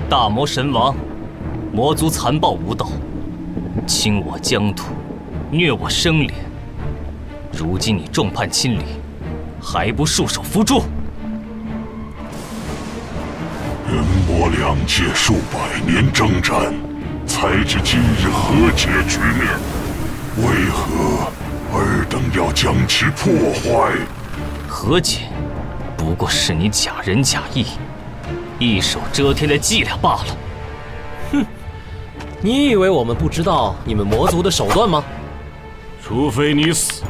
大魔神王，魔族残暴无道，侵我疆土，虐我生灵。如今你众叛亲离，还不束手伏诛？人魔两界数百年征战，才知今日和解局面，为何尔等要将其破坏？和解，不过是你假仁假义，一手遮天的伎俩罢了。哼，你以为我们不知道你们魔族的手段吗？除非你死，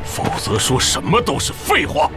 否则说什么都是废话。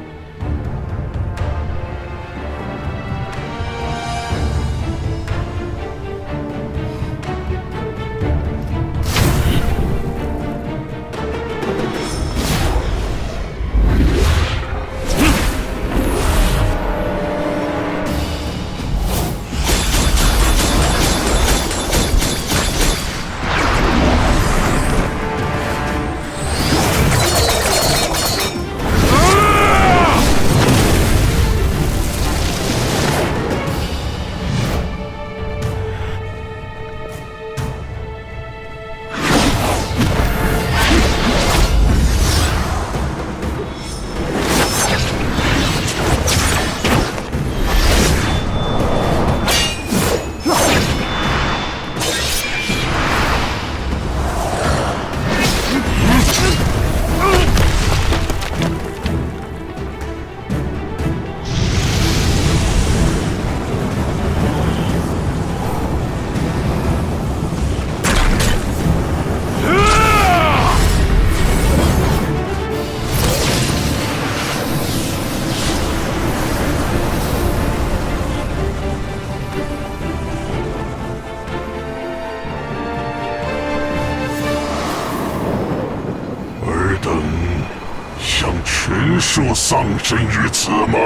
全数丧生于此吗？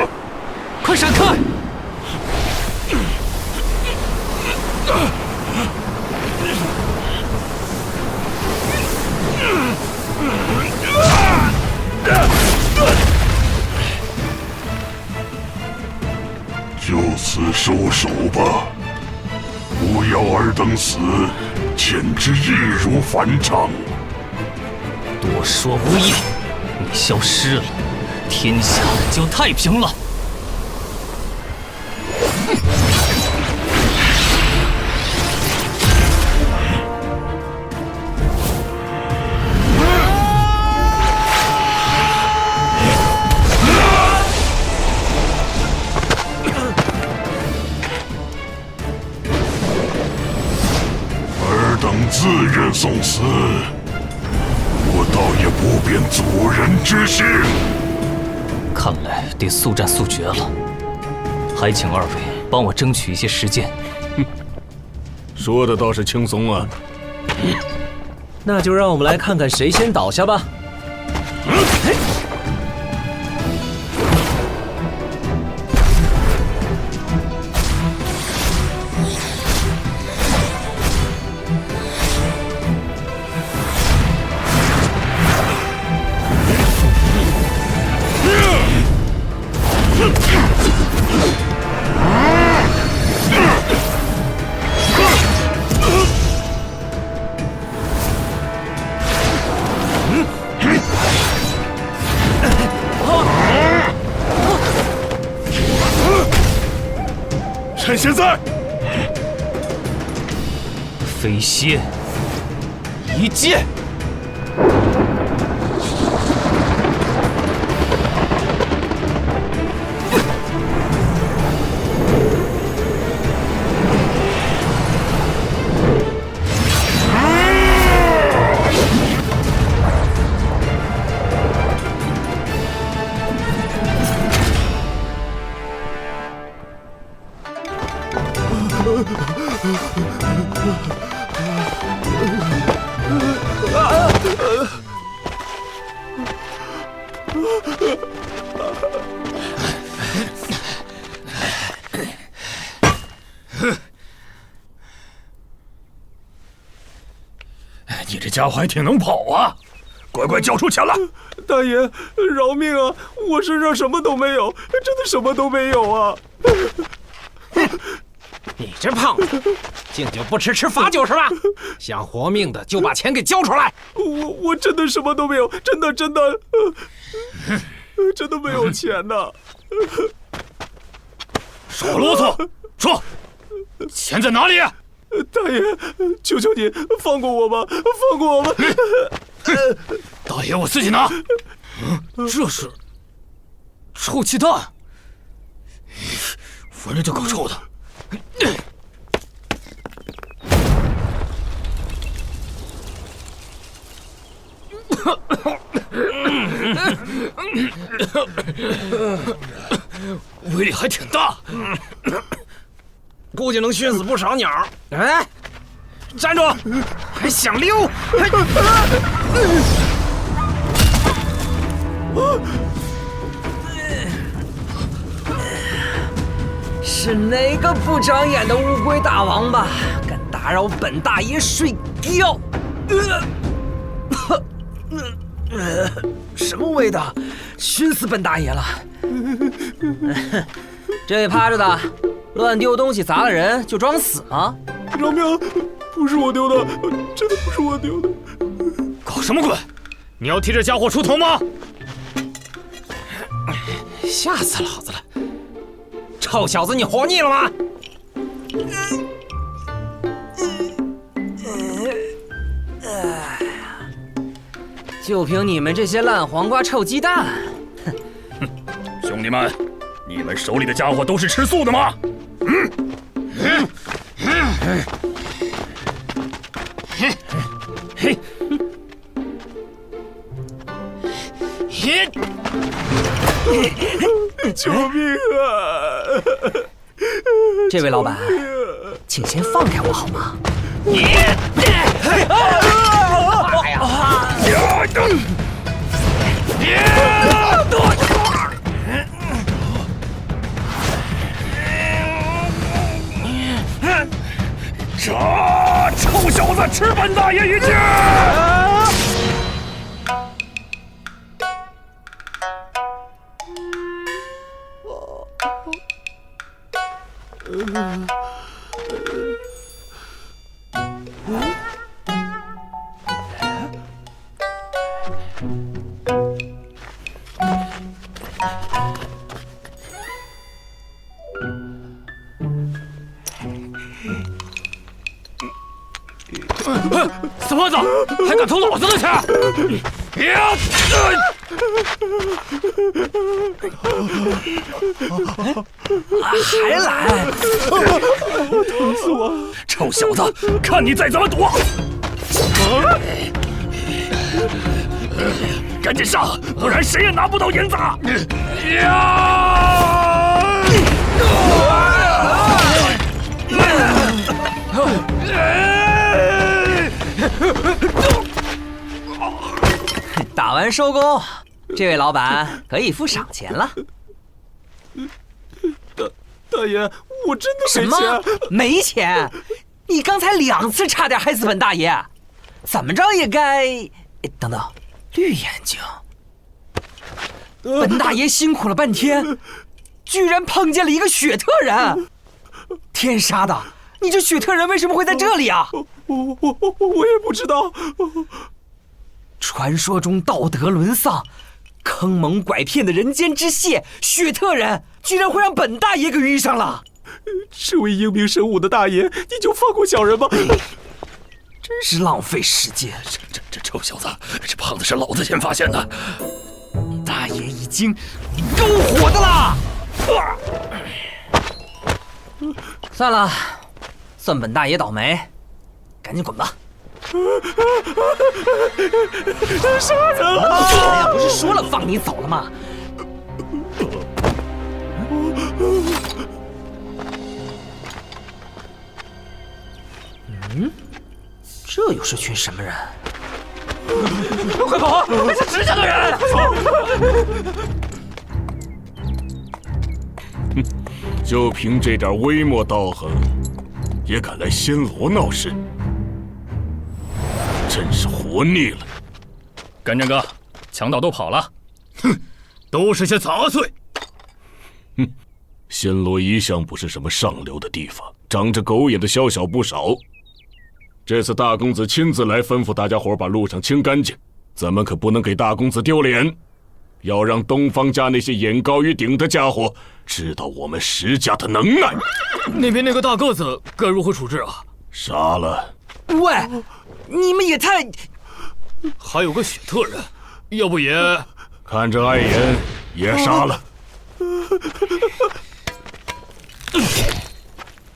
快闪开！就此收手吧，不要尔等死，简直易如反掌。多说无益，你消失了，天下就太平了。尔等自愿送死，我倒也不便阻人之心。看来得速战速决了，还请二位帮我争取一些时间。说的倒是轻松啊。那就让我们来看看谁先倒下吧。趁现在，飞蝎一剑。你这家伙还挺能跑啊！乖乖交出钱来！大爷，饶命啊！我身上什么都没有，真的什么都没有啊！你这胖子，敬酒不吃罚酒是吧？想活命的就把钱给交出来！我真的什么都没有，真的，真的没有钱呐！少啰嗦，说，钱在哪里？大爷，求求你放过我吧，放过我吧！大爷，我自己拿。这是臭鸡蛋，闻着就够臭的。威力还挺大，估计能熏死不少鸟。哎，站住！还想溜？是哪个不长眼的乌龟大王八，敢打扰本大爷睡觉？什么味道？熏死本大爷了！这位趴着的，乱丢东西砸了人就装死吗？饶命！不是我丢的，真的不是我丢的。搞什么鬼？你要替这家伙出头吗？吓死老子了！臭小子，你活腻了吗？就凭你们这些烂黄瓜、臭鸡蛋！兄弟们，你们手里的家伙都是吃素的吗？救命啊！这位老板，请先放开我好吗？这臭小子，吃本大爷一剑！死胖子，还敢偷老子的钱！还来！疼死我！臭小子，看你再怎么躲！赶紧上，不然谁也拿不到银子！打完收工，这位老板可以付赏钱了。大爷，我真的什么？没钱？你刚才2次差点害死本大爷，怎么着也该……等等，绿眼睛。本大爷辛苦了半天，居然碰见了一个雪特人！天杀的！你这雪特人为什么会在这里啊？我也不知道。传说中道德沦丧、坑蒙拐骗的人间之蟹雪特人，居然会让本大爷给遇上了。这位英明神武的大爷，你就放过小人吧！真是浪费时间。这臭小子，这胖子是老子先发现的。大爷已经够火的了。算了，算本大爷倒霉，赶紧滚吧。杀人了！哎呀，不是说了放你走了吗？这又是群什么人？快跑！是指甲的人！就凭这点微末道行，也敢来暹罗闹事，真是活腻了。干正哥，强盗都跑了，哼，都是些杂碎。暹罗一向不是什么上流的地方，长着狗眼的宵小不少。这次大公子亲自来吩咐大家伙把路上清干净，咱们可不能给大公子丢脸，要让东方家那些眼高于顶的家伙知道我们石家的能耐。那边那个大个子该如何处置啊？杀了。喂，你们也太……还有个雪特人，要不也……看着碍眼，也杀了。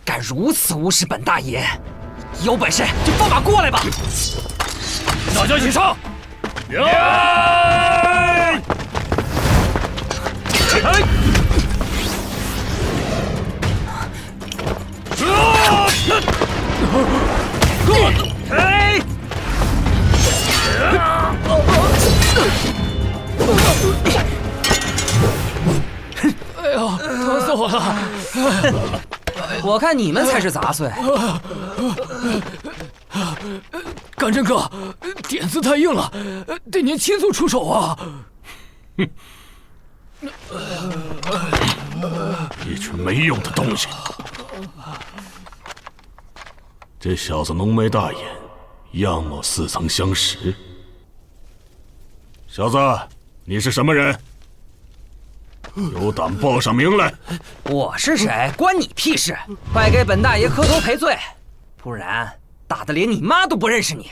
敢如此无视本大爷，有本事就放马过来吧！大家一起上！哎呀，疼死我了！我看你们才是杂碎。干真哥，点子太硬了，得您亲自出手啊！一群没用的东西。这小子浓眉大眼，样貌似曾相识。小子，你是什么人？有胆报上名来！我是谁，关你屁事！快给本大爷磕头赔罪，不然打得连你妈都不认识你！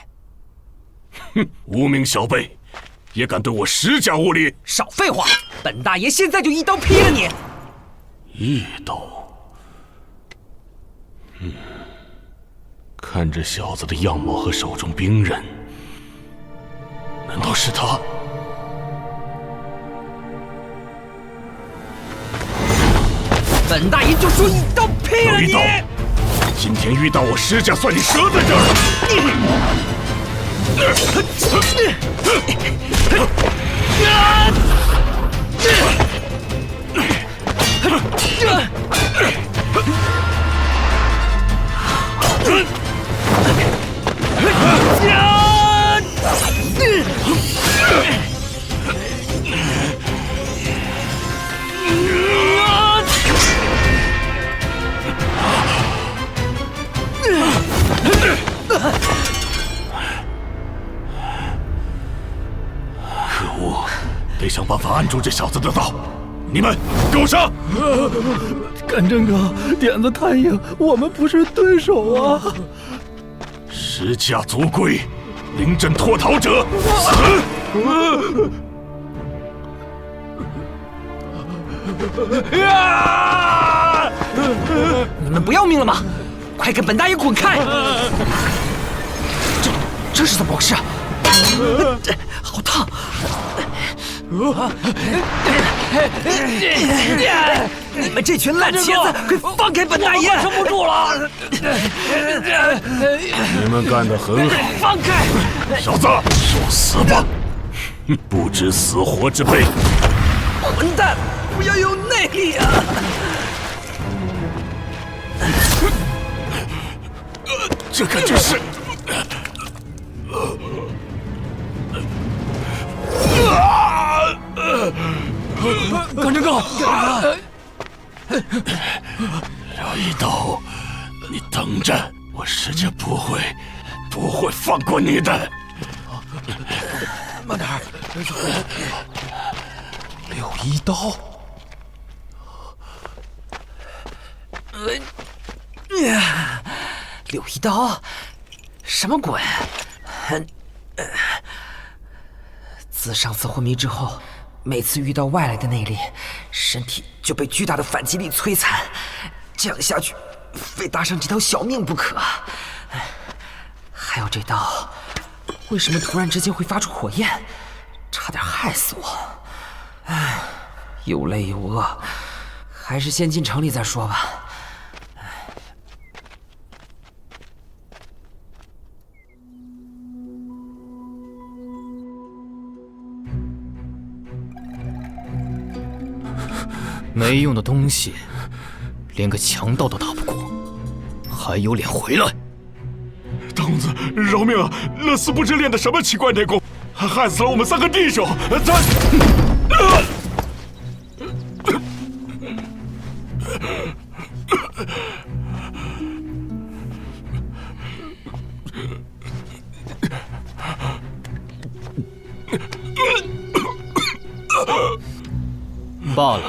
哼，无名小辈，也敢对我石家无礼！少废话，本大爷现在就一刀劈了你！一刀？看这小子的样貌和手中兵刃，难道是他？本大爷就说一刀劈了你！有一刀，今天遇到我石家，算你折在这儿。可恶，得想办法按住这小子的刀。你们给我上！干真哥，点子太硬，我们不是对手啊！石家族规，临阵脱逃者死！你们不要命了吗？快跟本大爷滚开！这是怎么回事？好烫！你们这群烂茄子，快放开本大爷！撑不住了！你们干得很好，放开！小子，受死吧！不知死活之辈！混蛋，不要有内力啊！这可真是……干真哥，留一刀，你等着，我石家不会放过你的。慢点儿，留一刀。留一刀，什么鬼？自上次昏迷之后，每次遇到外来的内力，身体就被巨大的反击力摧残，这样下去，非搭上这条小命不可。还有这刀，为什么突然之间会发出火焰？差点害死我！唉，又累又饿，还是先进城里再说吧。没用的东西，连个强盗都打不过，还有脸回来？大公子，饶命啊！那厮不知练的什么奇怪内功，还害死了我们3个弟兄。罢了，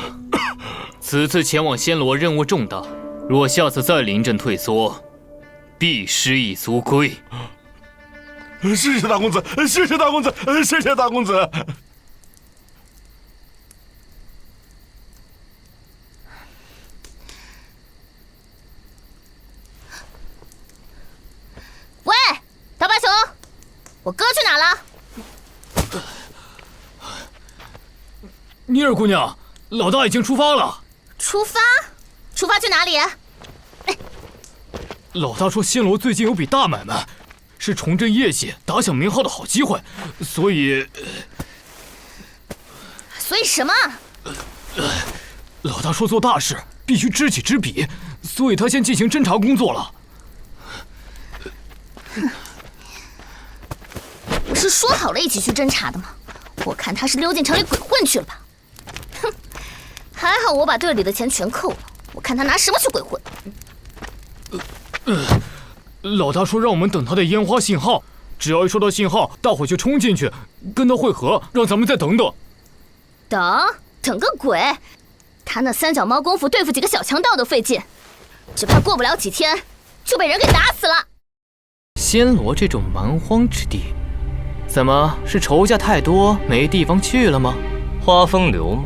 此次前往暹罗任务重大，若下次再临阵退缩，必失一族规。谢谢大公子，谢谢大公子，谢谢大公子。喂，大白熊，我哥去哪了？妮儿姑娘，老大已经出发了。出发？出发去哪里？老大说暹罗最近有笔大买卖，是重振业绩、打响名号的好机会，所以什么？老大说做大事必须知己知彼，所以他先进行侦查工作了。不是说好了一起去侦查的吗？我看他是溜进城里鬼混去了吧。哼，还好我把队里的钱全扣了，我看他拿什么去鬼混。老大说让我们等他的烟花信号，只要一收到信号，大伙就冲进去跟他会合，让咱们再等等。等个鬼！他那三脚猫功夫对付几个小强盗都费劲，只怕过不了几天就被人给打死了。暹罗这种蛮荒之地，怎么是仇家太多没地方去了吗？花风流吗？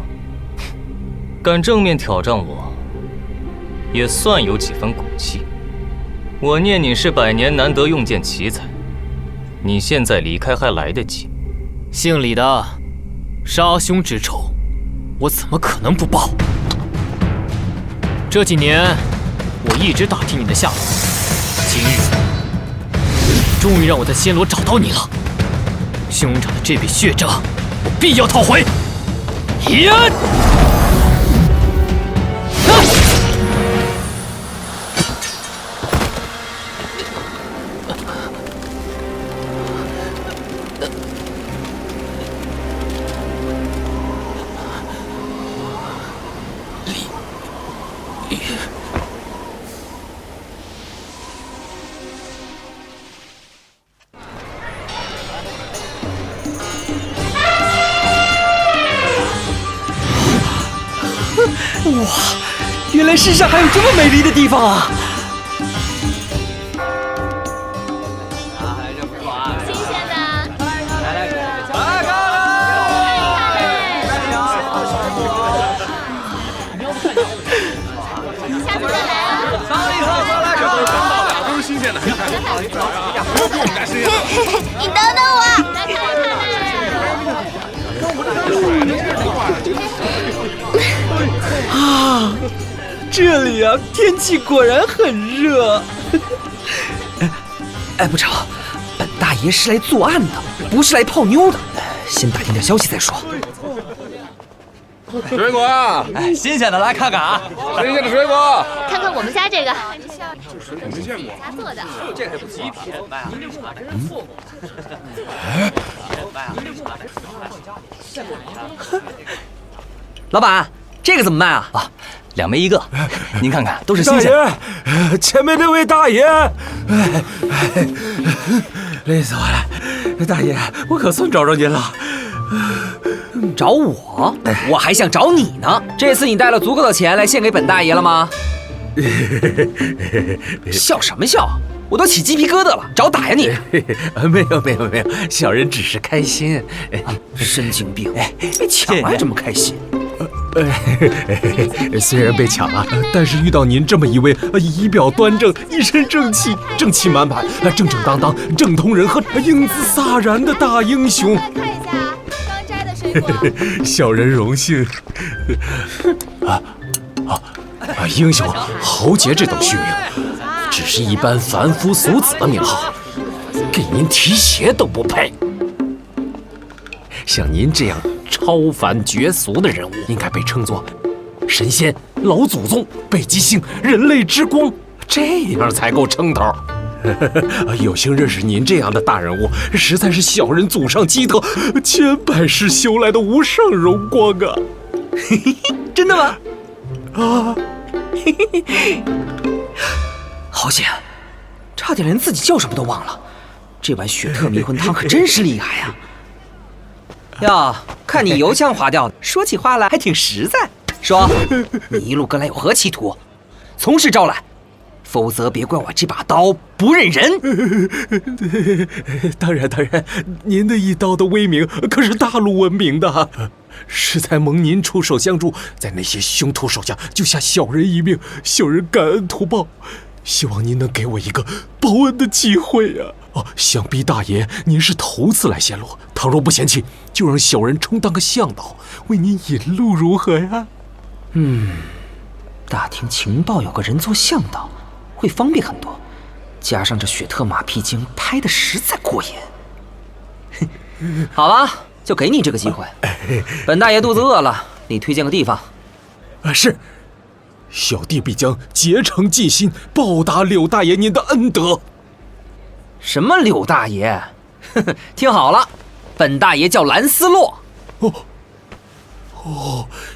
敢正面挑战我，也算有几分骨气。我念你是百年难得用剑奇才，你现在离开还来得及。姓李的，杀兄之仇，我怎么可能不报？这几年，我一直打听你的下落，今日终于让我在暹罗找到你了。兄长的这笔血账，我必要讨回。呀！哇，原来世上还有这么美丽的地方啊！新鲜的，下次再来啊！都是新鲜的，你等等我。啊，这里啊，天气果然很热。不吵，本大爷是来作案的，不是来泡妞的。先打听点消息再说。水果啊！新鲜的，来看看啊！新鲜的水果，看看我们家这个，没见过。家做的。这还不极品卖啊！老板，这个怎么卖啊？啊，2枚1个，您看看，都是新鲜的。大爷，前面那位大爷，累死我了！大爷，我可算找着您了。找我？我还想找你呢。这次你带了足够的钱来献给本大爷了吗？笑什么笑？我都起鸡皮疙瘩了，找打呀你！没有，小人只是开心。神经病！被抢了还这么开心？虽然被抢了，但是遇到您这么一位仪表端正、一身正气、正气满满、正正当当、正通人和英姿飒然的大英雄，看一下刚摘的水果。小人荣幸。英雄豪杰这等虚名，只是一般凡夫俗子的名号，给您提鞋都不配。像您这样超凡绝俗的人物，应该被称作神仙、老祖宗、北极星、人类之光，这样才够称头。有幸认识您这样的大人物，实在是小人祖上积德千百世修来的无上荣光啊！真的吗？啊！好险，差点连自己叫什么都忘了。这碗雪特迷魂汤可真是厉害呀！哟，看你油腔滑调的，说起话来还挺实在。说，你一路跟来有何企图？从实招来，否则别怪我这把刀不认人。当然，您的一刀的威名可是大陆闻名的，实在蒙您出手相助，在那些凶徒手下救下小人一命，小人感恩图报，希望您能给我一个报恩的机会呀！想必大爷您是头次来暹罗，倘若不嫌弃，就让小人充当个向导，为您引路如何呀？打听情报有个人做向导，会方便很多。加上这雪特马屁精拍的实在过瘾。好吧，就给你这个机会。本大爷肚子饿了，你推荐个地方。是，小弟必将竭诚尽心报答柳大爷您的恩德。什么柳大爷？听好了，本大爷叫兰斯洛。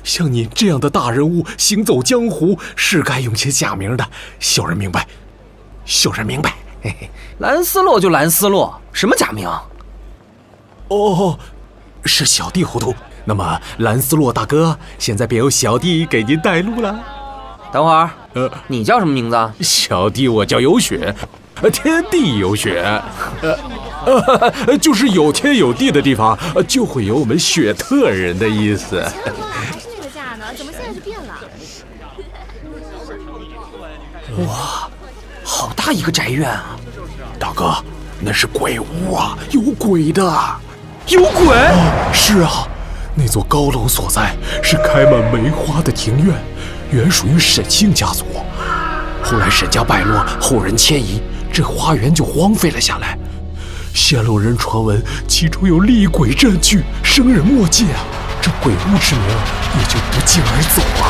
像您这样的大人物行走江湖，是该用些假名的。小人明白。嘿嘿，兰斯洛就兰斯洛，什么假名？是小弟糊涂。那么兰斯洛大哥，现在便由小弟给您带路了。等会儿，你叫什么名字？小弟我叫有雪，天地有雪，就是有天有地的地方，就会有我们雪特人的意思。这个价呢，怎么现在就变了？哇，好大一个宅院啊！大哥，那是鬼屋啊，有鬼的。有鬼？是啊，那座高楼所在是开满梅花的庭院，原属于沈姓家族。后来沈家败落，后人迁移，这花园就荒废了下来。暹罗人传闻其中有厉鬼占据，生人莫近啊，这鬼屋之名也就不胫而走啊。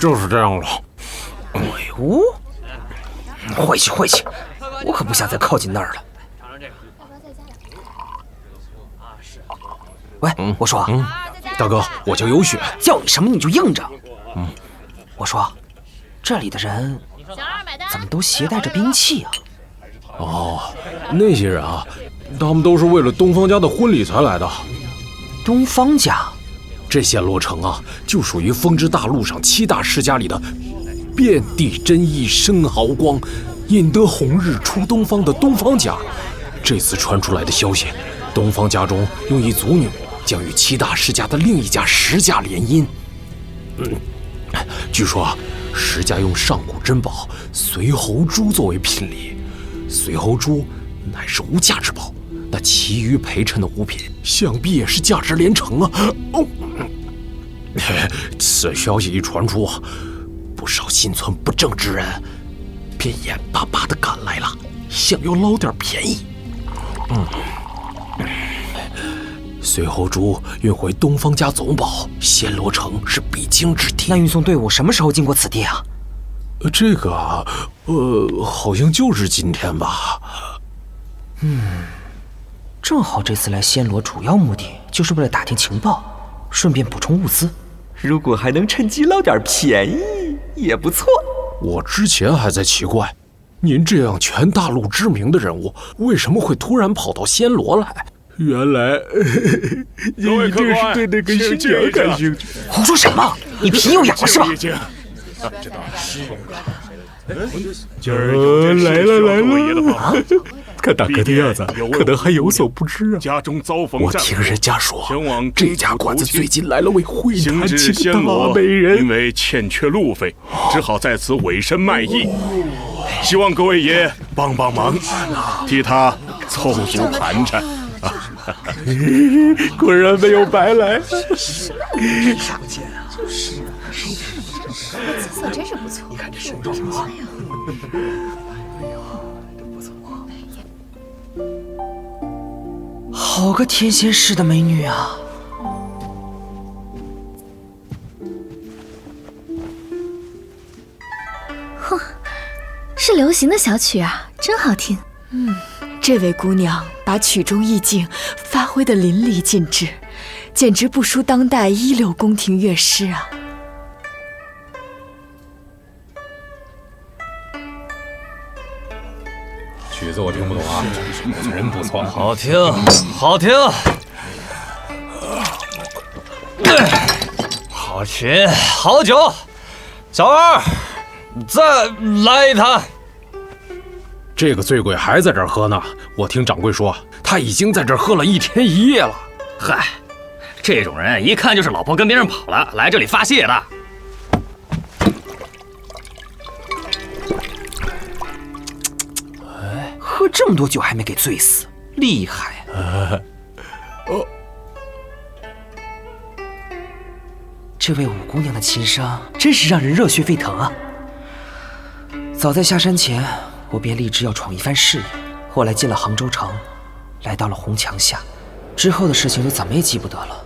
就是这样了。鬼屋？晦气，我可不想再靠近那儿了。喂，我说，大哥，我叫有雪，叫你什么你就应着。我说，这里的人怎么都携带着兵器啊？那些人啊，他们都是为了东方家的婚礼才来的。东方家？这暹罗城啊，就属于风之大陆上7大世家里的遍地真意生豪光，引得红日出东方的东方家。这次传出来的消息，东方家中用一族女将与7大世家的另一家10家联姻。据说10家用上古珍宝随侯珠作为聘礼，随侯珠乃是无价之宝，那其余陪衬的物品想必也是价值连城啊！此消息一传出，不少心存不正之人便眼巴巴地赶来了，想要捞点便宜。随侯珠运回东方家总保，暹罗城是必经之地。那运送队伍什么时候经过此地啊？这个啊，好像就是今天吧。正好这次来暹罗主要目的就是为了打听情报，顺便补充物资。如果还能趁机捞点便宜，也不错。我之前还在奇怪，您这样全大陆知名的人物，为什么会突然跑到暹罗来？原来您一定是对那个新娘感兴趣。胡说什么？你皮又痒了是吧？今儿来了，看大哥的样子，可能还有所不知啊。家中遭逢我听人家说，这家馆子最近来了位会弹琴的大美人，因为欠缺路费，只好在此委身卖艺。希望各位爷帮帮忙，替他凑足盘缠。果然没有白来。上见啊，就是紫色真是不错。你看这身装啊，好个天仙似的美女啊！嚯，是流行的小曲啊，真好听。这位姑娘把曲中意境发挥得淋漓尽致，简直不输当代一流宫廷乐师啊！曲子我听不懂啊，人不错，好听，好听，好琴，好酒。小二，再来一坛。这个醉鬼还在这儿喝呢。我听掌柜说，他已经在这儿喝了1天1夜了。嗨，这种人一看就是老婆跟别人跑了，来这里发泄的。喝这么多酒还没给醉死，厉害啊！这位五姑娘的琴声真是让人热血沸腾啊！早在下山前，我便立志要闯一番事业。后来进了杭州城，来到了红墙下，之后的事情就怎么也记不得了。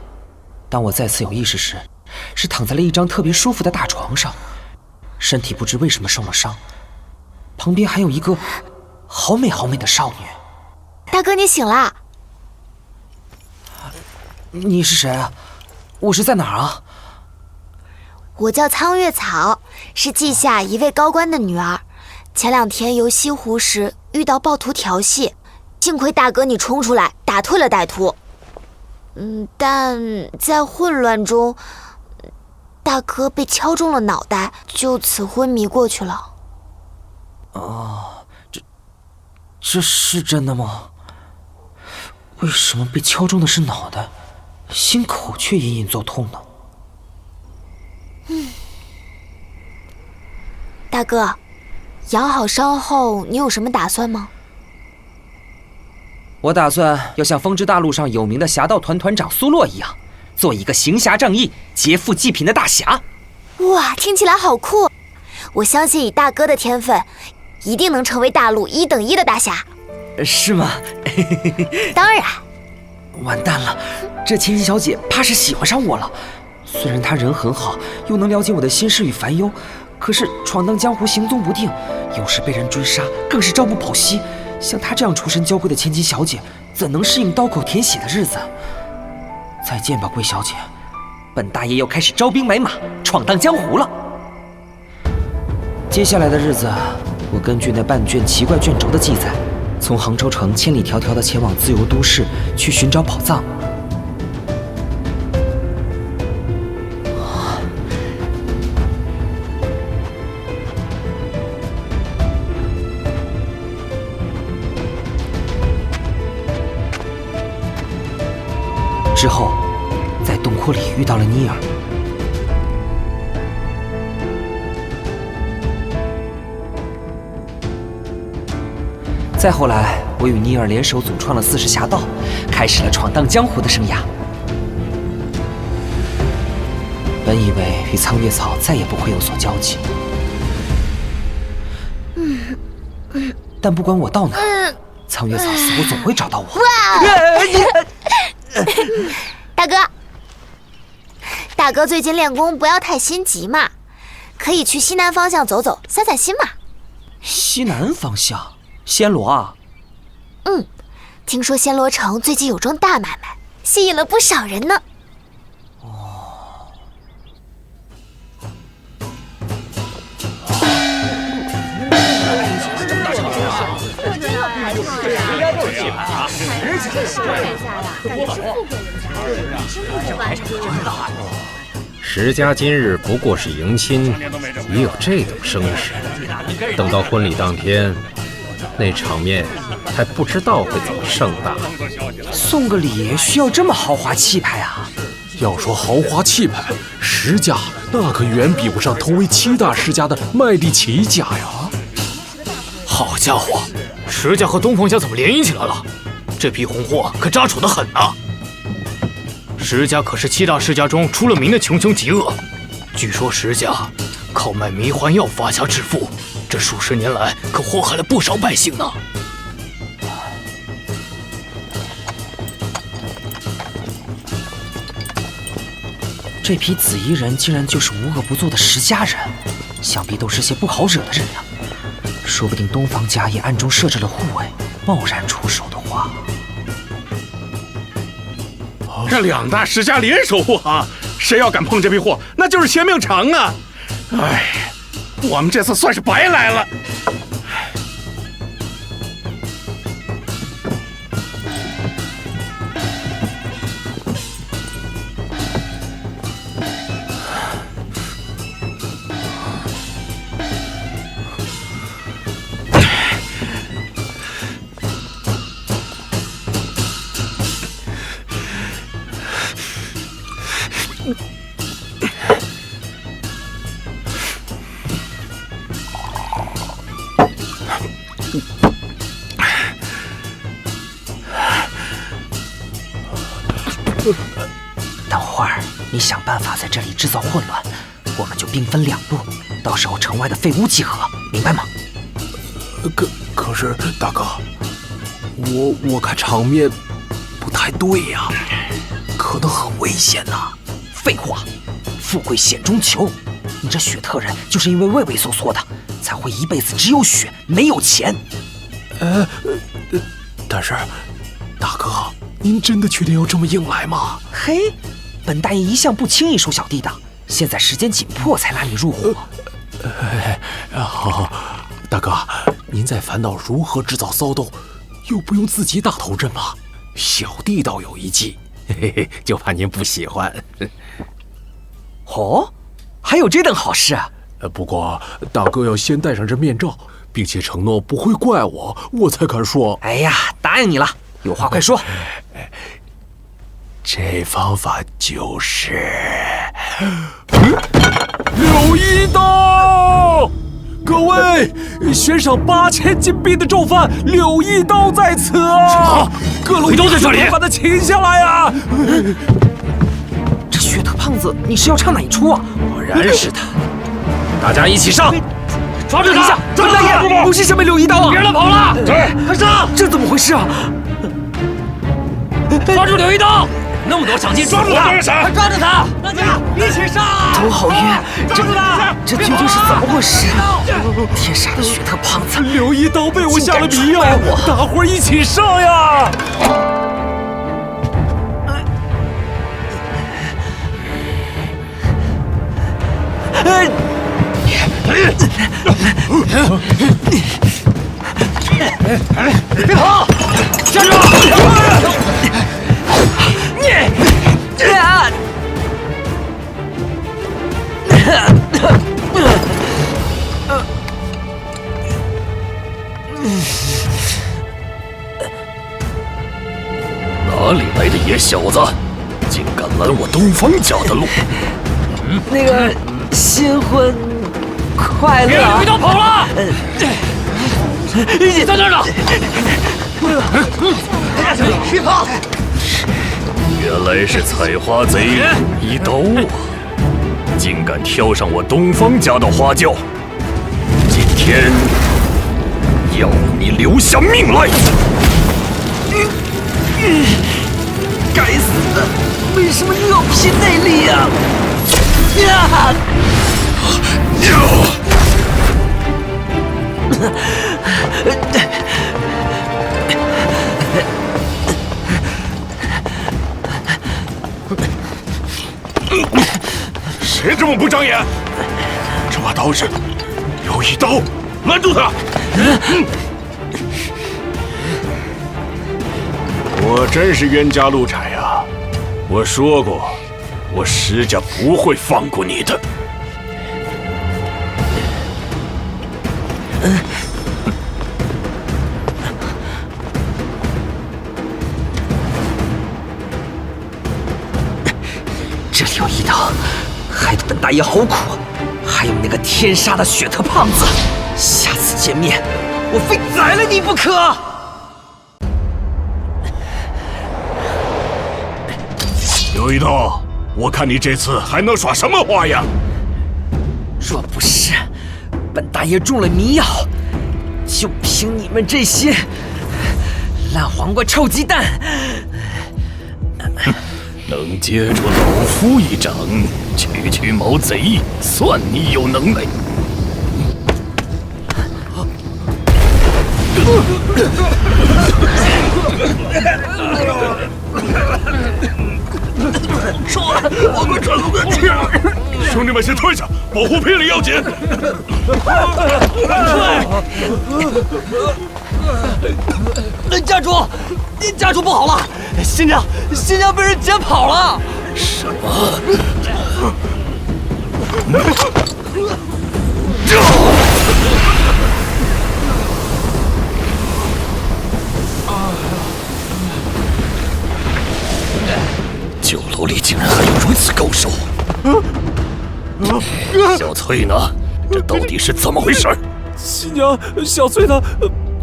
当我再次有意识时，是躺在了一张特别舒服的大床上，身体不知为什么受了伤，旁边还有一个好美好美的少女。大哥，你醒啦？你是谁啊？我是在哪儿啊？我叫苍月草，是稷下一位高官的女儿。前2天游西湖时遇到暴徒调戏，幸亏大哥你冲出来打退了歹徒。但在混乱中，大哥被敲中了脑袋，就此昏迷过去了。哦，这是真的吗？为什么被敲中的是脑袋，心口却隐隐作痛呢？大哥，养好伤后，你有什么打算吗？我打算要像风之大陆上有名的侠盗团团长苏洛一样，做一个行侠仗义、劫富济贫的大侠。哇，听起来好酷！我相信以大哥的天分，一定能成为大陆1等1的大侠。是吗？当然。完蛋了，这千金小姐怕是喜欢上我了。虽然她人很好，又能了解我的心事与烦忧，可是闯荡江湖行踪不定，有时被人追杀，更是朝不保夕。像她这样出身娇贵的千金小姐，怎能适应刀口舔血的日子？再见吧，贵小姐，本大爷要开始招兵买马，闯荡江湖了。接下来的日子，我根据那半卷奇怪卷轴的记载，从杭州城千里迢迢地前往自由都市，去寻找宝藏。之后，在洞窟里遇到了尼尔。再后来，我与尼尔联手组创了4世侠盗，开始了闯荡江湖的生涯。本以为与苍月草再也不会有所交集，但不管我到哪，苍月草似乎总会找到我。大哥最近练功不要太心急嘛，可以去西南方向走走，散散心嘛。西南方向，暹罗啊？听说暹罗城最近有桩大买卖，吸引了不少人呢。石家今日不过是迎亲，也有这等声势。等到婚礼当天，那场面还不知道会怎么盛大。送个礼需要这么豪华气派啊？要说豪华气派，石家那可远比不上同为7大世家的麦地奇家呀。好家伙，石家和东方家怎么联姻起来了？这批红货可扎处得很呐！石家可是7大世家中出了名的穷凶极恶，据说石家靠卖迷幻药发家致富，这数十年来可祸害了不少百姓呢。这批紫衣人竟然就是无恶不作的石家人，想必都是些不好惹的人呀。说不定东方家也暗中设置了护卫，贸然出手的话，这2大世家联手护航，谁要敢碰这批货，那就是嫌命长啊！哎，我们这次算是白来了。等会儿你想办法在这里制造混乱，我们就兵分两路，到时候城外的废屋集合，明白吗？可是大哥，我看场面不太对呀，可能很危险呐。废话，富贵险中求。你这雪特人就是因为畏畏缩缩的，才会一辈子只有血没有钱。但是大哥，您真的确定要这么硬来吗？嘿，本大爷一向不轻易收小弟的，现在时间紧迫才拉你入伙。好，大哥，您在烦恼如何制造骚动，又不用自己打头阵吗？小弟倒有一计，就怕您不喜欢。哦，还有这等好事啊！不过大哥要先戴上这面罩，并且承诺不会怪我，我才敢说。哎呀，答应你了，有话快说。这方法就是柳一刀。各位，悬赏8000金币的重犯柳一刀在此啊！各路都在这里，把他擒下来啊！这雪特胖子，你是要唱哪一出啊？果然是他，大家一起上！抓住他！抓住他！不是什么柳一刀啊！别让他跑了！快上！这怎么回事啊？抓住柳一刀！那么多赏金，抓住他！快抓住他！大家一起上！头好晕，这究竟是怎么回事？天杀的雪特胖子！柳一刀被我下了迷药，大伙儿一起上呀！别跑！站住！哪里来的野小子，竟敢拦我东方家的路？那个新婚快乐！别让柳一刀跑了！你在那儿呢！别跑！原来是采花贼一刀啊！竟敢挑上我东方家的花轿，今天要你留下命来！该死的，为什么你有拼内力呀？谁这么不长眼？这把刀是有一刀，拦住他！我真是冤家路窄呀！我说过，我石家不会放过你的。这里有一刀，害得本大爷好苦。还有那个天杀的雪特胖子，下次见面，我非宰了你不可！有一刀，我看你这次还能耍什么花样？若不是本大爷中了迷药，就凭你们这些烂黄瓜臭鸡蛋，能接住老夫一掌，区毛贼，算你有能耐。我们喘不过气儿！兄弟们，先退下，保护聘礼要紧。家主，家主不好了，新娘被人劫跑了。什么？酒楼里竟然还有如此高手！小翠呢？这到底是怎么回事？新娘，小翠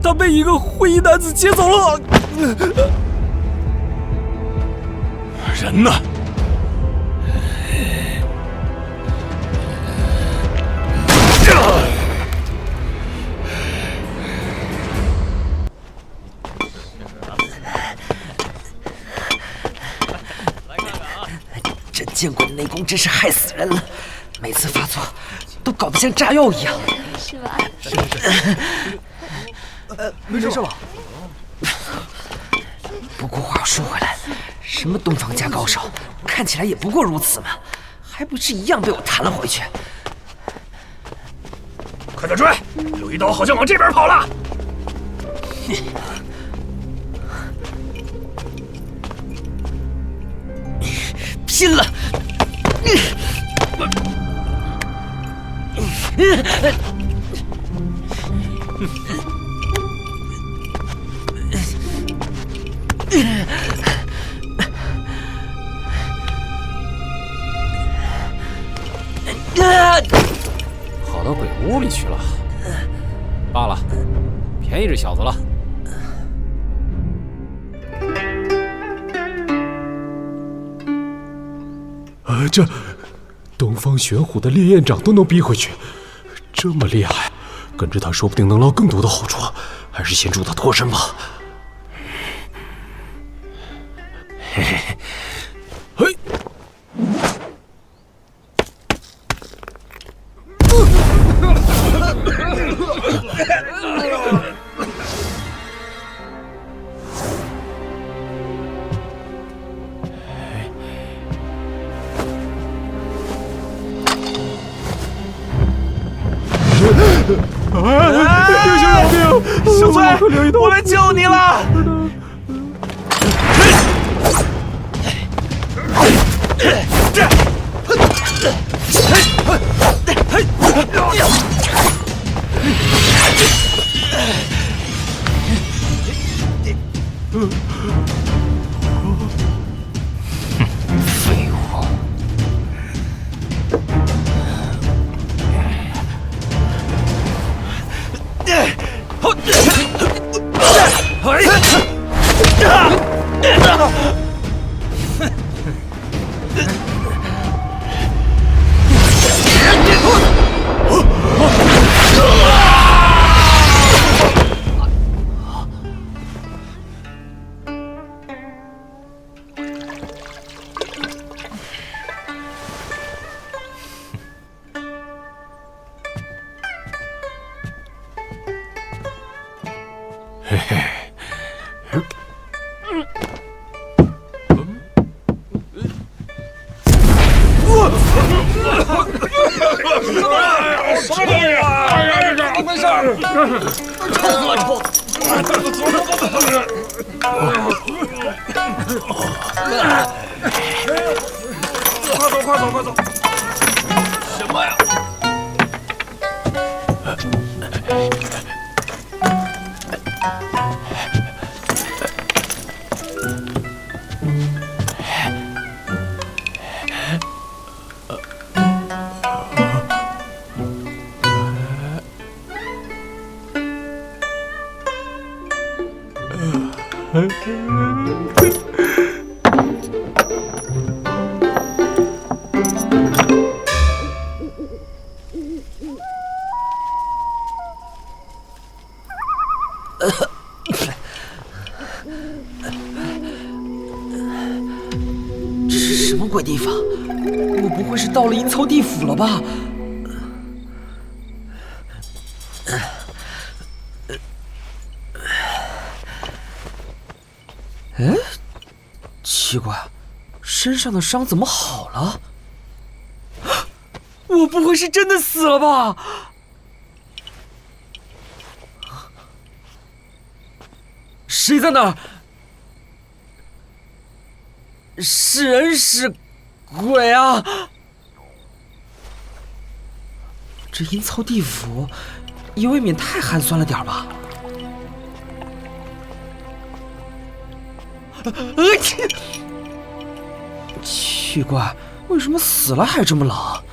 她被一个灰衣男子劫走了。人呢？这见鬼的内功真是害死人了，每次发作都搞得像炸药一样。是吧？没事吧？不过话说回来，什么东方家高手，看起来也不过如此嘛，还不是一样被我弹了回去。快点追！有一刀好像往这边跑了。拼了！跑到鬼屋里去了。罢了，便宜这小子了。这东方玄虎的烈焰掌都能逼回去，这么厉害，跟着他说不定能捞更多的好处，还是先助他脱身吧。嘿嘿嘿，英雄饶命！小崔，我来救你了！废物！嘿嘿。什么东西啊？怎么回事？臭死了，臭！快走，快走，快走！什么呀？这是什么鬼地方？我不会是到了阴曹地府了吧？哎，奇怪，身上的伤怎么好了？我不会是真的死了吧？谁在那儿？是人是鬼啊？这阴曹地府也未免太寒酸了点吧？奇怪，为什么死了还这么冷？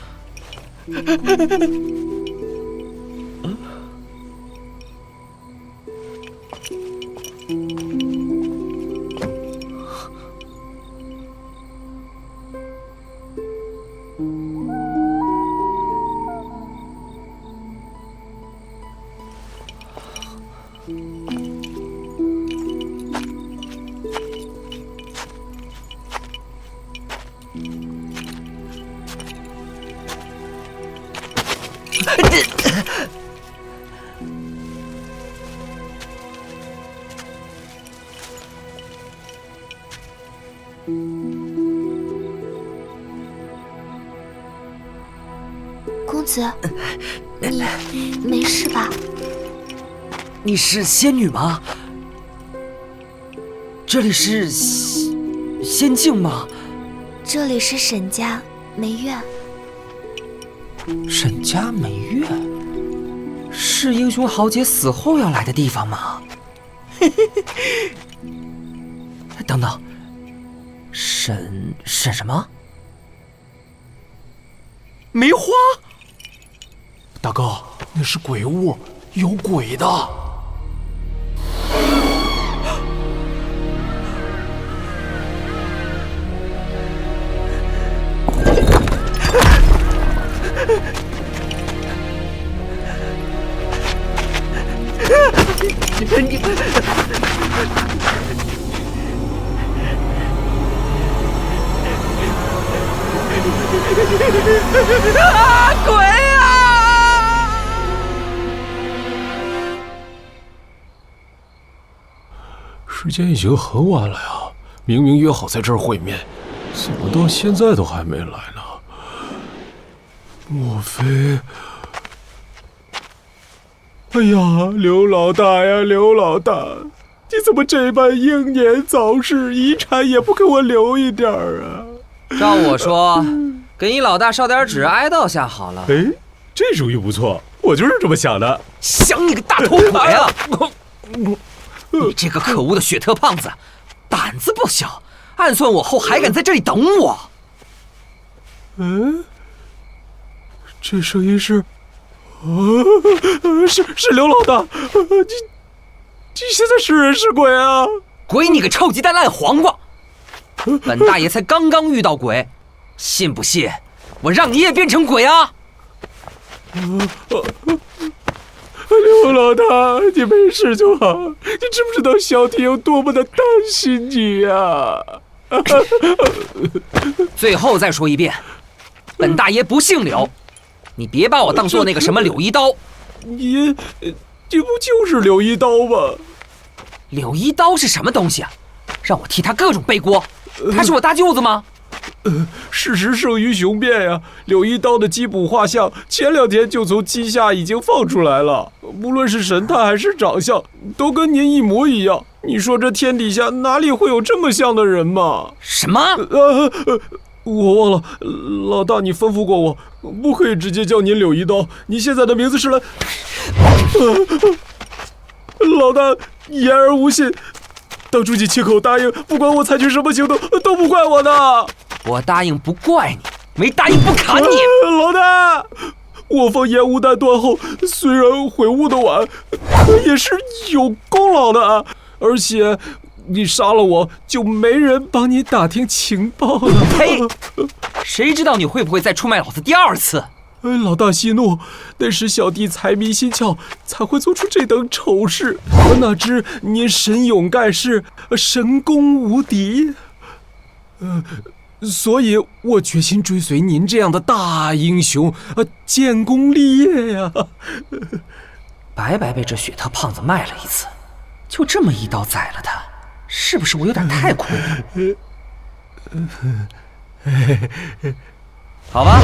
公子，你没事吧？你是仙女吗？这里是仙境吗？这里是沈家梅院。沈家梅院是英雄豪杰死后要来的地方吗？等等，沈什么？梅花？大哥，那是鬼屋，有鬼的。鬼啊！时间已经很晚了呀，明明约好在这儿会面，怎么到现在都还没来呢？莫非……哎呀，刘老大呀，刘老大，你怎么这般英年早逝，遗产也不给我留一点啊？照我说，给你老大烧点纸，哀悼下好了。哎，这主意不错，我就是这么想的。想你个大头鬼啊！你这个可恶的雪特胖子，胆子不小，暗算我后还敢在这里等我。嗯，这声音是，是刘老大，你现在是人是鬼啊？鬼你个臭鸡蛋烂黄瓜！本大爷才刚刚遇到鬼，信不信我让你也变成鬼啊？刘老大，你没事就好。你知不知道小弟有多么的担心你呀？最后再说一遍，本大爷不姓柳，你别把我当做那个什么柳一刀。你不就是柳一刀吗？柳一刀是什么东西啊？让我替他各种背锅？他是我大舅子吗？事实胜于雄辩呀！柳一刀的基卜画像前2天就从鸡下已经放出来了，无论是神态还是长相，都跟您一模一样。你说这天底下哪里会有这么像的人嘛？什么？我忘了，老大你吩咐过我，不可以直接叫您柳一刀。你现在的名字是来……老大言而无信。当初你亲口答应，不管我采取什么行动，都不怪我的。我答应不怪你，没答应不砍你。老大，我方烟雾弹断后，虽然悔悟的晚，可也是有功劳的啊。而且你杀了我，就没人帮你打听情报了。呸！谁知道你会不会再出卖老子第2次？老大息怒，那时小弟财迷心窍，才会做出这等丑事。哪知您神勇盖世，神功无敌。所以我决心追随您这样的大英雄，建功立业呀。白白被这雪特胖子卖了一次，就这么一刀宰了他，是不是我有点太亏了？好吧，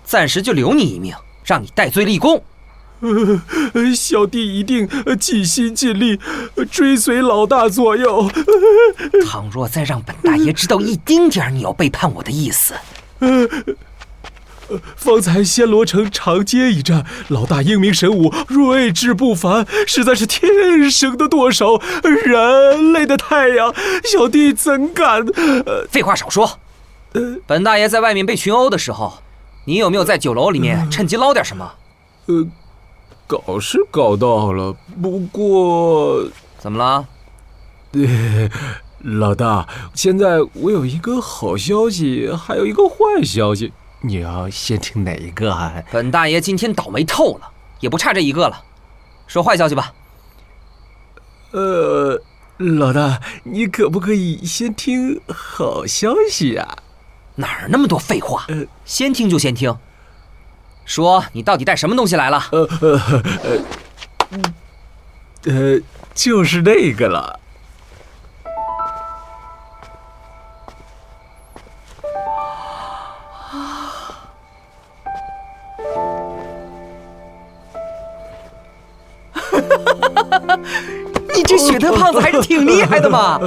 暂时就留你一命，让你戴罪立功。小弟一定尽心尽力追随老大左右。倘若再让本大爷知道一丁点你要背叛我的意思，方才暹罗城长街一战，老大英明神武，睿智不凡，实在是天生的舵手，人类的太阳。小弟怎敢……废话少说。本大爷在外面被群殴的时候，你有没有在酒楼里面趁机捞点什么？搞是搞到了，不过……怎么了？老大，现在我有一个好消息，还有一个坏消息，你要先听哪一个啊？本大爷今天倒霉透了，也不差这一个了。说坏消息吧。老大，你可不可以先听好消息啊？哪儿那么多废话？先听就先听。说你到底带什么东西来了？就是那个了。这雪特胖子还是挺厉害的嘛，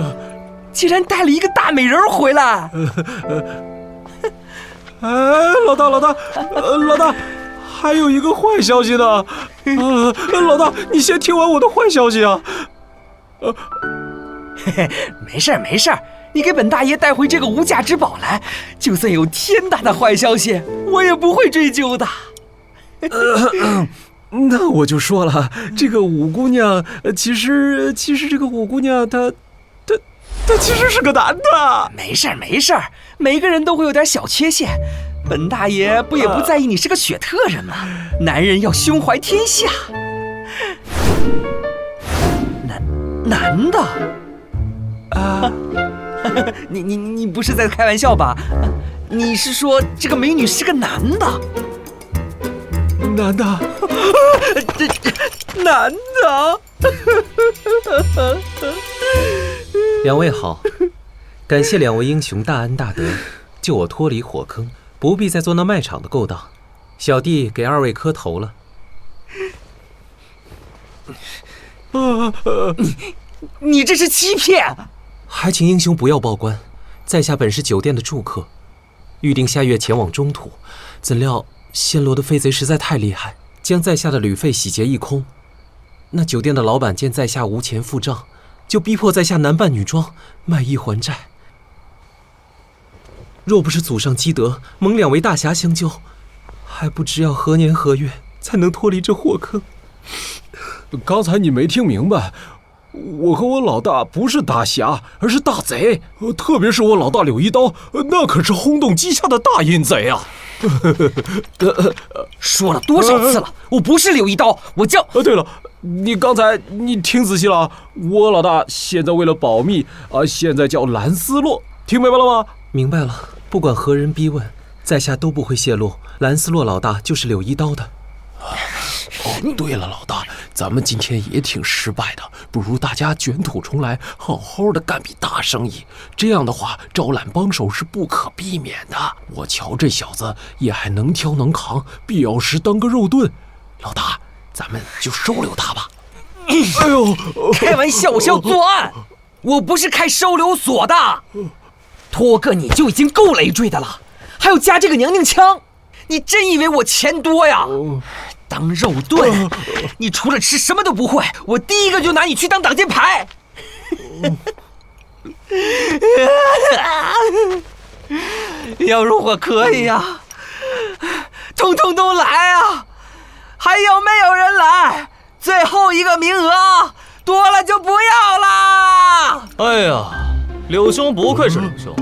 竟然带了一个大美人回来。哎，老大，还有一个坏消息呢。老大，你先听完我的坏消息啊。嘿嘿，没事，你给本大爷带回这个无价之宝来，就算有天大的坏消息，我也不会追究的。那我就说了，这个五姑娘，其实这个五姑娘她其实是个男的。没事，每个人都会有点小缺陷，本大爷不也不在意你是个雪特人吗？男人要胸怀天下。男的？啊？你不是在开玩笑吧？你是说这个美女是个男的？男的？男的？两位好，感谢两位英雄大恩大德，救我脱离火坑，不必再做那卖场的勾当。小弟给二位磕头了。你这是欺骗！还请英雄不要报官，在下本是酒店的住客，预定下月前往中土，怎料暹罗的飞贼实在太厉害，将在下的旅费洗劫一空。那酒店的老板见在下无钱付账，就逼迫在下男扮女装卖艺还债。若不是祖上积德，蒙两位大侠相救，还不知要何年何月才能脱离这祸坑。刚才你没听明白，我和我老大不是大侠，而是大贼。特别是我老大柳一刀，那可是轰动鸡下的大阴贼啊！说了多少次了，我不是柳一刀，我叫……对了，你刚才听仔细了，我老大现在为了保密现在叫蓝斯洛，听明白了吗？明白了，不管何人逼问，在下都不会泄露蓝斯洛老大就是柳一刀的。对了，老大，咱们今天也挺失败的，不如大家卷土重来，好好的干笔大生意。这样的话，招揽帮手是不可避免的。我瞧这小子也还能挑能扛，必要时当个肉盾。老大，咱们就收留他吧。哎呦，开玩笑，我是要作案，我不是开收留所的。拖个你就已经够累赘的了，还要加这个娘娘腔，你真以为我钱多呀？当肉盾，你除了吃什么都不会，我第一个就拿你去当挡箭牌。要如果可以呀，通通都来啊！还有没有人来？最后一个名额，多了就不要啦。哎呀，柳兄不愧是柳兄，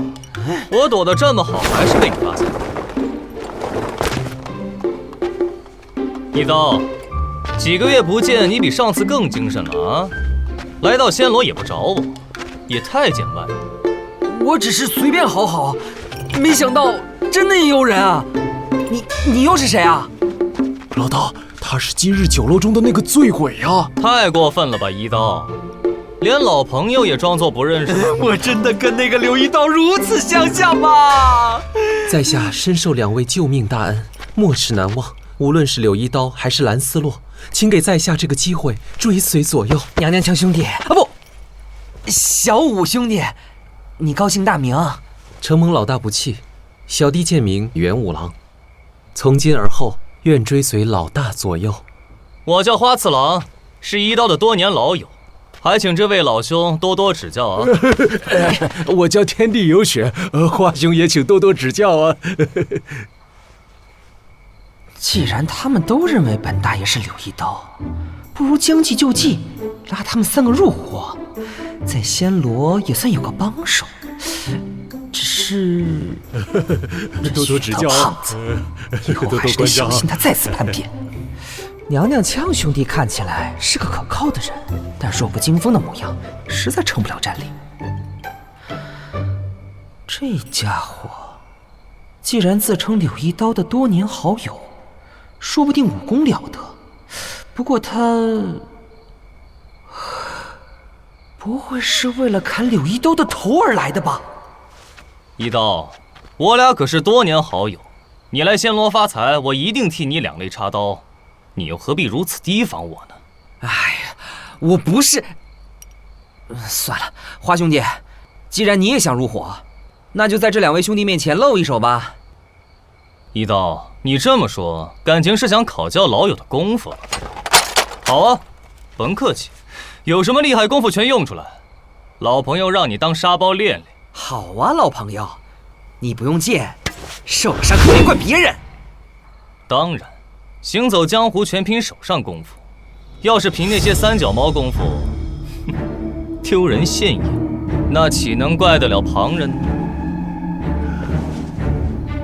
我躲得这么好，还是被你发现了。一刀，几个月不见，你比上次更精神了啊！来到暹罗也不找我，也太见外了。我只是随便好好，没想到真的也有人啊！你又是谁啊？老大，他是今日酒楼中的那个醉鬼啊！太过分了吧，一刀，连老朋友也装作不认识。我真的跟那个柳一刀如此相像吗？在下深受两位救命大恩，莫齿难忘。无论是柳一刀还是蓝斯洛，请给在下这个机会，追随左右。娘娘腔兄弟啊，不，小五兄弟，你高姓大名？承蒙老大不弃，小弟贱名元五郎，从今而后愿追随老大左右。我叫花次郎，是一刀的多年老友，还请这位老兄多多指教啊。我叫天地有雪，花兄也请多多指教啊。既然他们都认为本大爷是柳一刀，不如将计就计，拉他们三个入伙，在暹罗也算有个帮手。只是多多指教胖子，以后还是得小心他再次叛变。娘娘腔兄弟看起来是个可靠的人，但弱不禁风的模样，实在成不了战力。这家伙既然自称柳一刀的多年好友，说不定武功了得，不过他不会是为了砍柳一刀的头而来的吧？一刀，我俩可是多年好友，你来暹罗发财，我一定替你两肋插刀，你又何必如此提防我呢？哎呀，我不是，算了，花兄弟，既然你也想入伙，那就在这2位兄弟面前露一手吧。一刀，你这么说，感情是想考教老友的功夫？好啊，甭客气，有什么厉害功夫全用出来。老朋友让你当沙包练练。好啊，老朋友，你不用剑，受了伤可别怪别人。当然，行走江湖全凭手上功夫，要是凭那些三脚猫功夫，丢人现眼，那岂能怪得了旁人？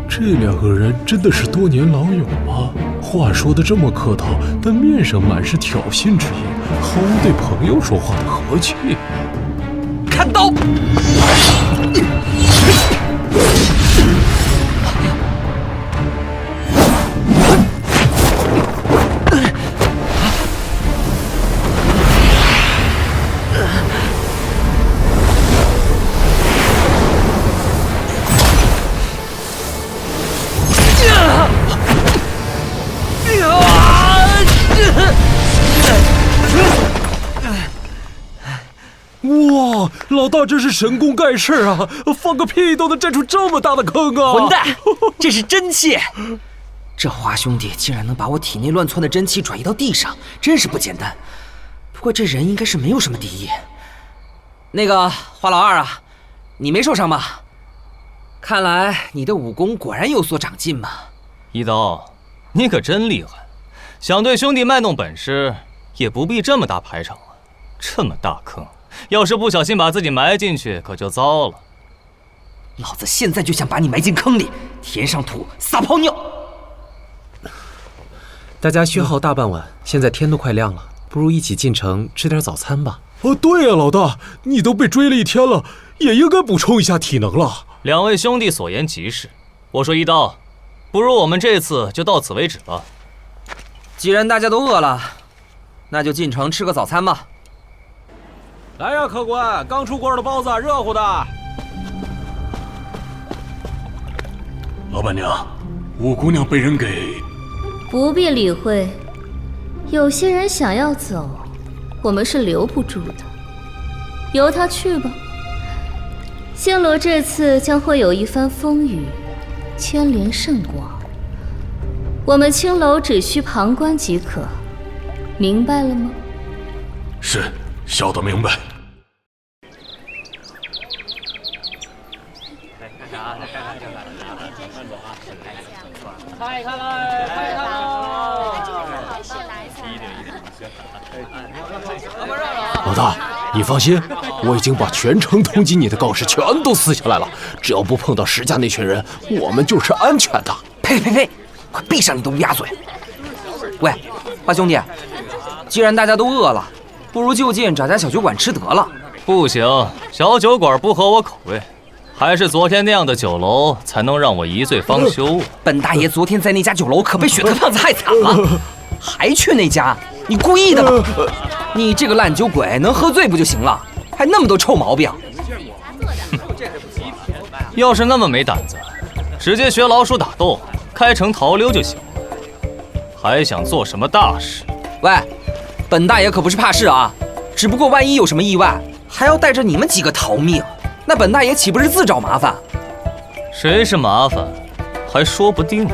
这2个人真的是多年老友吗？话说的这么客套，但面上满是挑衅之意，毫无对朋友说话的和气。看刀！哇，老大这是神功盖世啊！放个屁都能占出这么大的坑啊！混蛋，这是真气！这花兄弟竟然能把我体内乱窜的真气转移到地上，真是不简单。不过这人应该是没有什么敌意。那个花老二啊，你没受伤吧？看来你的武功果然有所长进嘛。一刀，你可真厉害，想对兄弟卖弄本事，也不必这么大排场了。这么大坑，要是不小心把自己埋进去，可就糟了。老子现在就想把你埋进坑里，填上土，撒泡尿。大家虚耗大半晚，现在天都快亮了，不如一起进城吃点早餐吧。哦，对呀，老大，你都被追了1天了，也应该补充一下体能了。2位兄弟所言极是，我说一刀，不如我们这次就到此为止了。既然大家都饿了，那就进城吃个早餐吧。来呀，客官，刚出锅的包子，热乎的。老板娘，五姑娘被人给……不必理会，有些人想要走，我们是留不住的，由他去吧。星罗这次将会有一番风雨，牵连甚广，我们青楼只需旁观即可，明白了吗？是，小的明白。老大，你放心，我已经把全城通缉你的告示全都撕下来了。只要不碰到石家那群人，我们就是安全的。呸呸呸！快闭上你的乌鸦嘴！喂，花兄弟，既然大家都饿了，不如就近找家小酒馆吃得了。不行，小酒馆不合我口味，还是昨天那样的酒楼才能让我一醉方休。本大爷昨天在那家酒楼可被雪特胖子害惨了，还去那家？你故意的吧？你这个烂酒鬼，能喝醉不就行了？还那么多臭毛病。要是那么没胆子，直接学老鼠打洞，开城逃溜就行了。还想做什么大事？喂，本大爷可不是怕事啊，只不过万一有什么意外，还要带着你们几个逃命，那本大爷岂不是自找麻烦？谁是麻烦，还说不定。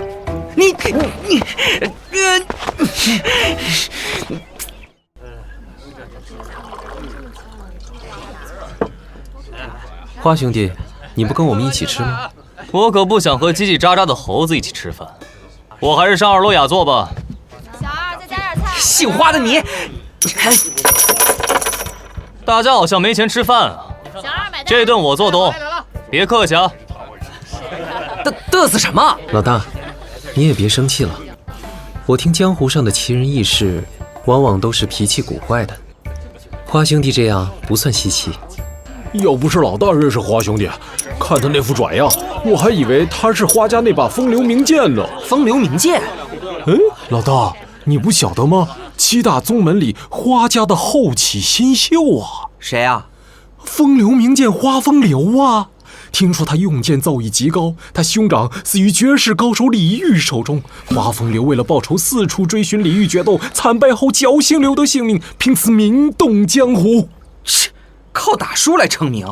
花兄弟，你不跟我们一起吃吗？我可不想和叽叽喳喳的猴子一起吃饭，我还是上2楼雅座吧。小二，再加点菜。姓花的你，大家好像没钱吃饭啊。小二买单。这顿我做东，别客气啊。嘚瑟什么？老大，你也别生气了。我听江湖上的奇人异事，往往都是脾气古怪的。花兄弟这样不算稀奇。要不是老大认识花兄弟，看他那副拽样，我还以为他是花家那把风流名剑呢。风流名剑？哎，老大，你不晓得吗？7大宗门里花家的后起新秀啊。谁啊？风流名剑花风流啊。听说他用剑造诣极高，他兄长死于绝世高手李煜手中。花风流为了报仇，四处追寻李煜决斗，惨败后侥幸留得性命，凭此名动江湖。靠打输来成名，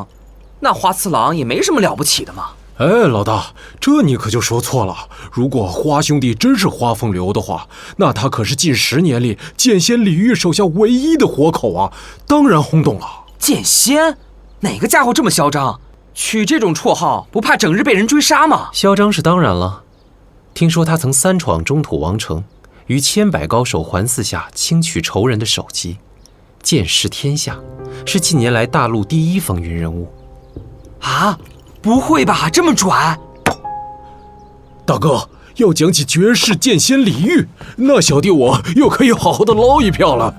那花次郎也没什么了不起的嘛。哎，老大，这你可就说错了。如果花兄弟真是花风流的话，那他可是近10年里剑仙李煜手下唯一的活口啊，当然轰动了。剑仙？哪个家伙这么嚣张？取这种绰号不怕整日被人追杀吗？嚣张是当然了。听说他曾3闯中土王城，于千百高手环伺下轻取仇人的首级，剑视天下，是近年来大陆第1风云人物。啊？不会吧，这么转？大哥，要讲起绝世剑仙李煜，那小弟我又可以好好的捞一票了。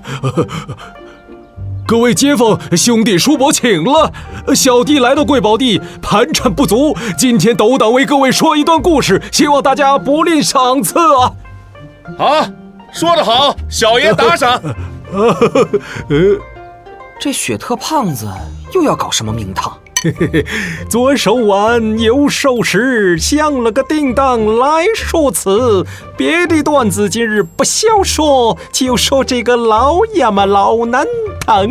各位街坊兄弟叔伯请了，小弟来到贵宝地盘缠不足，今天斗胆为各位说一段故事，希望大家不吝赏赐啊。好，说得好，小爷打赏。这雪特胖子又要搞什么名堂？左手腕，右手食，像了个叮当来说辞。别的段子今日不消说，就说这个老爷们老难当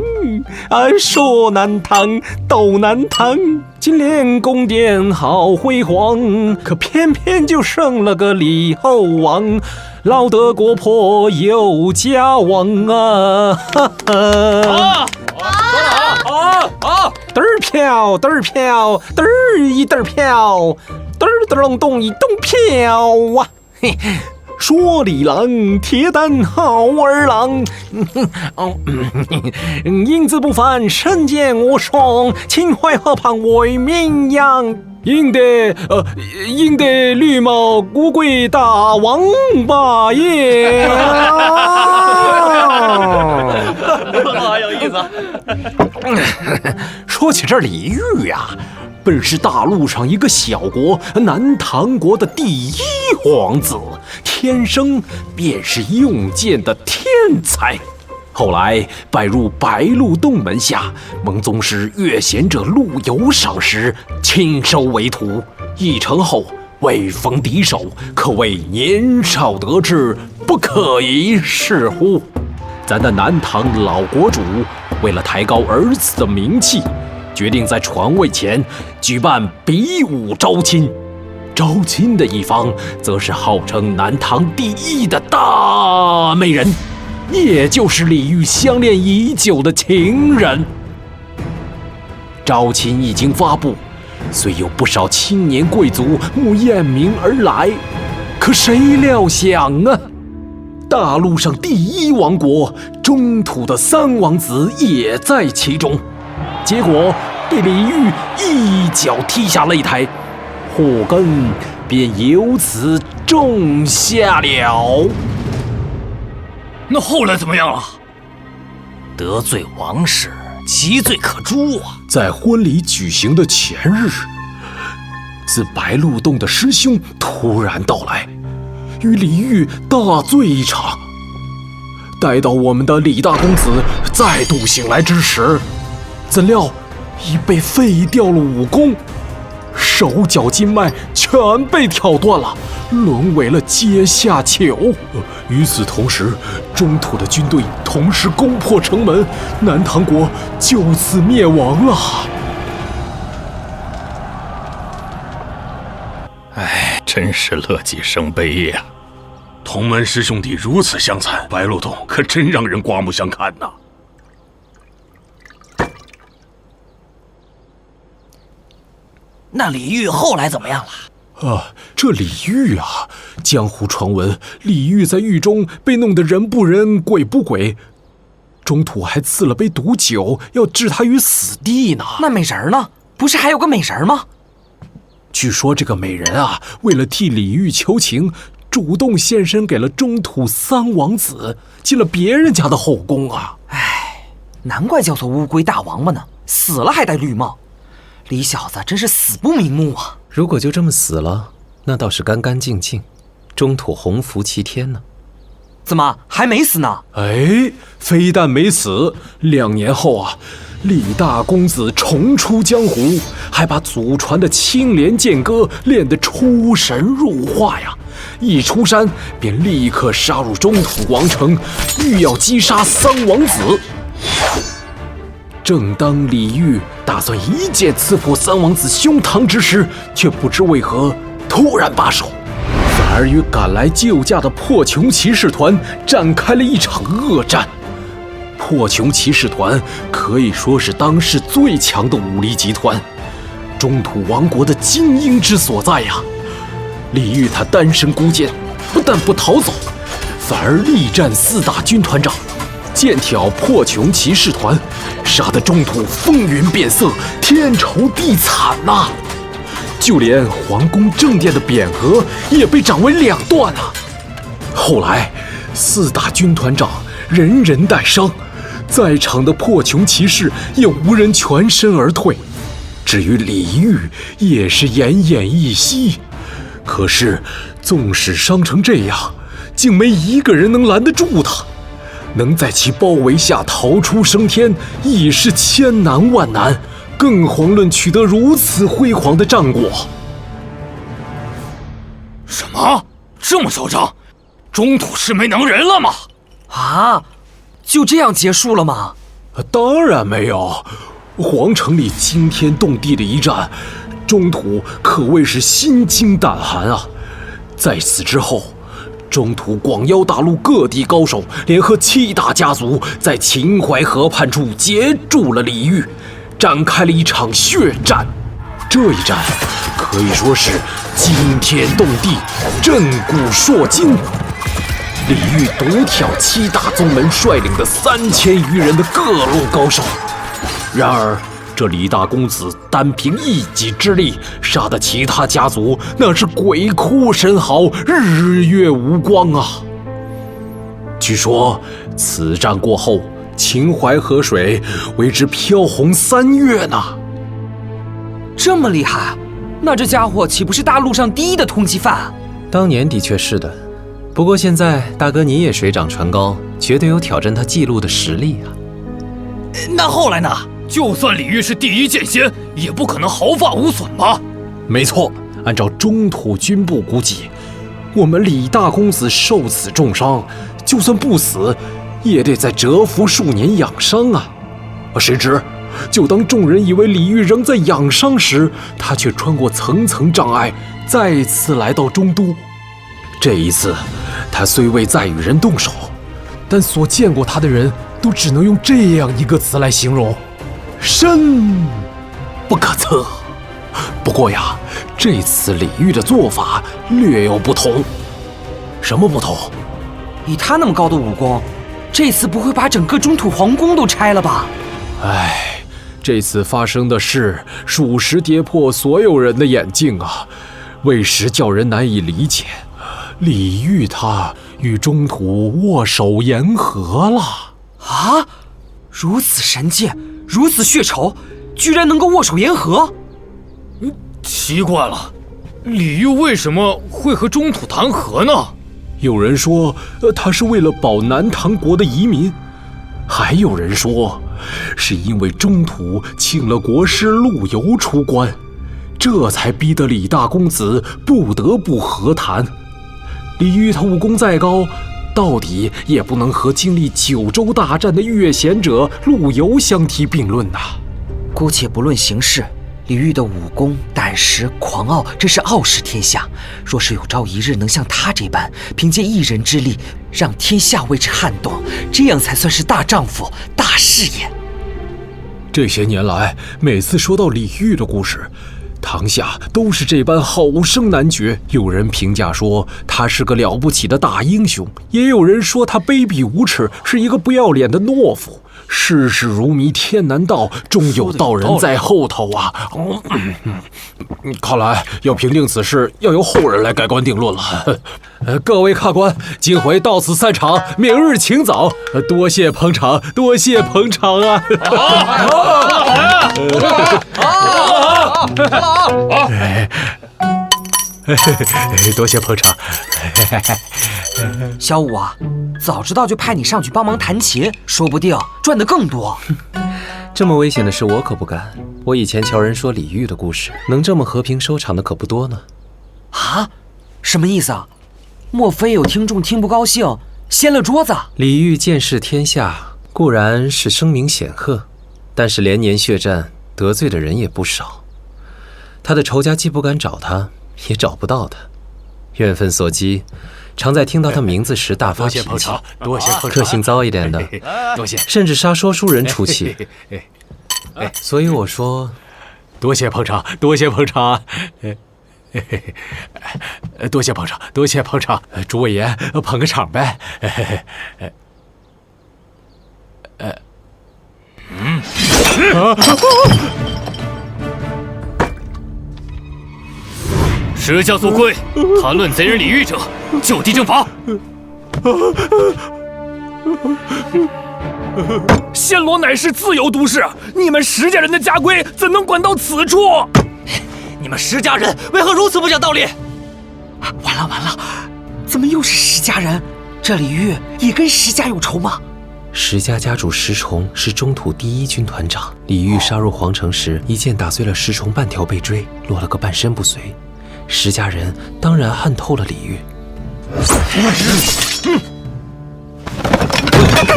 说难当，都难当。金莲宫殿好辉煌，可偏偏就生了个李后王。老德国破有家亡啊！哈哈。嘚儿飘，嘚儿飘，嘚儿一嘚儿飘，嘚儿嘚隆咚一咚飘啊！嘿，说李郎铁胆好儿郎，英姿不凡身见我爽，秦淮河畔为名扬。赢得绿帽乌龟大王八爷，有意思。说起这李煜呀，本是大陆上一个小国南唐国的第1皇子，天生便是用剑的天才。后来拜入白鹿洞门下，蒙宗师岳贤者陆游赏识，亲收为徒。一成后，威风敌手，可谓年少得志，不可一世乎。咱的南唐老国主为了抬高儿子的名气，决定在传位前举办比武招亲。招亲的一方，则是号称南唐第1的大美人，也就是李煜相恋已久的情人。招亲一经发布，虽有不少青年贵族慕艳名而来，可谁料想啊，大陆上第1王国中土的3王子也在其中，结果被李煜一脚踢下擂台，祸根便由此种下了。那后来怎么样了？得罪王室，其罪可诛啊！在婚礼举行的前日，自白鹿洞的师兄突然到来，与李煜大醉一场。待到我们的李大公子再度醒来之时，怎料已被废掉了武功，手脚筋脉全被挑断了，沦为了阶下囚。与此同时，中土的军队同时攻破城门，南唐国就此灭亡了。哎，真是乐极生悲呀！同门师兄弟如此相残，白鹿洞可真让人刮目相看呐。那李煜后来怎么样了？这李煜啊，江湖传闻李煜在狱中被弄得人不人鬼不鬼，中土还赐了杯毒酒，要置他于死地呢。那美人呢？不是还有个美人吗？据说这个美人啊，为了替李煜求情，主动献身给了中土3王子，进了别人家的后宫啊。唉，难怪叫做乌龟大王八呢，死了还戴绿帽。李小子真是死不瞑目啊！如果就这么死了，那倒是干干净净，中土洪福齐天呢。怎么还没死呢？哎，非但没死，2年后啊，李大公子重出江湖，还把祖传的青莲剑歌练得出神入化呀！一出山便立刻杀入中土王城，欲要击杀3王子。正当李煜打算一剑刺破三王子胸膛之时，却不知为何突然罢手，反而与赶来救驾的破穷骑士团展开了一场恶战。破穷骑士团可以说是当世最强的武力集团，中土王国的精英之所在呀。李煜他单身孤剑，不但不逃走，反而力战4大军团长，剑挑破穷骑士团，杀得中土风云变色，天仇地惨呐！就连皇宫正殿的匾额也被斩为2段啊！后来4大军团长人人带伤，在场的破穷骑士也无人全身而退。至于李煜，也是奄奄一息。可是纵使伤成这样，竟没一个人能拦得住他。能在其包围下逃出升天，已是千难万难，更遑论取得如此辉煌的战果。什么？这么嚣张？中土是没能人了吗？啊，就这样结束了吗？当然没有，皇城里惊天动地的一战，中土可谓是心惊胆寒啊！在此之后，中土广邀大陆各地高手联合7大家族，在秦淮河畔处截住了李煜，展开了一场血战。这一战可以说是惊天动地，震古烁今。李煜独挑7大宗门率领的3000余人的各路高手，然而这李大公子单凭一己之力，杀得其他家族那是鬼哭神嚎，日月无光啊！据说此战过后，秦淮河水为之飘红3月呢。这么厉害，那这家伙岂不是大陆上第一的通缉犯？当年的确是的，不过现在大哥你也水涨船高，绝对有挑战他记录的实力啊。那后来呢？就算李煜是第一剑仙，也不可能毫发无损吧？没错，按照中土军部估计，我们李大公子受此重伤，就算不死，也得再蛰伏数年养伤啊！谁知，就当众人以为李煜仍在养伤时，他却穿过层层障碍，再次来到中都。这一次，他虽未再与人动手，但所见过他的人都只能用这样一个词来形容：深不可测。不过呀，这次李煜的做法略有不同。什么不同？以他那么高的武功，这次不会把整个中土皇宫都拆了吧？唉，这次发生的事属实跌破所有人的眼镜啊，为时叫人难以理解。李煜他与中土握手言和了啊！如此神剑，如此血仇，居然能够握手言和？奇怪了，李煜为什么会和中土谈和呢？有人说，他是为了保南唐国的遗民；还有人说，是因为中土请了国师陆游出关，这才逼得李大公子不得不和谈。李煜他武功再高，到底也不能和经历9州大战的越贤者陆游相提并论呐。姑且不论形势，李煜的武功、胆识、狂傲，真是傲视天下。若是有朝一日能像他这般，凭借一人之力，让天下为之撼动，这样才算是大丈夫、大事业。这些年来，每次说到李煜的故事，堂下都是这般好声难绝。有人评价说他是个了不起的大英雄，也有人说他卑鄙无耻，是一个不要脸的懦夫。世事如迷，天难道，终有道人在后头啊！看来要评定此事，要由后人来盖棺定论了。各位客官，今回到此散场，明日请早。多谢捧场，多谢捧场啊！多谢捧场。小五啊，早知道就派你上去帮忙弹琴，说不定赚得更多。这么危险的事我可不敢。我以前瞧人说李煜的故事，能这么和平收场的可不多呢。啊？什么意思啊？莫非有听众听不高兴，掀了桌子？李煜见识天下，固然是声名显赫，但是连年血战，得罪的人也不少。他的仇家既不敢找他，也找不到他。怨愤所激，常在听到他名字时大发脾气。多谢捧场，个性糟一点的，多谢，甚至杀说书人出气。所以我说，多谢捧场，多谢捧场。多谢捧场，多谢捧场，诸位爷捧个场呗。石教速归，谈论贼人李煜者，就地正法。暹罗乃是自由都市，你们石家人的家规怎能管到此处？你们石家人为何如此不讲道理？完了，怎么又是石家人？这李煜也跟石家有仇吗？石家家主石崇是中土第1军团长，李煜杀入皇城时，一剑打碎了石崇半条背椎，落了个半身不遂。石家人当然恨透了李煜。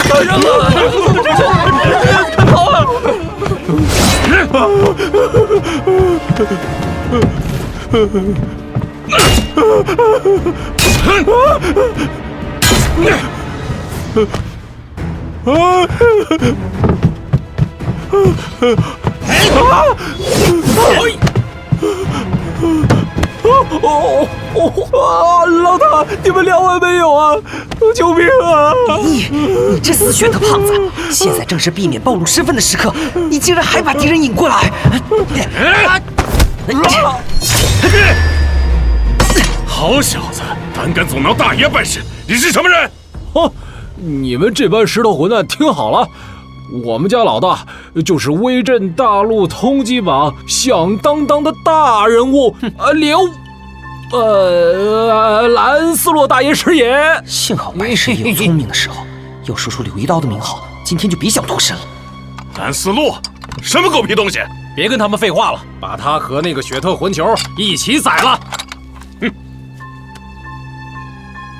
打人了！快跑啊！老大，你们聊完没有啊？救命啊！你这死血的胖子，现在正是避免暴露身份的时刻，你竟然还把敌人引过来！好小子，胆敢阻挠大爷办事，你是什么人？你们这帮石头混蛋，听好了，我们家老大就是威震大陆通缉榜响当当的大人物蓝斯洛大爷是也。幸好白师爷有聪明的时候，又说出柳一刀的名号，今天就别想脱身了。蓝斯洛，什么狗屁东西！别跟他们废话了，把他和那个雪特混球一起宰了。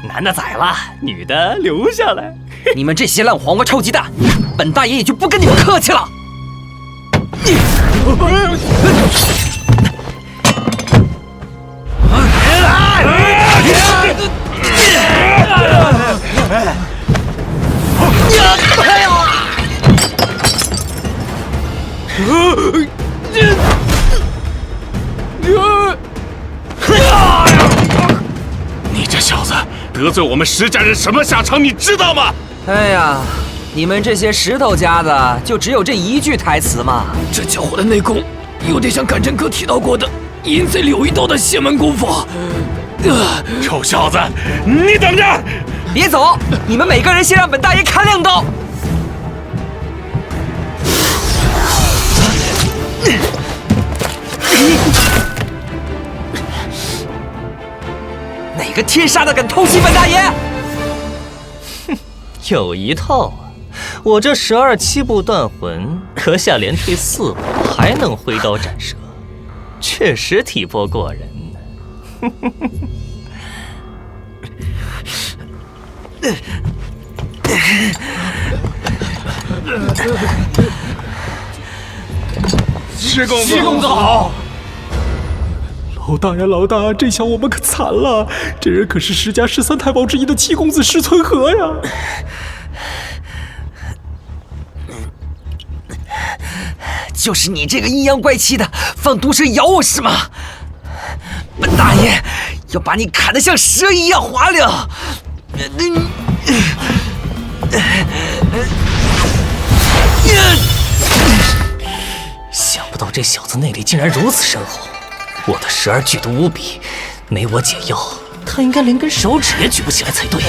男的宰了，女的留下来。你们这些烂黄瓜臭鸡蛋，本大爷也就不跟你们客气了。你这小子得罪我们石家人什么下场？你知道吗？哎呀，你们这些石头家的就只有这一句台词吗？这家伙的内功有点像甘真哥提到过的淫贼柳一刀的邪门功夫。臭小子，你等着！别走，你们每个人先让本大爷砍2刀。哪个天杀的敢偷袭本大爷？哼，有一套啊！我这12七步断魂，阁下连退4步，还能挥刀斩蛇，确实体魄过人呢。七公子好。老大呀，老大，这下我们可惨了！这人可是石家13太保之一的7公子石存和呀！就是你这个阴阳怪气的，放毒蛇咬我是吗？本大爷要把你砍得像蛇一样滑溜！想不到这小子内力竟然如此深厚，我的12剧毒无比，没我解药，他应该连根手指也举不起来才对啊！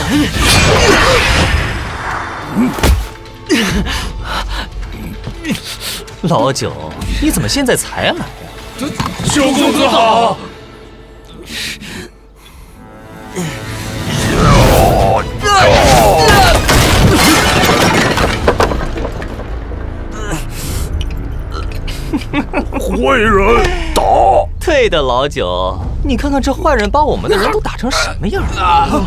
老九，你怎么现在才来呀？九公子好。坏人打！对的，老九，你看看这坏人把我们的人都打成什么样了！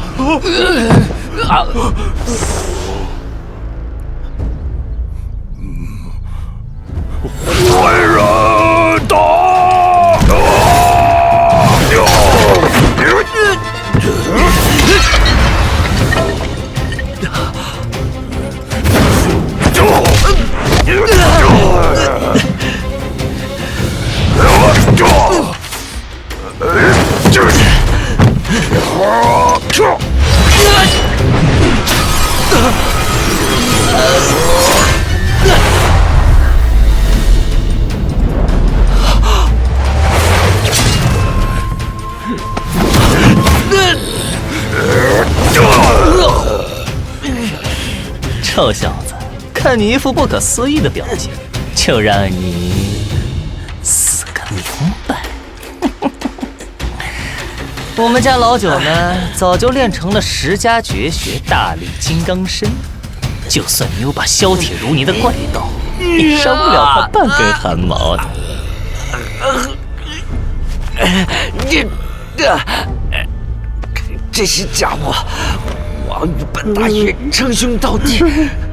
臭小子，看你一副不可思议的表情，就让你死个明白。我们家老九呢，早就练成了10家绝学大力金刚身，就算你有把削铁如泥的怪刀，也伤不了他半根汗毛的。这些家伙枉与本大爷称兄道弟，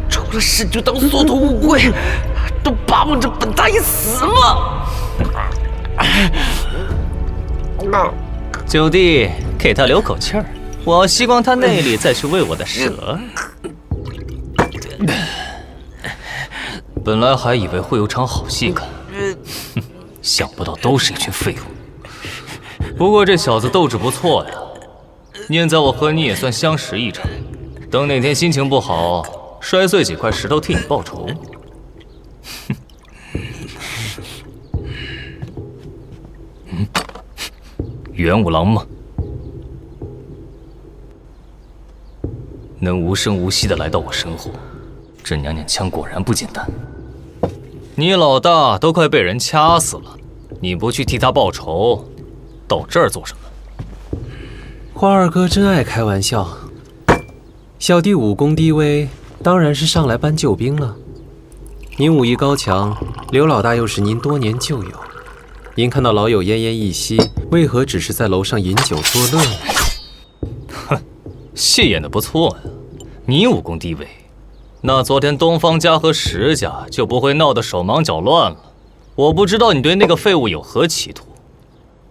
除了事就当缩头乌龟，都巴望着本大爷死吗？九弟，给他留口气儿，我要吸光他内力，再去喂我的蛇。本来还以为会有场好戏看，想不到都是一群废物。不过这小子斗志不错呀，念在我和你也算相识一场，等哪天心情不好，摔碎几块石头替你报仇。元武郎吗？能无声无息地来到我身后，这娘娘腔果然不简单。你老大都快被人掐死了，你不去替他报仇，到这儿做什么？花二哥真爱开玩笑，小弟武功低微，当然是上来搬救兵了。您武艺高强，刘老大又是您多年旧友，您看到老友奄奄一息，为何只是在楼上饮酒作乐呢？哼，戏演得不错呀。你武功低微，那昨天东方家和石家就不会闹得手忙脚乱了。我不知道你对那个废物有何企图，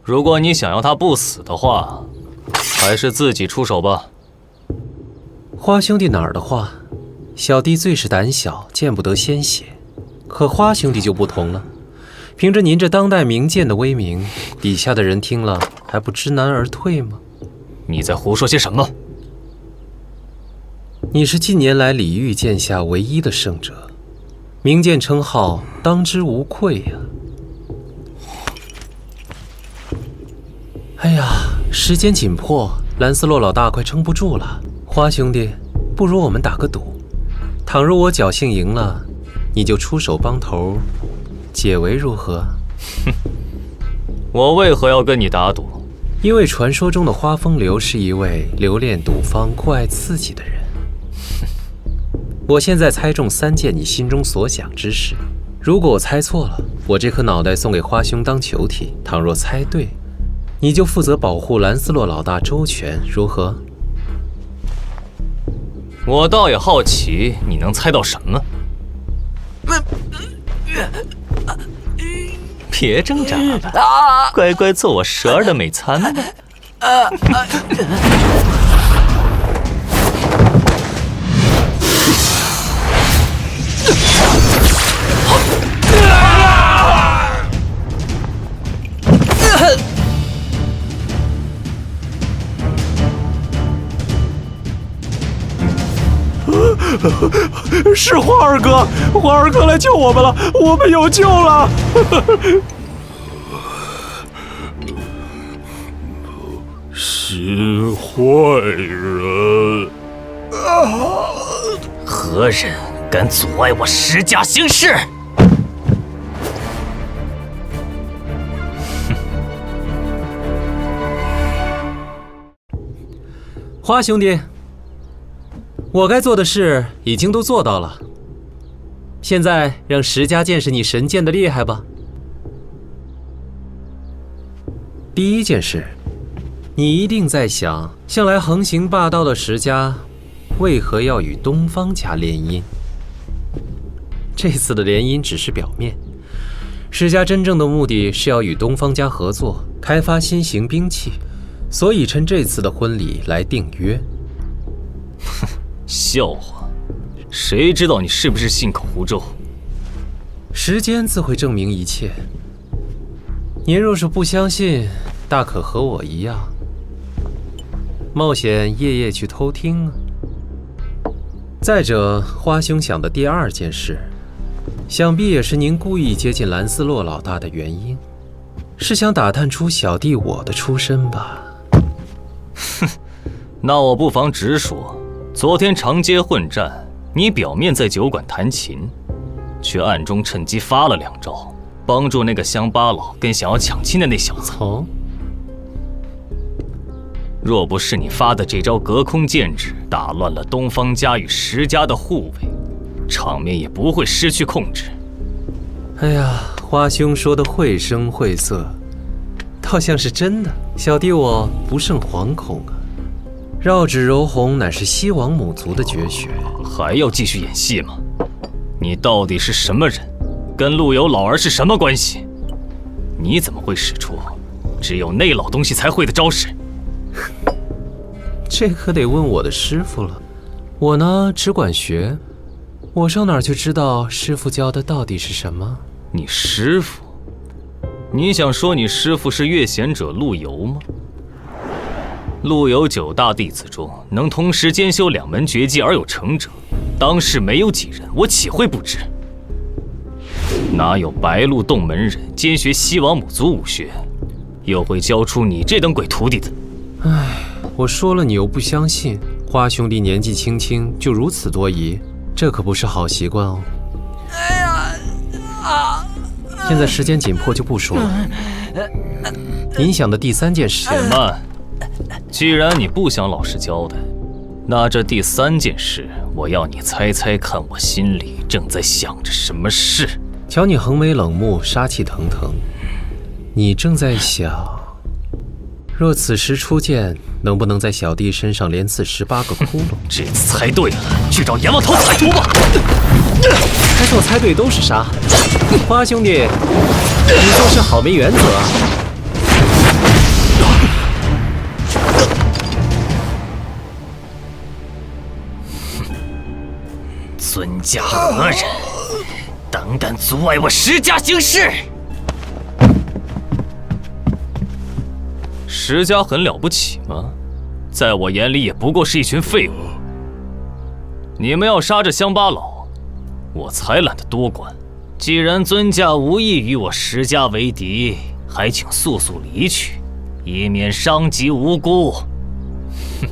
如果你想要他不死的话，还是自己出手吧。花兄弟哪儿的话，小弟最是胆小，见不得鲜血。可花兄弟就不同了，凭着您这当代名剑的威名，底下的人听了还不知难而退吗？你在胡说些什么？你是近年来礼遇剑下唯一的圣者，名剑称号当之无愧呀。哎呀，时间紧迫，兰斯洛老大快撑不住了。花兄弟，不如我们打个赌，倘若我侥幸赢了，你就出手帮头，解围如何？哼，我为何要跟你打赌？因为传说中的花风流是一位留恋赌方、酷爱刺激的人。我现在猜中3件你心中所想之事，如果我猜错了，我这颗脑袋送给花兄当球体；倘若猜对，你就负责保护兰斯洛老大周全，如何？我倒也好奇，你能猜到什么？别挣扎了，乖乖做我蛇儿的美餐吧。是花二哥，花二哥来救我们了，我们有救了！是坏人！何人敢阻碍我石家行事？花兄弟，我该做的事已经都做到了，现在让石家见识你神剑的厉害吧。第一件事，你一定在想，向来横行霸道的石家，为何要与东方家联姻？这次的联姻只是表面，石家真正的目的是要与东方家合作，开发新型兵器，所以趁这次的婚礼来订约。哼，笑话，谁知道你是不是信口胡诌？时间自会证明一切。您若是不相信，大可和我一样，冒险夜夜去偷听啊。再者，花兄想的第二件事，想必也是您故意接近兰斯洛老大的原因，是想打探出小弟我的出身吧？哼，那我不妨直说，昨天长街混战，你表面在酒馆弹琴，却暗中趁机发了2招，帮助那个乡巴佬跟想要抢亲的那小子。哦，若不是你发的这招隔空剑指打乱了东方家与石家的护卫，场面也不会失去控制。哎呀，花兄说的绘声绘色，倒像是真的。小弟我不胜惶恐啊！绕指柔红乃是西王母族的绝学，还要继续演戏吗？你到底是什么人？跟陆游老儿是什么关系？你怎么会使出只有那老东西才会的招式？这可得问我的师傅了。我呢，只管学，我上哪儿去知道师傅教的到底是什么？你师傅？你想说你师傅是越贤者陆游吗？陆游9大弟子中，能同时兼修2门绝技而有成者，当世没有几人，我岂会不知？哪有白鹿洞门人兼学西王母族武学，又会教出你这等鬼徒弟的？唉，我说了你又不相信。花兄弟年纪轻轻就如此多疑，这可不是好习惯哦。哎呀啊！现在时间紧迫，就不说了。您想的第3件事，且慢。既然你不想老实交代，那这第3件事，我要你猜猜看，我心里正在想着什么事。瞧你横眉冷目，杀气腾腾，你正在想，若此时出剑，能不能在小弟身上连刺18个窟窿？这次猜对了，去找阎王头彩图吧。猜错猜对都是杀。花兄弟，你做事好没原则啊！尊家何人？胆敢阻碍我石家行事！石家很了不起吗？在我眼里也不过是一群废物。你们要杀这乡巴佬，我才懒得多管。既然尊驾无意与我石家为敌，还请速速离去，以免伤及无辜。哼！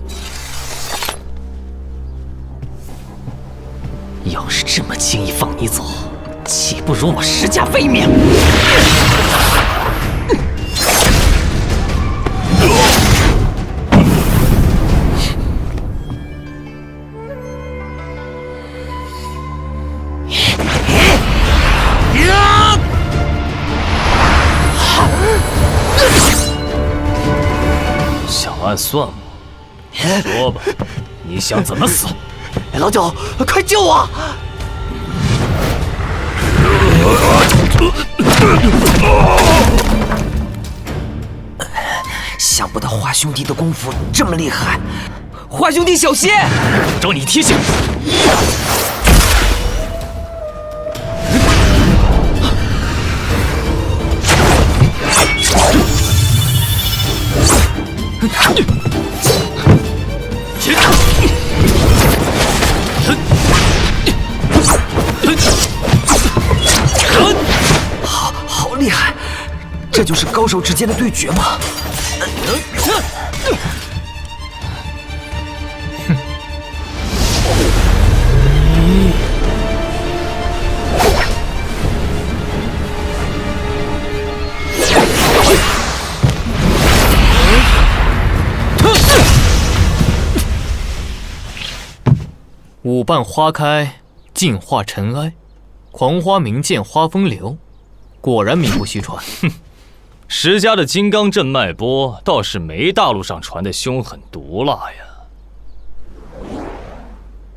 要是这么轻易放你走，岂不如我石家威名？想暗算我？说吧，你想怎么死？老九，快救我！想不到花兄弟的功夫这么厉害，花兄弟小心！找你提醒。好厉害！这就是高手之间的对决吗？舞伴花开，尽化尘埃，狂花明剑花风流，果然名不虚传。哼，石家的金刚镇脉波倒是没大陆上传的凶狠毒辣呀。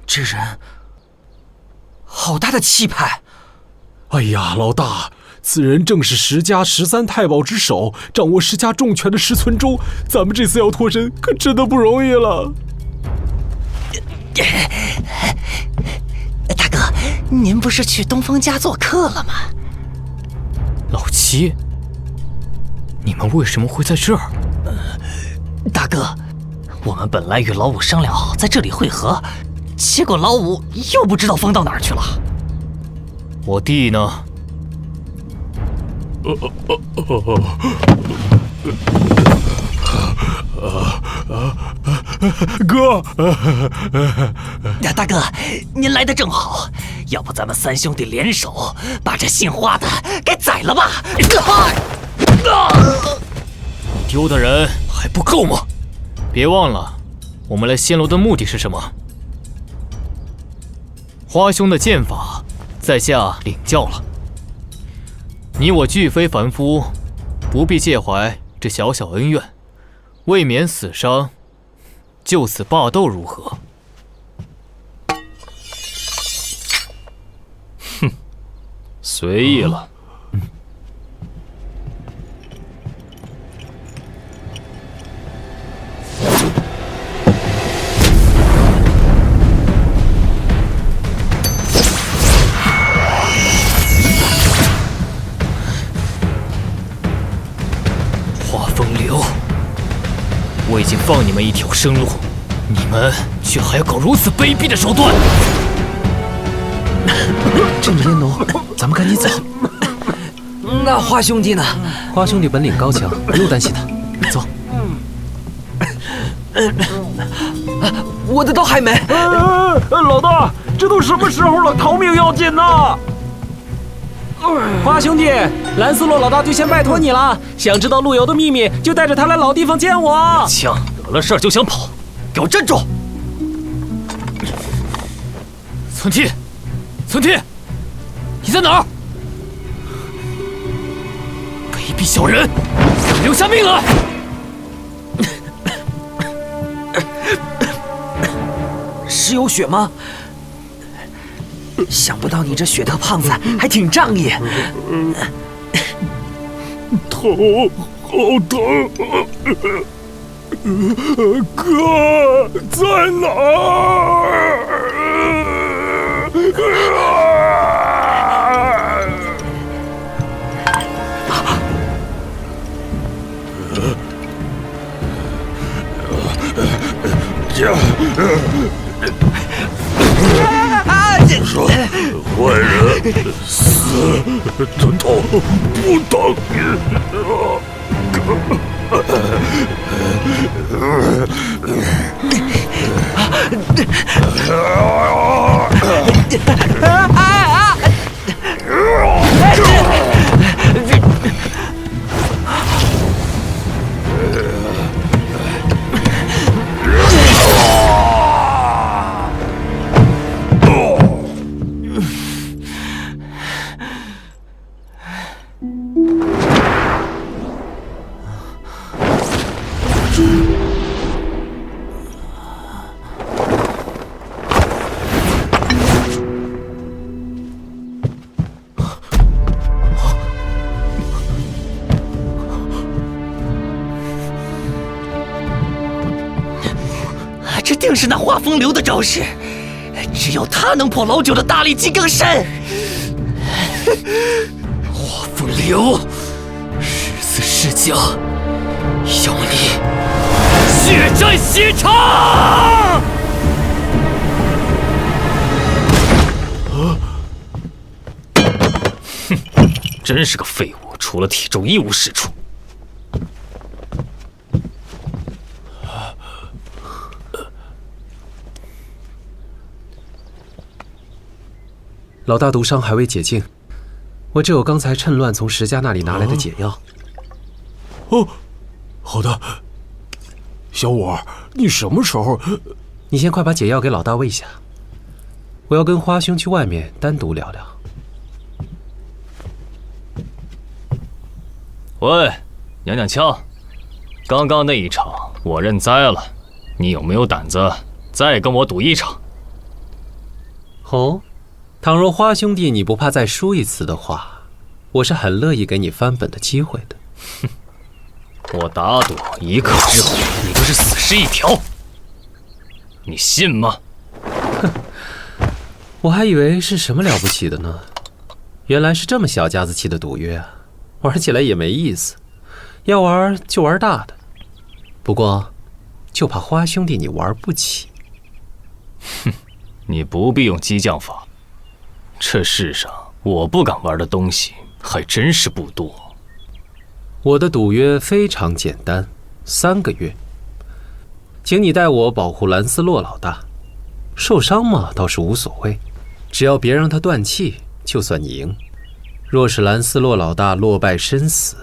这人好大的气派！哎呀，老大，此人正是石家13太保之首，掌握石家重权的石存周。咱们这次要脱身，可真的不容易了。大哥，您不是去东方家做客了吗？老七，你们为什么会在这儿？大哥，我们本来与老五商量好在这里会合，结果老五又不知道疯到哪儿去了。我弟呢？哥，大哥，您来的正好，要不咱们三兄弟联手把这姓花的给宰了吧？丢的人还不够吗？别忘了，我们来仙罗的目的是什么？花兄的剑法，在下领教了。你我俱非凡夫，不必介怀这小小恩怨，为免死伤，就此罢斗如何？哼，随意了。花风流，我已经放你们一条生路，你们却还要搞如此卑鄙的手段！阵烟浓，咱们赶紧走。那花兄弟呢？花兄弟本领高强，不用担心他。走。我的刀还没。老大，这都什么时候了，逃命要紧呐！花兄弟，蓝斯洛老大就先拜托你了。想知道陆游的秘密，就带着他来老地方见我。枪，得了事儿就想跑，给我站住！村天，村天，你在哪儿？卑鄙小人，给我留下命来！是有血吗？想不到你这血特胖子还挺仗义。头好疼，哥在哪儿？说坏人死的头不疼。这定是那花风流的招式，只有他能破老九的大力金刚身。花风流，誓死是将，要你血债血偿！哼，真是个废物，除了体重一无是处。老大毒伤还未解禁，我只有刚才趁乱从石家那里拿来的解药。哦，好的。小五，你什么时候？你先快把解药给老大喂下，我要跟花兄去外面单独聊聊。喂，娘娘腔，刚刚那一场我认栽了，你有没有胆子再跟我赌一场？哦。倘若花兄弟你不怕再输一次的话，我是很乐意给你翻本的机会的。哼，我打赌1刻之后你就是死尸一条，你信吗？哼，我还以为是什么了不起的呢，原来是这么小家子气的赌约啊，玩起来也没意思，要玩就玩大的。不过，就怕花兄弟你玩不起。哼，你不必用激将法。这世上我不敢玩的东西还真是不多。我的赌约非常简单，3个月。请你代我保护兰斯洛老大。受伤嘛，倒是无所谓，只要别让他断气，就算你赢。若是兰斯洛老大落败身死，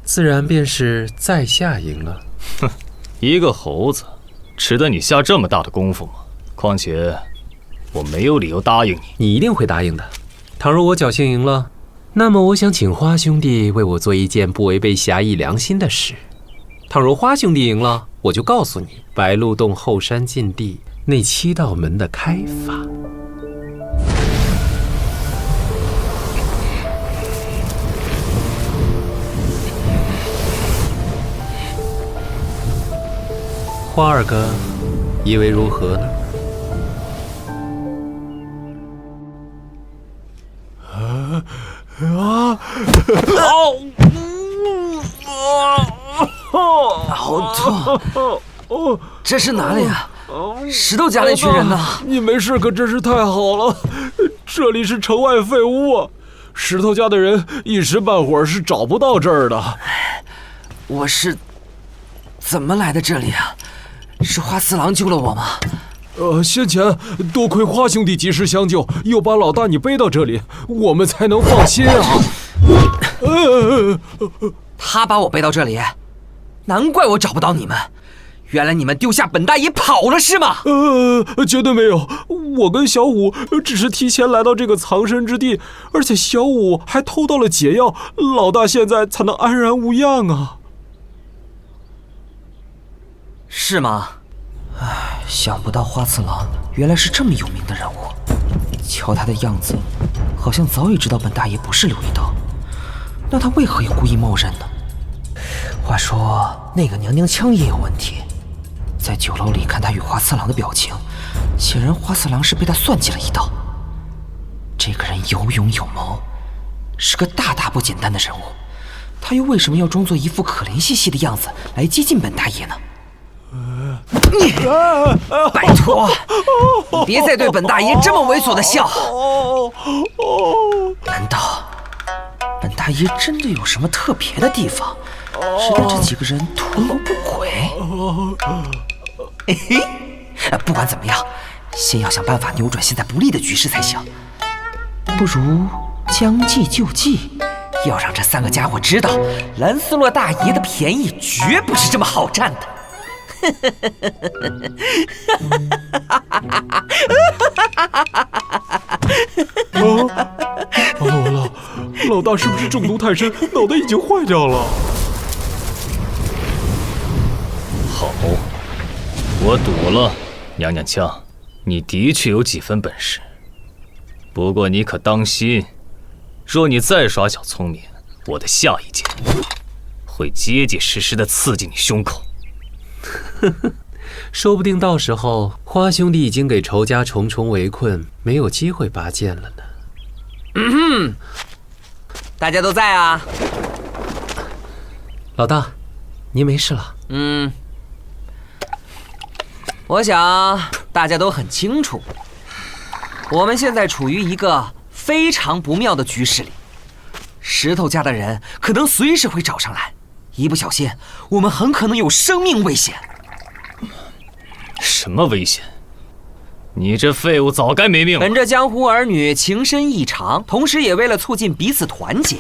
自然便是在下赢了。哼，一个猴子，值得你下这么大的功夫吗？况且，我没有理由答应你。你一定会答应的。倘若我侥幸赢了，那么我想请花兄弟为我做一件不违背侠义良心的事。倘若花兄弟赢了，我就告诉你白鹿洞后山禁地那7道门的开法。花二哥，以为如何呢？好痛！这是哪里啊？石头家那群人呢？你没事可真是太好了。这里是城外废屋啊，石头家的人一时半会儿是找不到这儿的。我是怎么来的这里啊？是花四郎救了我吗？先前多亏花兄弟及时相救，又把老大你背到这里，我们才能放心啊。他把我背到这里，难怪我找不到你们。原来你们丢下本大爷跑了是吗？绝对没有，我跟小五只是提前来到这个藏身之地，而且小五还偷到了解药，老大现在才能安然无恙啊。是吗？想不到花次郎原来是这么有名的人物。瞧他的样子，好像早已知道本大爷不是刘一刀，那他为何要故意冒认呢？话说那个娘娘腔也有问题，在酒楼里看他与花次郎的表情，显然花次郎是被他算计了一道。这个人有勇有谋，是个大不简单的人物，他又为什么要装作一副可怜兮兮的样子来接近本大爷呢？拜托，你别再对本大爷这么猥琐的笑。难道本大爷真的有什么特别的地方，使得这几个人图谋不轨？嘿嘿，不管怎么样，先要想办法扭转现在不利的局势才行。不如将计就计，要让这3个家伙知道，兰斯洛大爷的便宜绝不是这么好占的。完了，老大是不是中毒太深，脑袋已经坏掉了？好，我赌了，娘娘腔，你的确有几分本事。不过你可当心，若你再耍小聪明，我的下一剑会结结实实地刺进你胸口。说不定到时候花兄弟已经给仇家重重围困，没有机会拔剑了呢。大家都在啊。老大，您没事了？我想大家都很清楚，我们现在处于一个非常不妙的局势里，石头家的人可能随时会找上来，一不小心我们很可能有生命危险。什么危险？你这废物早该没命了。本着江湖儿女情深意长，同时也为了促进彼此团结，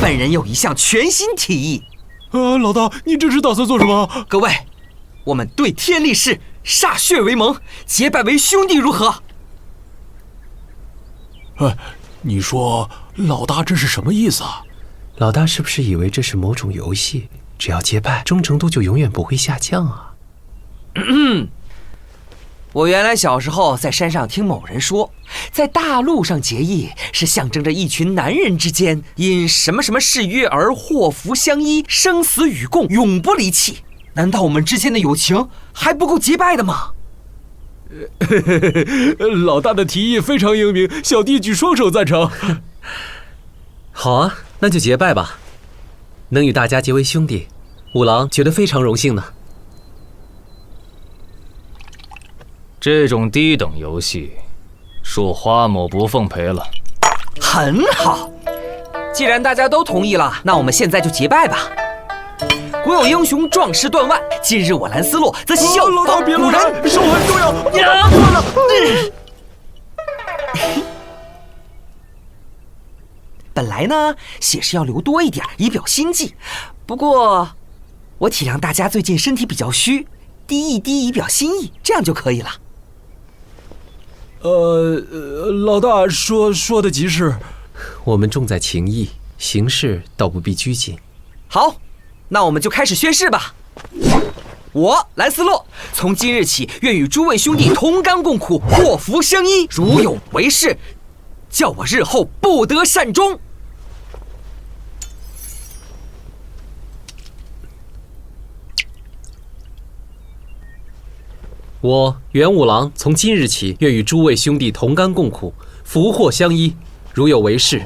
本人有一项全新提议。老大，你这是打算做什么？各位，我们对天立誓，歃血为盟，结拜为兄弟，如何？你说老大这是什么意思啊？老大是不是以为这是某种游戏？只要结拜，忠诚度就永远不会下降啊？我原来小时候在山上听某人说，在大陆上结义是象征着一群男人之间因什么什么誓约而祸福相依，生死与共，永不离弃。难道我们之间的友情还不够结拜的吗？老大的提议非常英明，小弟举双手赞成。好啊，那就结拜吧。能与大家结为兄弟，五郎觉得非常荣幸呢。这种低等游戏，恕花某不奉陪了。很好，既然大家都同意了，那我们现在就结拜吧。古有英雄壮士断腕，今日我兰斯洛则效仿古人。手很重要。呀，错了。本来呢，血是要留多一点，以表心迹。不过，我体谅大家最近身体比较虚，滴一滴以表心意，这样就可以了。老大说的极是，我们重在情义，行事倒不必拘谨。好，那我们就开始宣誓吧。我兰斯洛从今日起，愿与诸位兄弟同甘共苦，祸福相依。如有违誓，叫我日后不得善终。我元武郎从今日起，愿与诸位兄弟同甘共苦，福祸相依。如有违誓，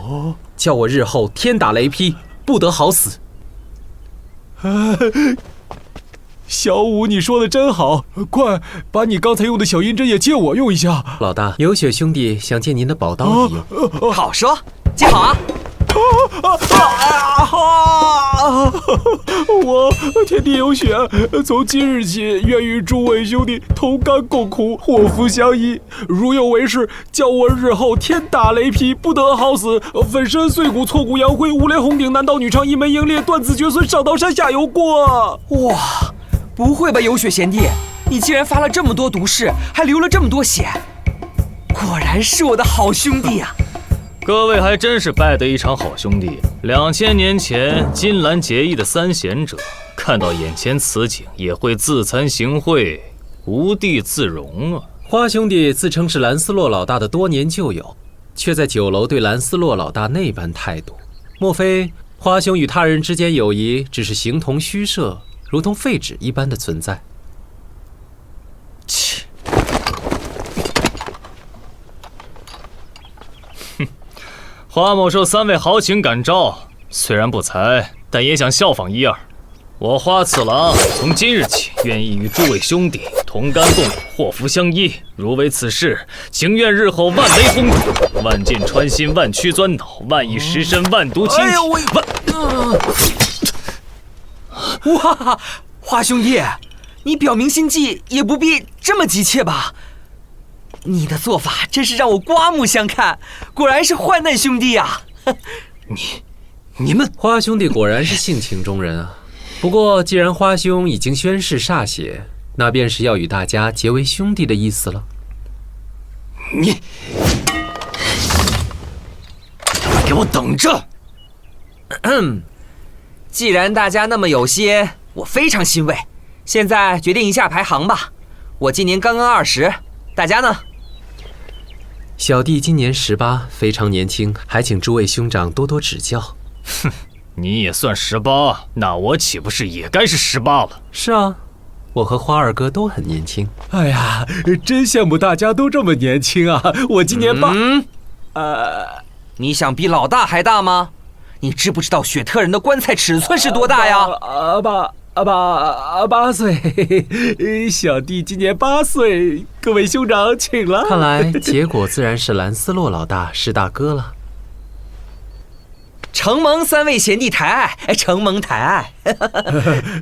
叫我日后天打雷劈，不得好死。小五，你说的真好，快把你刚才用的小银针也借我用一下。老大，有雪兄弟想借您的宝刀一用。好说，接好啊！我天地有雪，从今日起愿与诸位兄弟同甘共苦，祸福相依。如有违誓，叫我日后天打雷劈，不得好死。粉身碎骨，挫骨扬灰，五雷轰顶，男盗女娼，一门英烈，断子绝孙，上刀山下油锅。哇，不会吧，有雪贤弟，你竟然发了这么多毒誓，还流了这么多血，果然是我的好兄弟啊！各位还真是拜得一场好兄弟。2000年前金兰结义的三贤者，看到眼前此景，也会自惭形秽，无地自容啊。花兄弟自称是兰斯洛老大的多年旧友，却在酒楼对兰斯洛老大那般态度，莫非花兄与他人之间友谊只是形同虚设，如同废纸一般的存在？切！花某受三位豪情感召，虽然不才，但也想效仿一二。我花次郎从今日起，愿意与诸位兄弟同甘共苦，祸福相依。如为此事，情愿日后万雷轰顶，万箭穿心，万曲钻脑，万蚁食身，万毒侵体。哇，花兄弟，你表明心迹也不必这么急切吧？你的做法真是让我刮目相看，果然是患难兄弟啊！你们花兄弟果然是性情中人啊。不过既然花兄已经宣誓歃血，那便是要与大家结为兄弟的意思了。你给我等着！既然大家那么有心，我非常欣慰。现在决定一下排行吧。我今年刚刚20，大家呢？小弟今年18，非常年轻，还请诸位兄长多多指教。哼，你也算18，那我岂不是也该是18了？是啊，我和花二哥都很年轻。哎呀，真羡慕大家都这么年轻啊！我今年8……你想比老大还大吗？你知不知道雪特人的棺材尺寸是多大呀？8岁，小弟今年8岁，各位兄长请了。看来结果自然是兰斯洛老大是大哥了。承蒙三位贤弟抬爱，承蒙抬爱。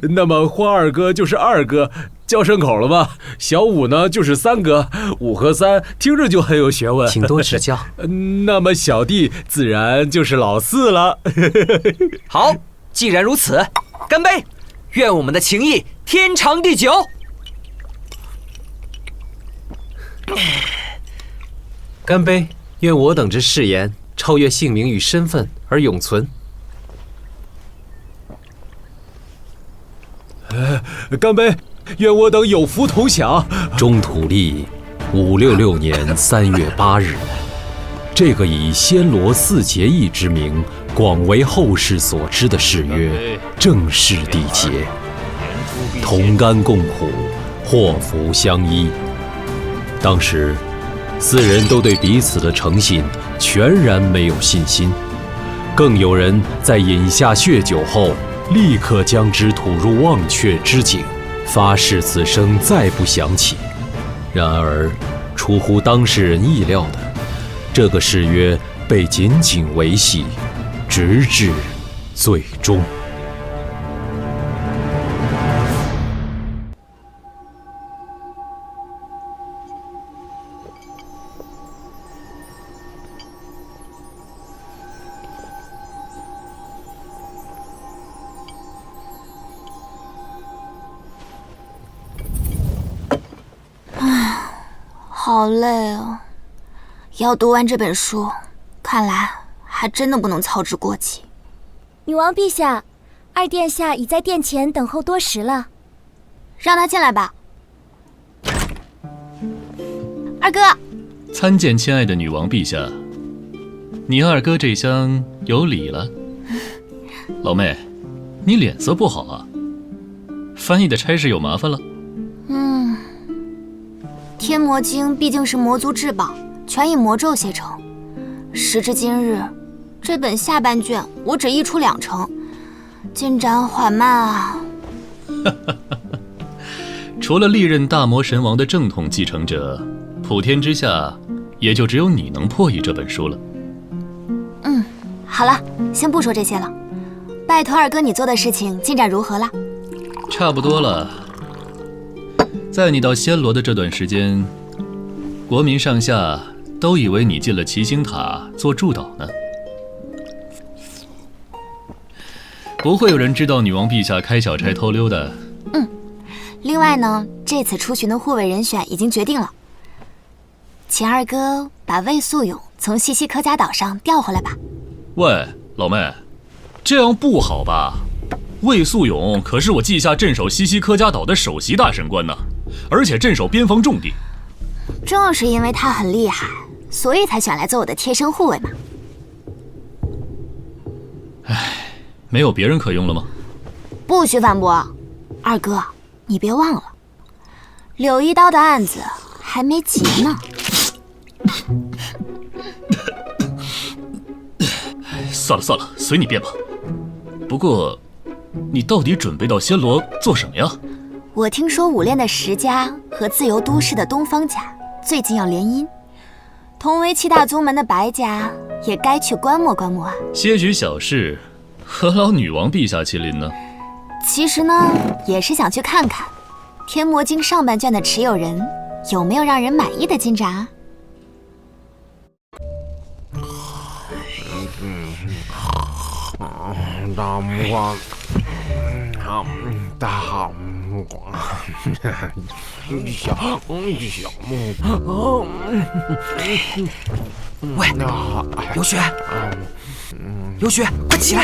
那么花二哥就是2哥，叫顺口了吧？小五呢就是3哥，5和3听着就很有学问，请多指教。那么小弟自然就是老4了。好，既然如此，干杯！愿我们的情谊天长地久。干杯！愿我等之誓言超越姓名与身份而永存。干杯！愿我等有福同享。中土历566年3月8日，这个以暹罗4结义之名广为后世所知的誓约正式缔结，同甘共苦，祸福相依。当时4人都对彼此的诚信全然没有信心，更有人在饮下血酒后，立刻将之吐入忘却之井，发誓此生再不想起。然而，出乎当事人意料的，这个誓约被紧紧维系，直至最终。好累啊！要读完这本书，看来还真的不能操之过急。女王陛下，二殿下已在殿前等候多时了，让他进来吧。二哥，参见亲爱的女王陛下。你二哥这厢有礼了。老妹，你脸色不好啊？翻译的差事有麻烦了？天魔经毕竟是魔族至宝，全以魔咒写成。时至今日，这本下半卷我只译出2成，进展缓慢啊。除了历任大魔神王的正统继承者，普天之下也就只有你能破译这本书了。好了，先不说这些了。拜托二哥你做的事情进展如何了？差不多了。在你到暹罗的这段时间，国民上下都以为你进了七星塔做助导呢。不会有人知道女王陛下开小差偷溜的。另外呢，这次出巡的护卫人选已经决定了，请二哥把魏素永从西西科加岛上调回来吧。喂，老妹，这样不好吧？魏素永可是我记下镇守西西科加岛的首席大神官呢，而且镇守边防重地。正是因为他很厉害，所以才选来做我的贴身护卫嘛。没有别人可用了吗？不许反驳，二哥，你别忘了，柳一刀的案子还没结呢。算了，随你便吧。不过，你到底准备到暹罗做什么呀？我听说武炼的石家和自由都市的东方家最近要联姻，同为7大宗门的白家也该去观摩观摩啊。些许小事，何劳女王陛下亲临呢？其实呢，也是想去看看《天魔经》上半卷的持有人有没有让人满意的进展啊。大木瓜，大木瓜，小木瓜。喂，游雪，游雪，快起来！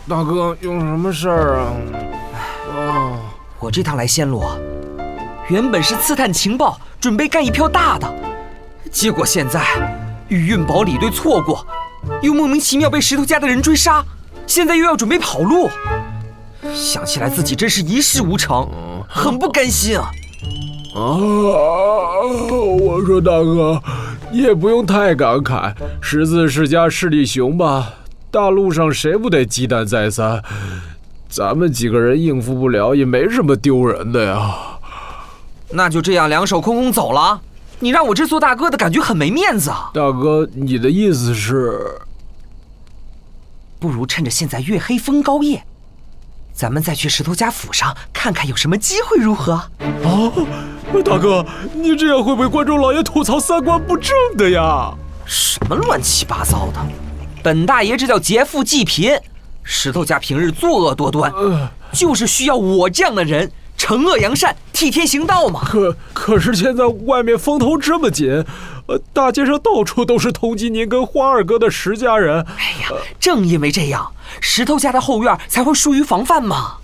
大哥，有什么事儿啊？我这趟来暹罗，原本是刺探情报，准备干一票大的，结果现在御运堡李队错过，又莫名其妙被石头家的人追杀，现在又要准备跑路，想起来自己真是一事无成，很不甘心啊！我说大哥，你也不用太感慨，十字世家势力雄吧，大陆上谁不得忌惮再三？咱们几个人应付不了，也没什么丢人的呀。那就这样两手空空走了？你让我这做大哥的感觉很没面子啊！大哥，你的意思是？不如趁着现在月黑风高夜，咱们再去石头家府上看看有什么机会，如何？大哥，你这样会被观众老爷吐槽三观不正的呀？什么乱七八糟的！本大爷这叫劫富济贫。石头家平日作恶多端，就是需要我这样的人惩恶扬善，替天行道嘛。可是现在外面风头这么紧，大街上到处都是通缉您跟花二哥的石家人。哎呀，正因为这样，石头家的后院才会疏于防范嘛。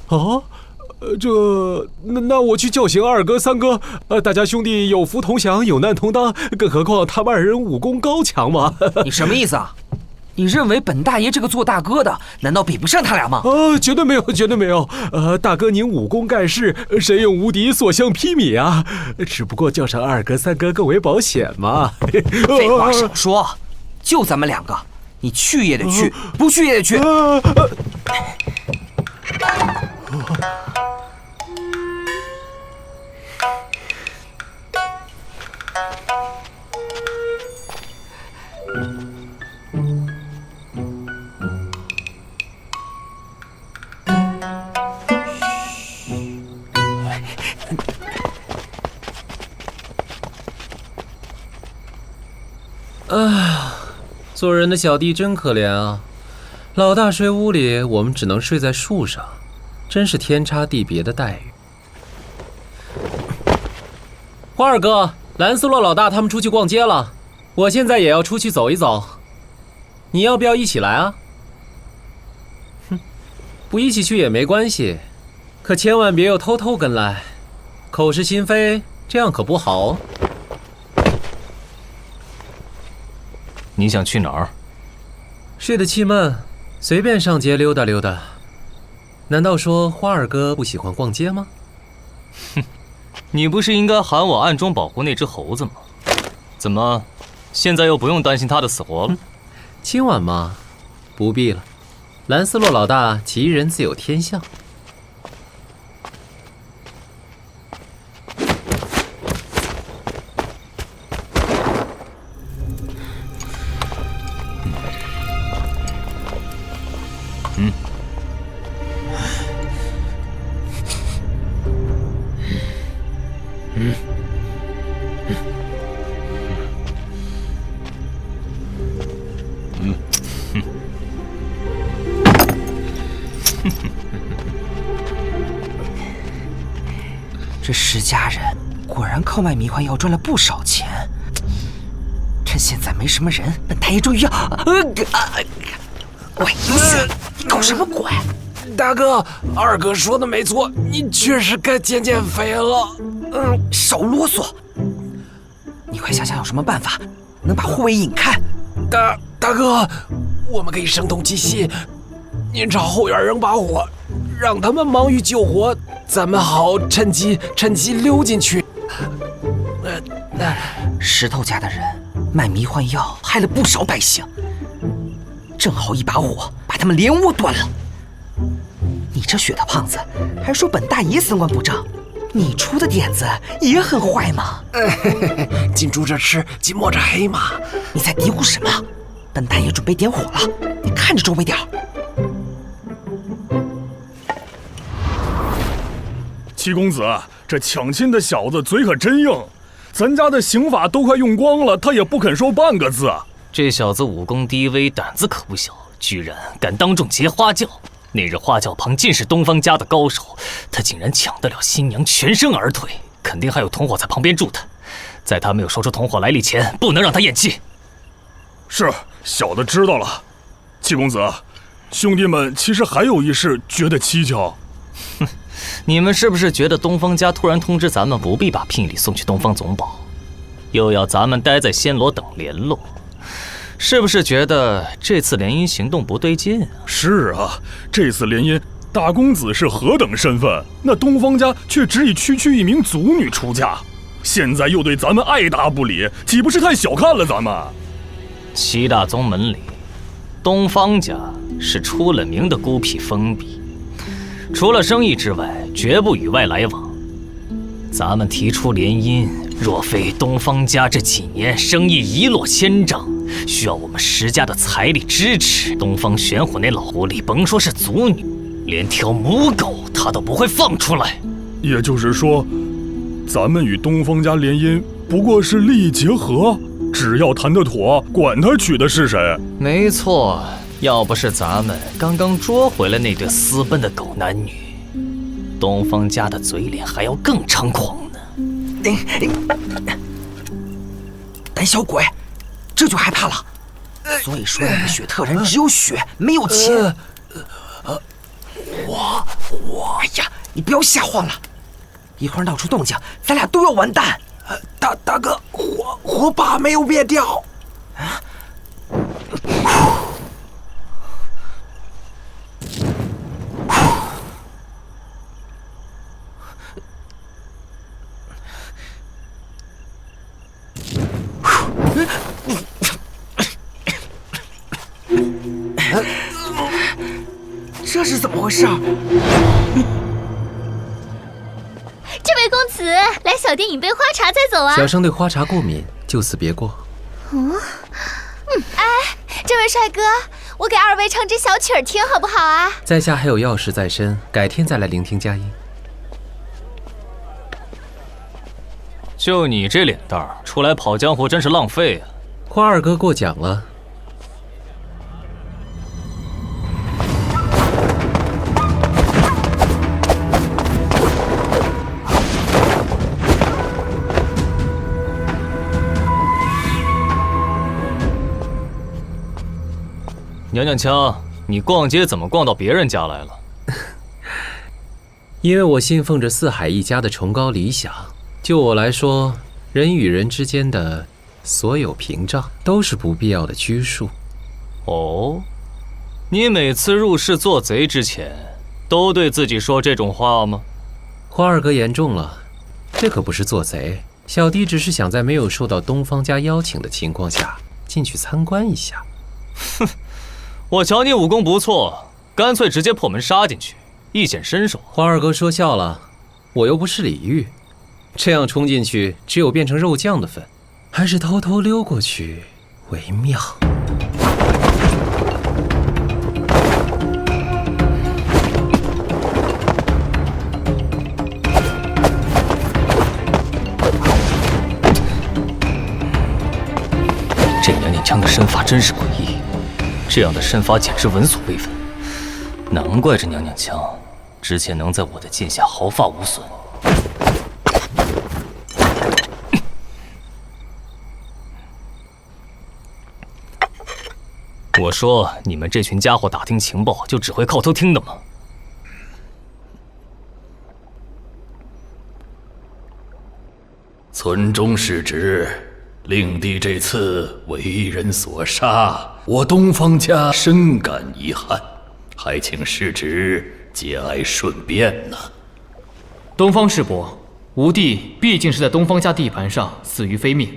那我去叫醒二哥三哥，大家兄弟有福同享，有难同当，更何况他们二人武功高强嘛。你什么意思啊？你认为本大爷这个做大哥的，难道比不上他俩吗？绝对没有，绝对没有。大哥您武功盖世，神勇无敌，所向披靡啊！只不过叫上二哥三哥更为保险嘛。废话少说，就咱们两个，你去也得去，不去也得去。做人的小弟真可怜啊！老大睡屋里，我们只能睡在树上，真是天差地别的待遇。花儿哥，兰斯洛老大他们出去逛街了，我现在也要出去走一走，你要不要一起来啊？哼，不一起去也没关系，可千万别又偷偷跟来，口是心非，这样可不好哦。你想去哪儿？睡得气闷，随便上街溜达溜达。难道说花儿哥不喜欢逛街吗？哼，你不是应该喊我暗中保护那只猴子吗？怎么，现在又不用担心他的死活了？今晚嘛，不必了。兰斯洛老大吉人自有天相。这石家人果然靠卖迷幻药赚了不少钱。趁现在没什么人，本大爷终于要……喂，有血！你搞什么鬼？大哥，二哥说的没错，你确实该减减肥了。少啰嗦！你快想想有什么办法能把护卫引开。大哥，我们可以声东击西，您朝后院扔把火，让他们忙于救火，咱们好趁机溜进去。石头家的人卖迷幻药，害了不少百姓，正好一把火把他们连窝端了。你这血的胖子还说本大爷三观不正，你出的点子也很坏嘛。近朱者赤，近墨者黑嘛。你在嘀咕什么？本大爷准备点火了，你看着周围点。七公子，这抢亲的小子嘴可真硬，咱家的刑法都快用光了，他也不肯说半个字。这小子武功低微，胆子可不小，居然敢当众劫花轿。那日花轿旁尽是东方家的高手，他竟然抢得了新娘，全身而退，肯定还有同伙在旁边助他。在他没有说出同伙来历前，不能让他咽气。是，小的知道了。七公子，兄弟们其实还有一事觉得蹊跷。哼，你们是不是觉得东方家突然通知咱们不必把聘礼送去东方总保，又要咱们待在暹罗等联络？是不是觉得这次联姻行动不对劲啊？是啊，这次联姻，大公子是何等身份，那东方家却只以区一名族女出嫁，现在又对咱们爱答不理，岂不是太小看了咱们？七大宗门里，东方家是出了名的孤僻封闭，除了生意之外，绝不与外来往。咱们提出联姻，若非东方家这几年生意一落千丈，需要我们石家的财力支持，东方玄虎那老狐狸，甭说是族女，连条母狗他都不会放出来。也就是说，咱们与东方家联姻不过是利益结合，只要谈得妥，管他娶的是谁。没错，要不是咱们刚刚捉回了那对私奔的狗男女，东方家的嘴脸还要更猖狂呢。胆小鬼，这就害怕了。所以说，那个雪特人只有血，没有钱。哎呀，你不要瞎晃了，一会儿闹出动静，咱俩都要完蛋。大哥，火把没有灭掉。这是怎么回事？这位公子，来小店饮杯花茶再走啊！小生对花茶过敏，就此别过。哎，这位帅哥，我给二位唱支小曲儿听好不好啊？在下还有要事在身，改天再来聆听佳音。就你这脸蛋儿，出来跑江湖真是浪费啊！花二哥过奖了。娘娘腔，你逛街怎么逛到别人家来了？因为我信奉着四海一家的崇高理想。就我来说，人与人之间的所有屏障都是不必要的拘束。哦，你每次入室做贼之前，都对自己说这种话吗？花二哥言重了，这可不是做贼，小弟只是想在没有受到东方家邀请的情况下进去参观一下。哼，我瞧你武功不错，干脆直接破门杀进去，一显身手。花二哥说笑了，我又不是李煜，这样冲进去只有变成肉酱的份，还是偷偷溜过去为妙。这娘娘腔的身法真是诡异，这样的身法简直闻所未闻。难怪这娘娘腔之前能在我的剑下毫发无损。我说你们这群家伙打听情报就只会靠偷听的吗？村中失职，令弟这次为人所杀，我东方家深感遗憾，还请世侄节哀顺变呢。东方世伯，吾弟毕竟是在东方家地盘上死于非命，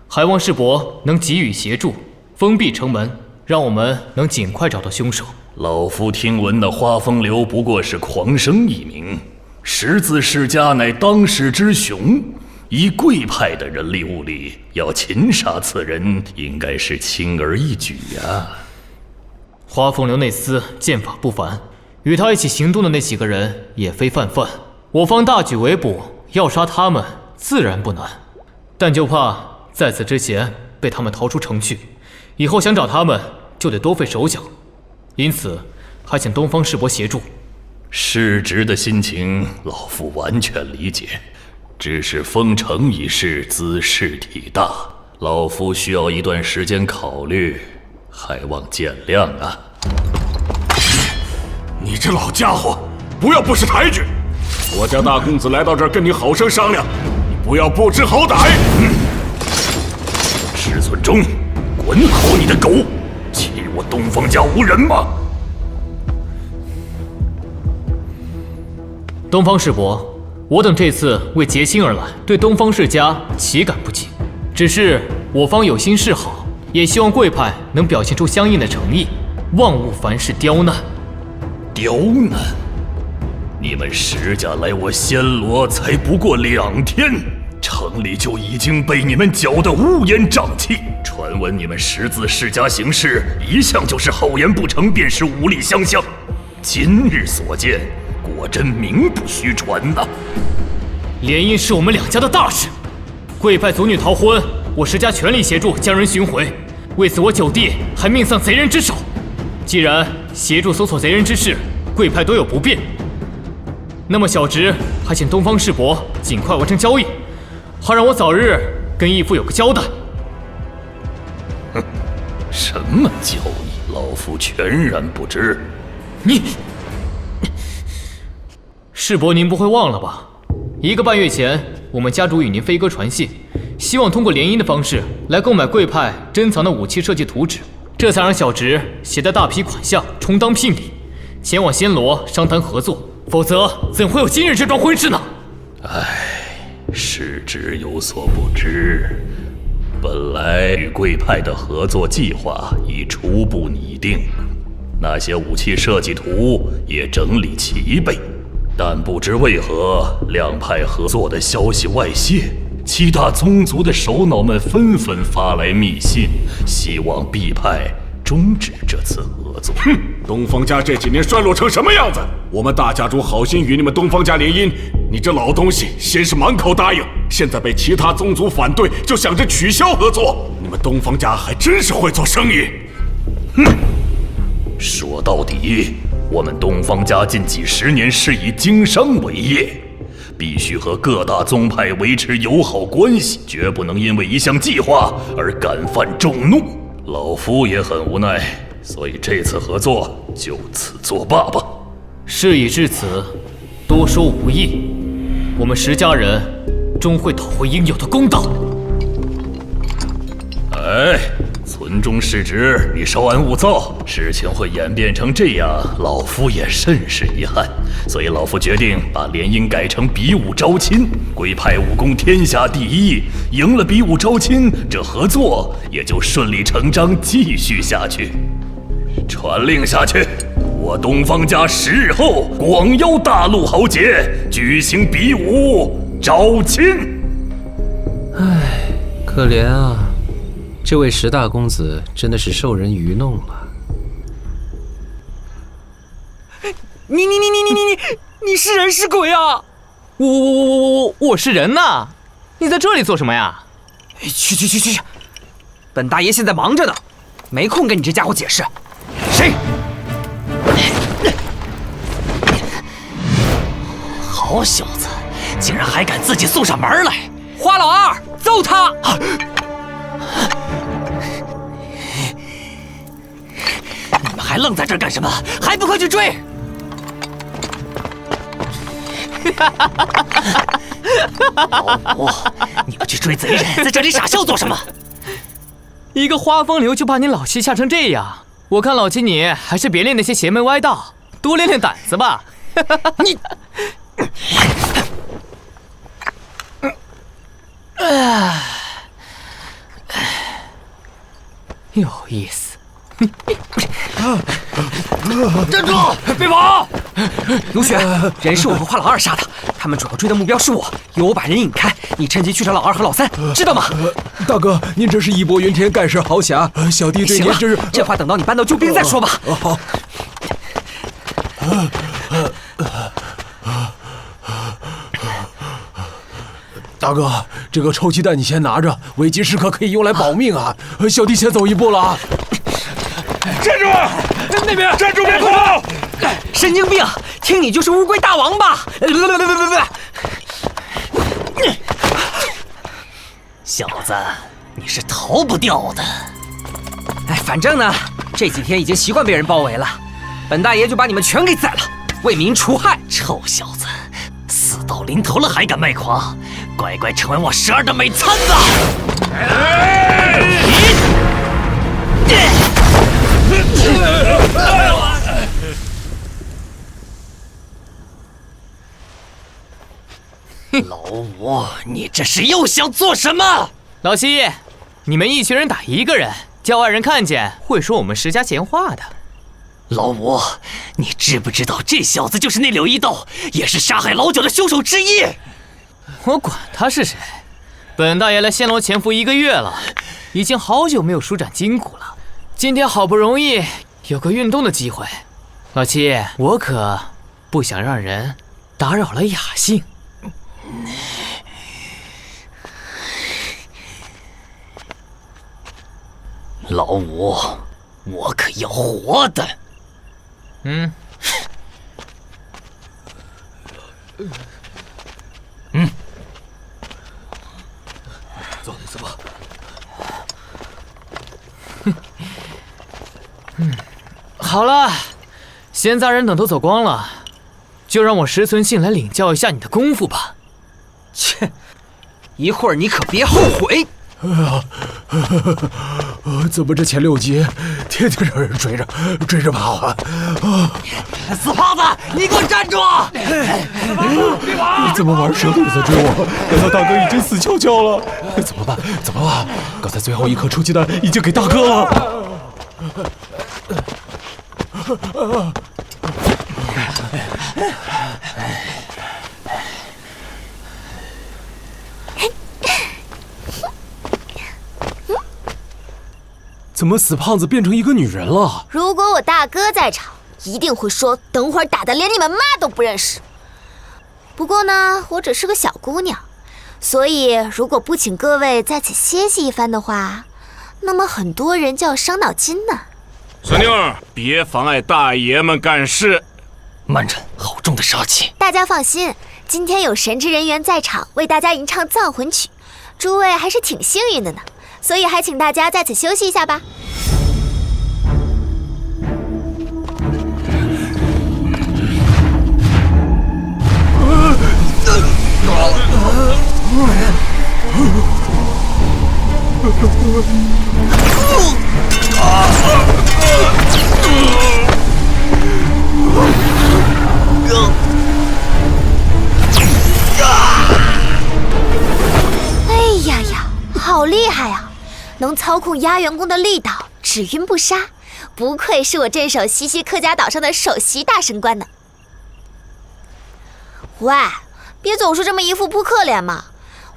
还望世伯能给予协助，封闭城门，让我们能尽快找到凶手。老夫听闻那花风流不过是狂生一名，十字世家乃当世之雄，以贵派的人力物力，要擒杀此人，应该是轻而易举呀。花风流那厮剑法不凡，与他一起行动的那几个人也非泛泛。我方大举围捕，要杀他们自然不难，但就怕在此之前被他们逃出城去，以后想找他们就得多费手脚，因此还请东方世伯协助。世侄的心情，老夫完全理解。只是封城一事兹事体大，老夫需要一段时间考虑，还望见谅啊。你这老家伙，不要不识抬举！我家大公子来到这儿跟你好生商量，你不要不知好歹！石村中，滚好你的狗！欺我东方家无人吗？东方世伯，我等这次为结亲而来，对东方世家岂敢不敬？只是我方有心示好，也希望贵派能表现出相应的诚意，万勿凡事刁难。刁难？你们石家来我暹罗才不过2天，城里就已经被你们搅得乌烟瘴气。传闻你们十字世家行事一向就是厚颜不成，便是武力相向。今日所见，果真名不虚传呐！联姻是我们两家的大事，贵派族女逃婚，我石家全力协助将人寻回。为此，我九弟还命丧贼人之手。既然协助搜索贼人之事，贵派都有不便，那么小侄还请东方世伯尽快完成交易，好让我早日跟义父有个交代。哼，什么交易？老夫全然不知。你，世伯您不会忘了吧？1个半月前，我们家主与您飞鸽传信，希望通过联姻的方式来购买贵派珍藏的武器设计图纸，这才让小侄携带大批款项充当聘礼，前往暹罗商谈合作，否则怎会有今日这桩婚事呢？世侄有所不知，本来与贵派的合作计划已初步拟定，那些武器设计图也整理齐备，但不知为何两派合作的消息外泄，七大宗族的首脑们纷纷发来密信，希望 B 派终止这次合作。哼，东方家这几年衰落成什么样子？我们大家主好心与你们东方家联姻，你这老东西先是满口答应，现在被其他宗族反对，就想着取消合作。你们东方家还真是会做生意。哼，说到底，我们东方家近几十年是以经商为业，必须和各大宗派维持友好关系，绝不能因为一项计划而敢犯众怒。老夫也很无奈，所以这次合作就此作罢吧。事已至此，多说无益。我们石家人终会讨回应有的公道。哎，村中失职，你稍安勿躁，事情会演变成这样，老夫也甚是遗憾。所以老夫决定把联姻改成比武招亲，龟派武功天下第一，赢了比武招亲，这合作也就顺理成章继续下去。传令下去，我东方家10日后广邀大陆豪杰举行比武招亲。唉，可怜啊，这位石大公子真的是受人愚弄了。你是人是鬼啊？我是人呐！你在这里做什么呀？去！本大爷现在忙着呢，没空跟你这家伙解释。谁？好小子，竟然还敢自己送上门来！花老二，揍他！你们还愣在这儿干什么？还不快去追！老吴，你们去追贼人，在这里傻笑做什么？一个花风流就把你老七吓成这样，我看老七你还是别练那些邪门歪道，多练练胆子吧。你，有意思。站住！别跑！卢雪，人是我和花老二杀的，他们主要追的目标是我，由我把人引开，你趁机去找老二和老三，知道吗？大哥，您这是义薄云天，盖世豪侠，小弟对您真是……这话等到你搬到救兵再说吧。好。大哥，这个臭鸡蛋你先拿着，危急时刻可以用来保命啊！小弟先走一步了啊！站住！那边站住，别跑！神经病，听你就是乌龟大王吧？小子，你是逃不掉的。哎，反正呢，这几天已经习惯被人包围了，本大爷就把你们全给宰了，为民除害。臭小子，死到临头了还敢卖狂，乖乖成为我12的美餐吧！老吴，你这是又想做什么？老七，你们一群人打一个人，叫外人看见会说我们石家闲话的。老吴，你知不知道这小子就是那柳一刀，也是杀害老九的凶手之一？我管他是谁，本大爷来仙罗潜伏1个月了，已经好久没有舒展筋骨了。今天好不容易有个运动的机会，老七，我可不想让人打扰了雅兴。老五，我可要活的。走吧。好了，闲杂人等都走光了，就让我石存信来领教一下你的功夫吧。切，一会儿你可别后悔。怎么这前6集天天让人追着跑啊！死胖子，你给我站住！别跑！怎么玩蛇都在追我？难道大哥已经死翘翘了？怎么办？刚才最后一颗臭鸡蛋已经给大哥了。怎么死胖子变成一个女人了？如果我大哥在场，一定会说等会儿打的连你们妈都不认识。不过呢，我只是个小姑娘，所以如果不请各位在此歇息一番的话，那么很多人就要伤脑筋呢。孙妞儿，别妨碍大爷们干事。慢着，好重的杀气！大家放心，今天有神职人员在场为大家吟唱葬魂曲，诸位还是挺幸运的呢。所以还请大家在此休息一下吧。哎呀呀，好厉害呀！能操控压元功的力道，只晕不杀，不愧是我镇守西西客家岛上的首席大神官呢。喂，别总是这么一副扑克脸嘛！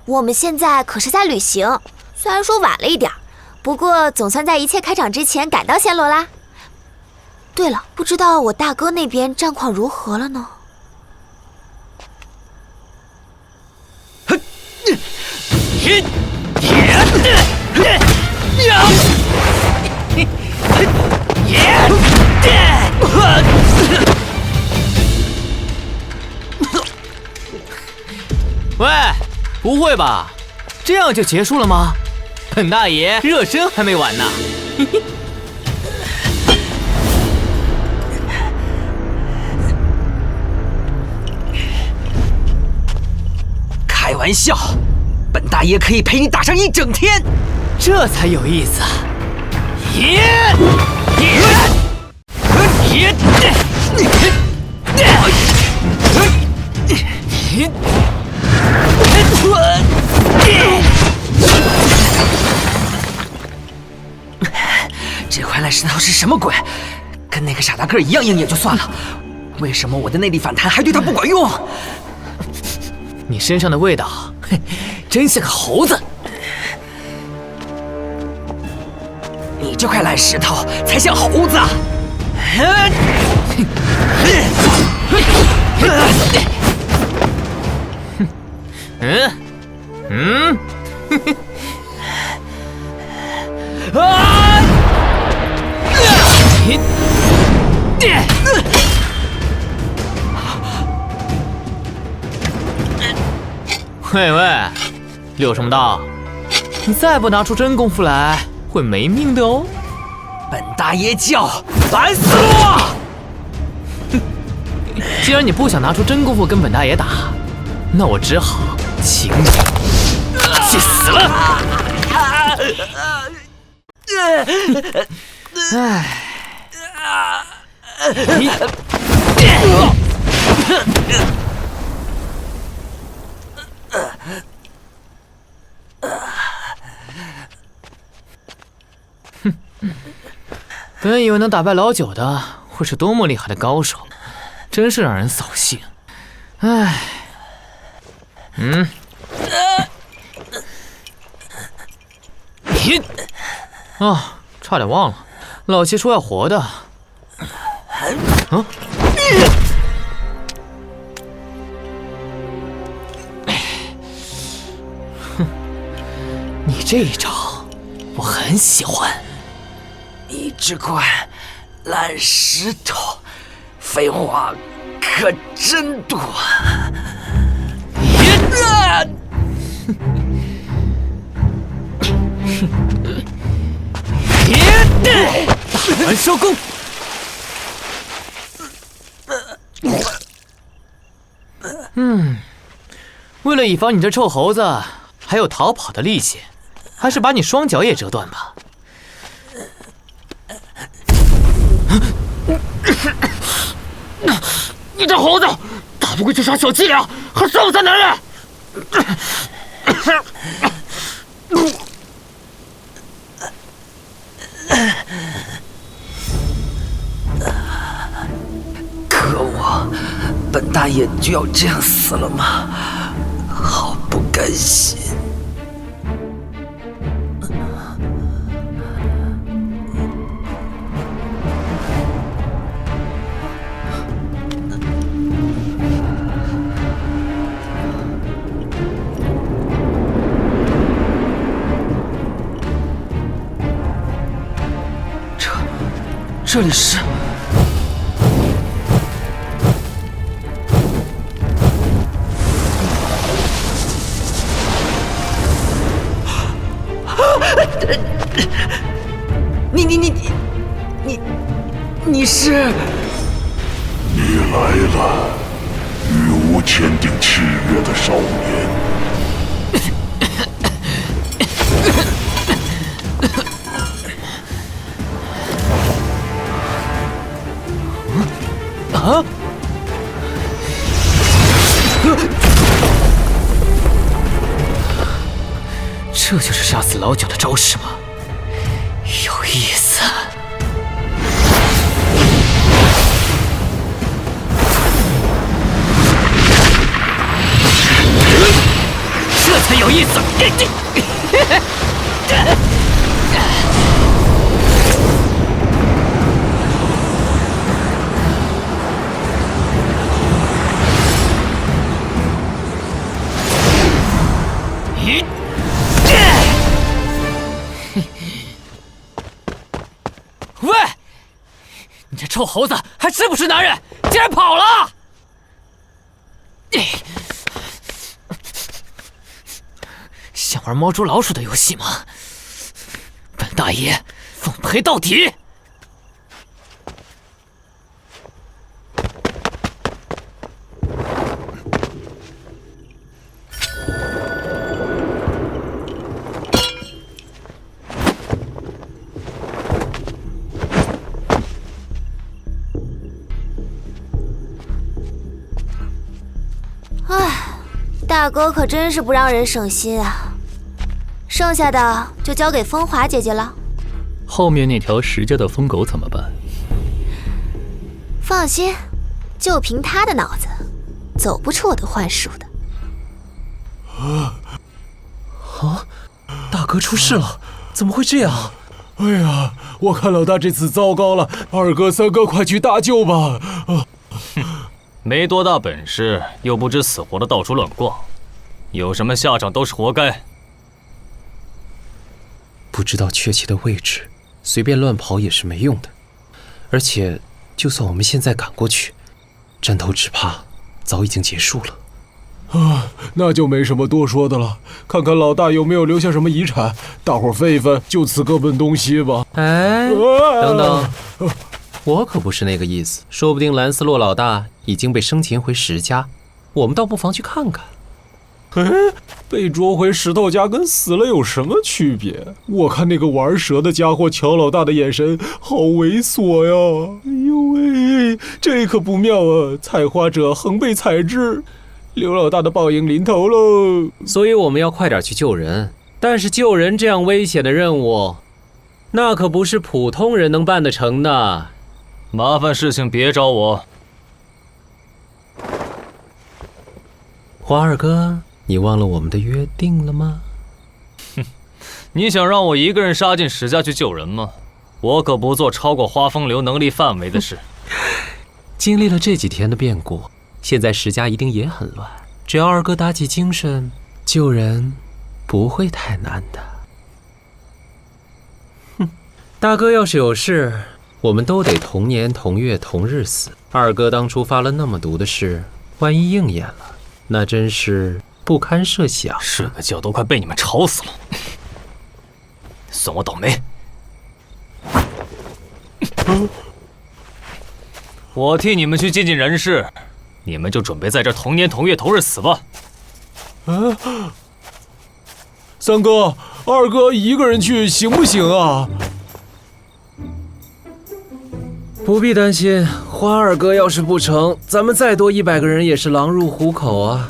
我们现在可是在旅行，虽然说晚了一点，不过总算在一切开场之前赶到暹罗啦。对了，不知道我大哥那边战况如何了呢？喂，不会吧？这样就结束了吗？本大爷热身还没完呢。开玩笑，本大爷可以陪你打上一整天，这才有意思。这块烂石头是什么鬼？跟那个傻大个一样硬也就算了，为什么我的内力反弹还对他不管用？你身上的味道，真像个猴子。你这块烂石头才像猴子！喂喂，溜什么道？你再不拿出真功夫来，会没命的哦！本大爷叫蓝斯洛。既然你不想拿出真功夫跟本大爷打，那我只好请你去死了！本以为能打败老九的会是多么厉害的高手，真是让人扫兴。唉，差点忘了，老七说要活的。你这一招我很喜欢。你这块烂石头，废话可真多。打完收工。为了以防你这臭猴子还有逃跑的力气，还是把你双脚也折断吧。你这猴子，打不过就耍小伎俩，还算不算男人？可恶，本大爷就要这样死了吗？好不甘心。这里是……你是？你来了，与吾签订契约的少年。啊！这就是杀死老九的招式吗？有意思。这才有意思。喂，你这臭猴子还是不是男人？竟然跑了！想玩猫捉老鼠的游戏吗？本大爷奉陪到底！大哥可真是不让人省心啊！剩下的就交给风华姐姐了。后面那条石家的疯狗怎么办？放心，就凭他的脑子，走不出我的幻术的。大哥出事了，怎么会这样？哎呀，我看老大这次糟糕了，二哥、三哥，快去搭救吧！没多大本事，又不知死活的到处乱逛，有什么下场都是活该。不知道确切的位置，随便乱跑也是没用的。而且，就算我们现在赶过去，战斗只怕早已经结束了。那就没什么多说的了。看看老大有没有留下什么遗产，大伙分一分，就此各奔东西吧。哎，等等，我可不是那个意思。说不定兰斯洛老大已经被生擒回石家，我们倒不妨去看看。被捉回石头家跟死了有什么区别？我看那个玩蛇的家伙瞧老大的眼神好猥琐呀！哎呦喂，这可不妙啊！采花者恒被采之，刘老大的报应临头喽。所以我们要快点去救人。但是救人这样危险的任务，那可不是普通人能办得成的。麻烦事情别找我。花二哥，你忘了我们的约定了吗？你想让我一个人杀进石家去救人吗？我可不做超过花风流能力范围的事。经历了这几天的变故，现在石家一定也很乱。只要二哥打起精神，救人不会太难的。大哥要是有事，我们都得同年同月同日死。二哥当初发了那么毒的誓，万一应验了，那真是不堪设想。睡个觉都快被你们吵死了，算我倒霉。我替你们去尽尽人事，你们就准备在这同年同月同日死吧。三哥、二哥一个人去行不行啊？不必担心，花二哥要是不成，咱们再多100个人也是狼入虎口啊。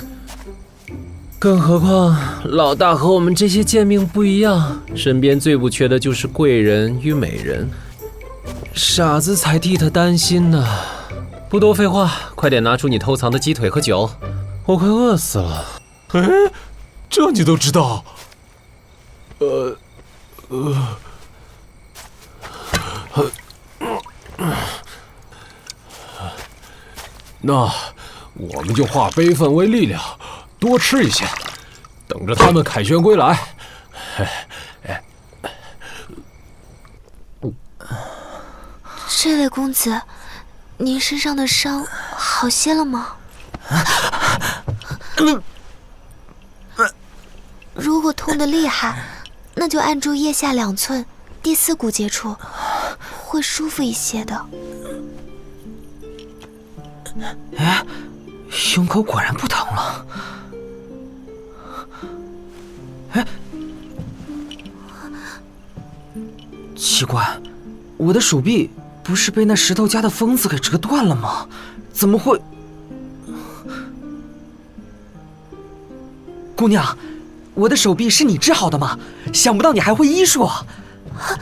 更何况老大和我们这些贱命不一样，身边最不缺的就是贵人与美人，傻子才替他担心呢。不多废话，快点拿出你偷藏的鸡腿和酒，我快饿死了。这你都知道？那我们就化悲愤为力量，多吃一些，等着他们凯旋归来。这位公子，您身上的伤好些了吗？如果痛得厉害，那就按住腋下2寸第4骨节处，会舒服一些的。哎，胸口果然不疼了。哎，奇怪，我的手臂不是被那石头家的疯子给折断了吗？怎么会？姑娘，我的手臂是你治好的吗？想不到你还会医术。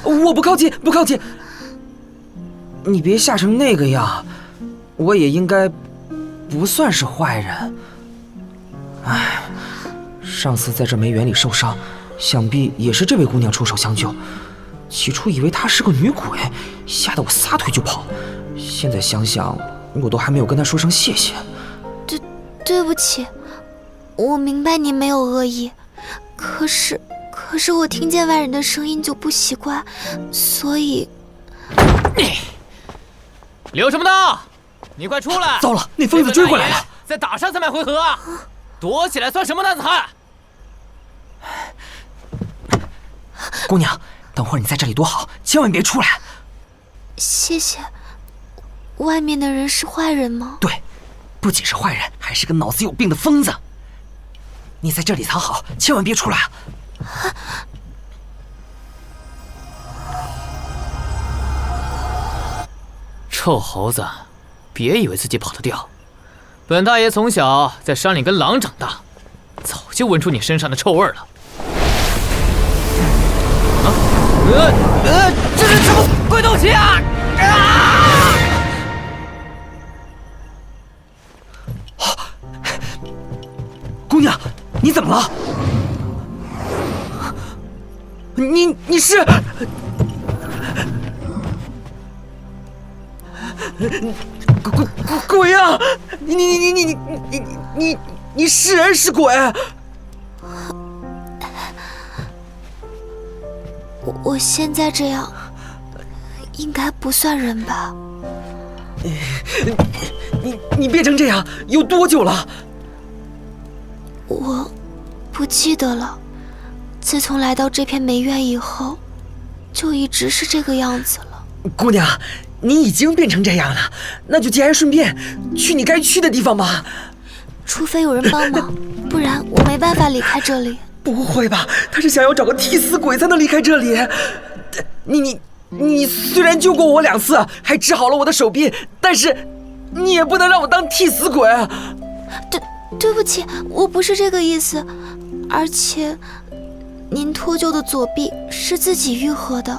我不靠近，不靠近。你别吓成那个样，我也应该不算是坏人。唉，上次在这梅园里受伤，想必也是这位姑娘出手相救。起初以为她是个女鬼，吓得我撒腿就跑。现在想想，我都还没有跟她说声谢谢。对不起，我明白你没有恶意，可是我听见外人的声音就不习惯，所以……留什么呢？你快出来！糟了，那疯子追过来了！再打上3百回合啊！躲起来算什么男子汉？姑娘，等会儿你在这里躲好，千万别出来。谢谢。外面的人是坏人吗？对，不仅是坏人，还是个脑子有病的疯子。你在这里藏好，千万别出来啊！臭猴子，别以为自己跑得掉。本大爷从小在山里跟狼长大，早就闻出你身上的臭味了。这是什么鬼东西啊！姑娘，你怎么了？你是？鬼啊！你是人是鬼？我现在这样，应该不算人吧？你变成这样有多久了？我不记得了。自从来到这片梅院以后，就一直是这个样子了。姑娘，你已经变成这样了，那就节哀顺变，去你该去的地方吧。除非有人帮忙，不然我没办法离开这里。不会吧？他是想要找个替死鬼才能离开这里？你虽然救过我2次，还治好了我的手臂，但是你也不能让我当替死鬼。对不起，我不是这个意思。而且，您脱臼的左臂是自己愈合的，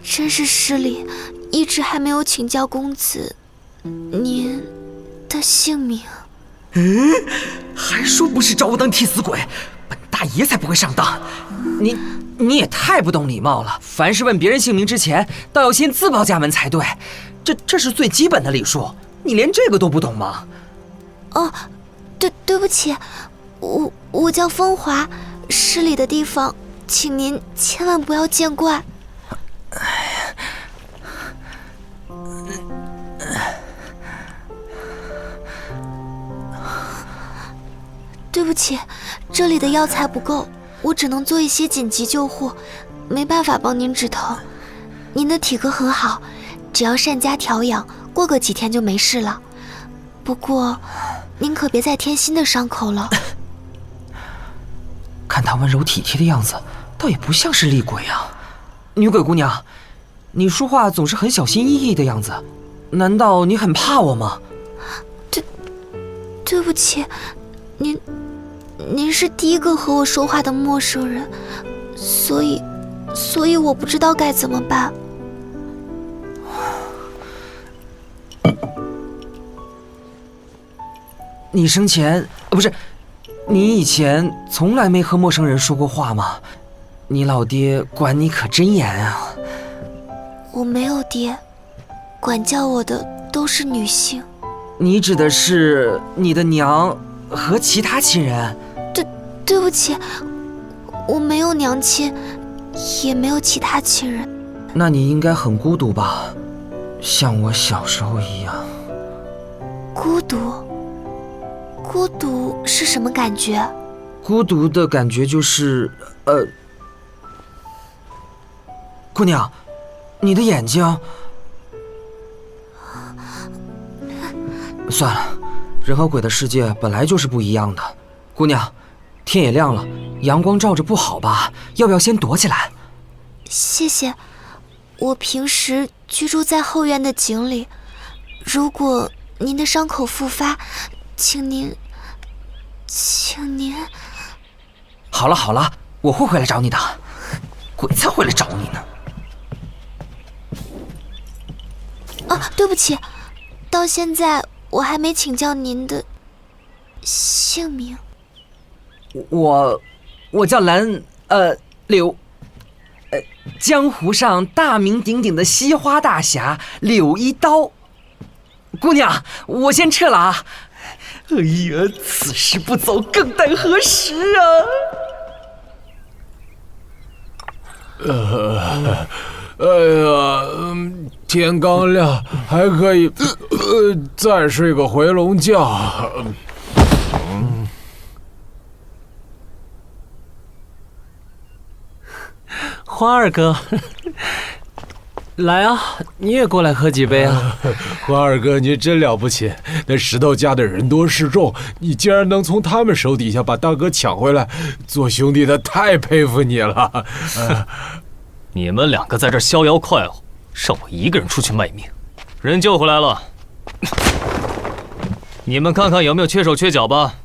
真是失礼，一直还没有请教公子您的姓名。还说不是找我当替死鬼，本大爷才不会上当。你也太不懂礼貌了，凡是问别人姓名之前，倒要先自报家门才对，这是最基本的礼数，你连这个都不懂吗？哦，对不起，我叫风华，失礼的地方，请您千万不要见怪。对不起，这里的药材不够，我只能做一些紧急救护，没办法帮您止疼。您的体格很好，只要善加调养，过个几天就没事了。不过，您可别再添新的伤口了。看他温柔体贴的样子，倒也不像是厉鬼啊。女鬼姑娘，你说话总是很小心翼翼的样子，难道你很怕我吗？对不起，您是第一个和我说话的陌生人，所以我不知道该怎么办。你生前不是，你以前从来没和陌生人说过话吗？你老爹管你可真严啊。我没有爹，管教我的都是女性。你指的是你的娘和其他亲人？对不起，我没有娘亲，也没有其他亲人。那你应该很孤独吧，像我小时候一样。孤独是什么感觉？孤独的感觉就是姑娘，你的眼睛……算了，人和鬼的世界本来就是不一样的。姑娘，天也亮了，阳光照着不好吧？要不要先躲起来？谢谢，我平时居住在后院的井里。如果您的伤口复发，请您……好了，我会回来找你的。鬼才会来找你呢！啊，对不起，到现在我还没请教您的姓名。我叫柳，江湖上大名鼎鼎的西花大侠柳一刀。姑娘，我先撤了啊！哎呀，此时不走，更待何时啊？天刚亮，还可以再睡个回笼觉。花二哥，来啊，你也过来喝几杯啊！花二哥，你真了不起！那石头家的人多势众，你竟然能从他们手底下把大哥抢回来，做兄弟的太佩服你了。你们两个在这逍遥快活，让我一个人出去卖命。人救回来了，你们看看有没有缺手缺脚吧。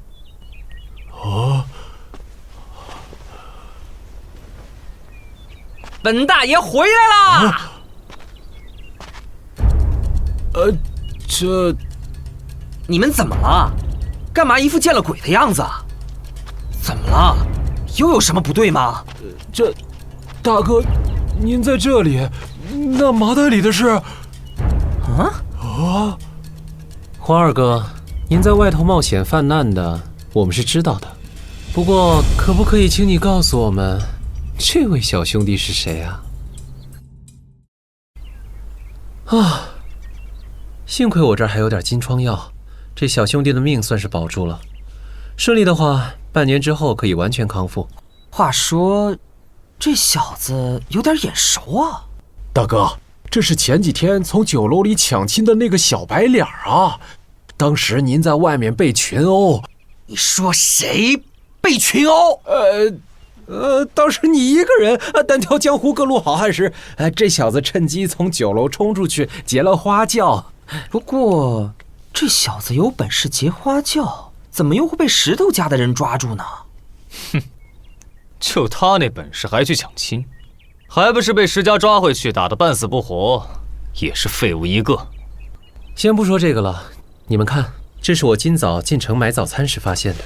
哦。本大爷回来啦！你们怎么了？干嘛一副见了鬼的样子？怎么了？又有什么不对吗？大哥，您在这里，那麻袋里的是？花二哥，您在外头冒险犯难的，我们是知道的。不过，可不可以请你告诉我们？这位小兄弟是谁啊？幸亏我这儿还有点金疮药，这小兄弟的命算是保住了。顺利的话，半年之后可以完全康复。话说，这小子有点眼熟啊！大哥，这是前几天从酒楼里抢亲的那个小白脸啊！当时您在外面被群殴，你说谁被群殴？当时你一个人单挑江湖各路好汉时，这小子趁机从酒楼冲出去劫了花轿。不过，这小子有本事劫花轿，怎么又会被石头家的人抓住呢？哼，就他那本事还去抢亲，还不是被石家抓回去打得半死不活，也是废物一个。先不说这个了，你们看，这是我今早进城买早餐时发现的。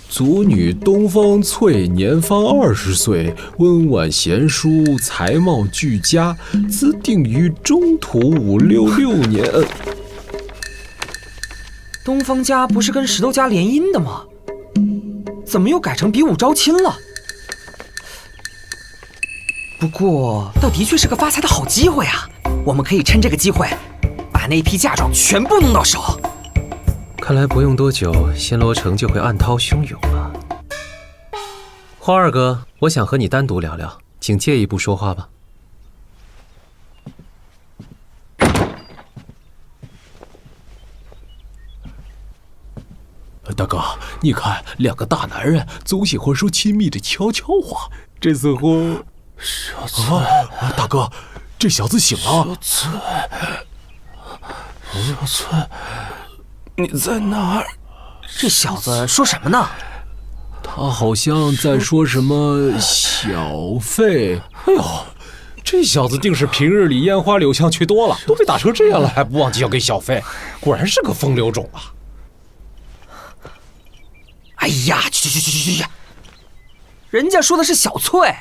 族女东方翠，年方20岁，温婉贤淑，才貌俱佳，自定于中土566年。东方家不是跟石头家联姻的吗？怎么又改成比武招亲了？不过，倒的确是个发财的好机会啊！我们可以趁这个机会，把那批嫁妆全部弄到手。看来不用多久，暹罗城就会暗涛汹涌了。花二哥，我想和你单独聊聊，请借一步说话吧。大哥，你看，两个大男人总喜欢说亲密的悄悄话，这似乎……小翠，大哥，这小子醒了。小翠，你在哪儿？这小子说什么呢？他好像在说什么小费。哎呦，这小子定是平日里烟花柳巷去多了，都被打成这样了，还不忘记要给小费，果然是个风流种啊！哎呀，去！人家说的是小翠。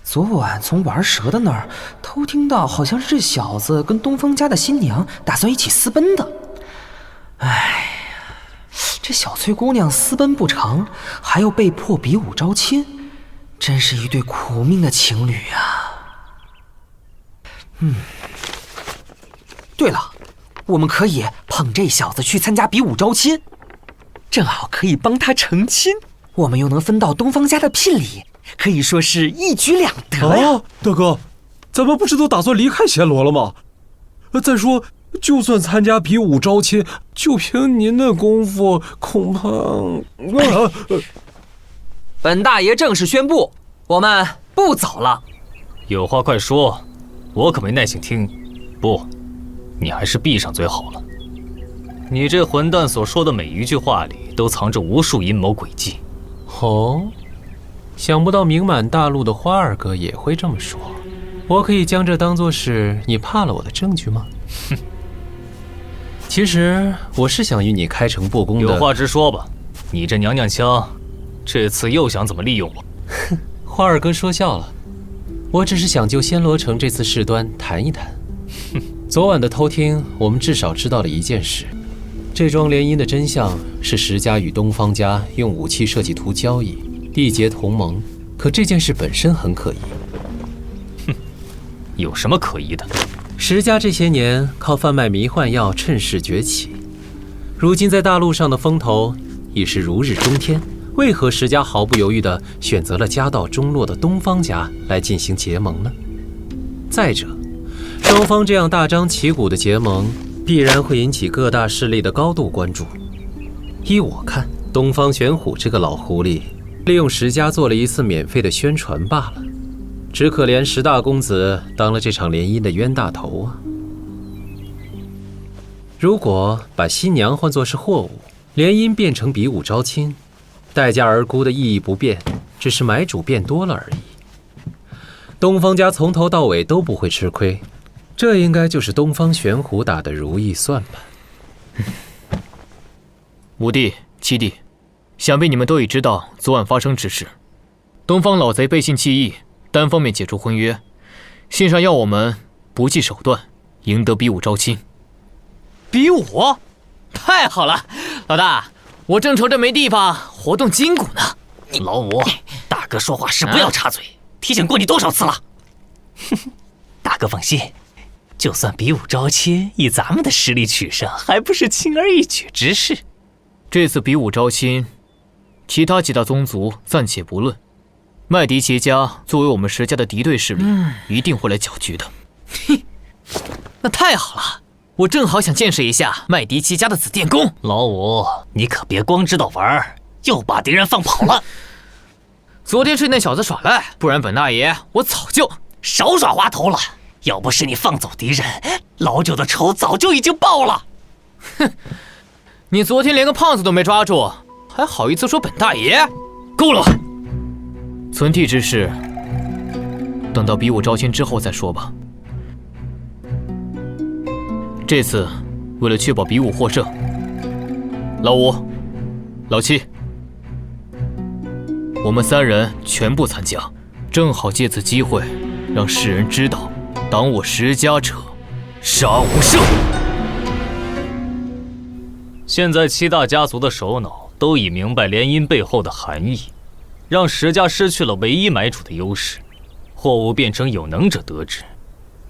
昨晚从玩蛇的那儿偷听到，好像是这小子跟东方家的新娘打算一起私奔的。哎呀，这小翠姑娘私奔不成，还要被迫比武招亲，真是一对苦命的情侣啊。对了，我们可以捧这小子去参加比武招亲，正好可以帮他成亲，我们又能分到东方家的聘礼，可以说是一举两得呀！大哥，咱们不是都打算离开暹罗了吗？再说，就算参加比武招亲，就凭您的功夫，恐怕……本大爷正式宣布，我们不早了。有话快说，我可没耐心听。不，你还是闭上嘴好了。你这混蛋所说的每一句话里，都藏着无数阴谋诡计。哦，想不到名满大陆的花二哥也会这么说。我可以将这当作是你怕了我的证据吗？哼。其实我是想与你开诚布公的。有话直说吧，你这娘娘腔，这次又想怎么利用我？哼，花二哥说笑了，我只是想就暹罗城这次事端谈一谈。哼，昨晚的偷听，我们至少知道了一件事：这桩联姻的真相是石家与东方家用武器设计图交易，缔结同盟。可这件事本身很可疑。哼，有什么可疑的？石家这些年靠贩卖迷幻药趁势崛起，如今在大陆上的风头已是如日中天。为何石家毫不犹豫地选择了家道中落的东方家来进行结盟呢？再者，双方这样大张旗鼓的结盟，必然会引起各大势力的高度关注。依我看，东方玄虎这个老狐狸，利用石家做了一次免费的宣传罢了。只可怜石大公子当了这场联姻的冤大头啊！如果把新娘换作是货物，联姻变成比武招亲，待价而沽的意义不变，只是买主变多了而已。东方家从头到尾都不会吃亏，这应该就是东方玄虎打的如意算盘。五弟、七弟，想必你们都已知道昨晚发生之事。东方老贼背信弃义，单方面解除婚约，信上要我们不计手段，赢得比武招亲。比武？太好了，老大，我正愁着没地方活动筋骨呢。老五，大哥说话时不要插嘴，提醒过你多少次了？大哥放心，就算比武招亲，以咱们的实力取胜，还不是轻而易举之事。这次比武招亲，其他几大宗族暂且不论，麦迪奇家作为我们石家的敌对势力，一定会来搅局的。嘿，那太好了，我正好想见识一下麦迪奇家的紫电弓。老五，你可别光知道玩，又把敌人放跑了。昨天是那小子耍赖，不然本大爷我早就少耍滑头了。要不是你放走敌人，老九的仇早就已经报了。哼，你昨天连个胖子都没抓住，还好意思说本大爷？够了！存替之事，等到比武招亲之后再说吧。这次为了确保比武获胜，老五、老七，我们三人全部参加，正好借此机会让世人知道，挡我石家者，杀无赦。现在七大家族的首脑都已明白联姻背后的含义，让石家失去了唯一买主的优势，货物变成有能者得之，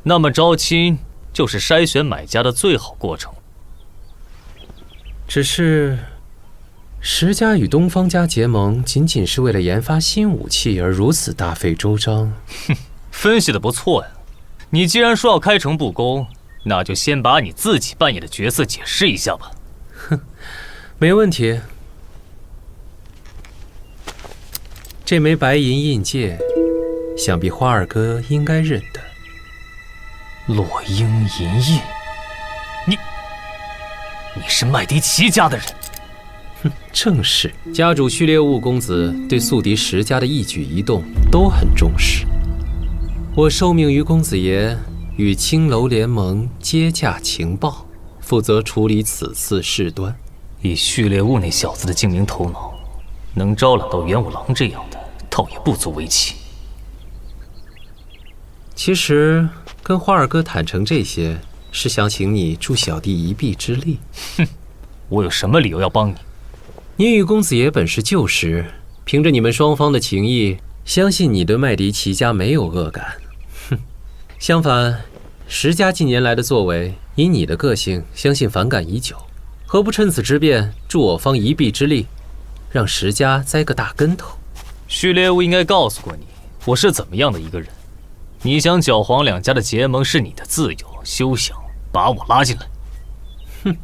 那么招亲就是筛选买家的最好过程。只是石家与东方家结盟，仅仅是为了研发新武器而如此大费周章。哼，分析的不错呀。你既然说要开诚布公，那就先把你自己扮演的角色解释一下吧。哼，没问题。这枚白银印戒，想必花二哥应该认得。落英银印，你是麦迪奇家的人？哼，正是。家主序列物公子对宿敌石家的一举一动都很重视。我受命于公子爷，与青楼联盟接洽情报，负责处理此次事端。以序列物那小子的精明头脑，能招揽到元武郎这样的，倒也不足为奇。其实跟花二哥坦诚这些，是想请你助小弟一臂之力。哼，我有什么理由要帮你？你与公子爷本是旧识，凭着你们双方的情谊，相信你对麦迪奇家没有恶感。哼，相反，石家近年来的作为，以你的个性，相信反感已久。何不趁此之便，助我方一臂之力，让石家栽个大跟头？序列物应该告诉过你，我是怎么样的一个人。你想搅黄两家的结盟是你的自由，休想把我拉进来。哼，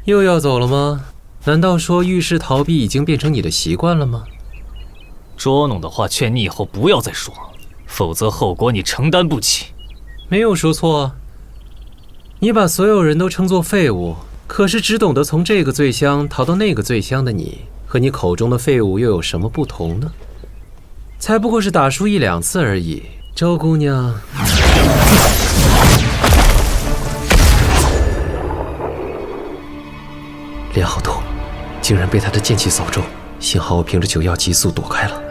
又要走了吗？难道说遇事逃避已经变成你的习惯了吗？捉弄的话，劝你以后不要再说。否则后果你承担不起。没有说错。你把所有人都称作废物，可是只懂得从这个醉乡逃到那个醉乡的你，和你口中的废物又有什么不同呢？才不过是打输1、2次而已。周姑娘，脸好痛，竟然被他的剑气扫中，幸好我凭着9药急速躲开了。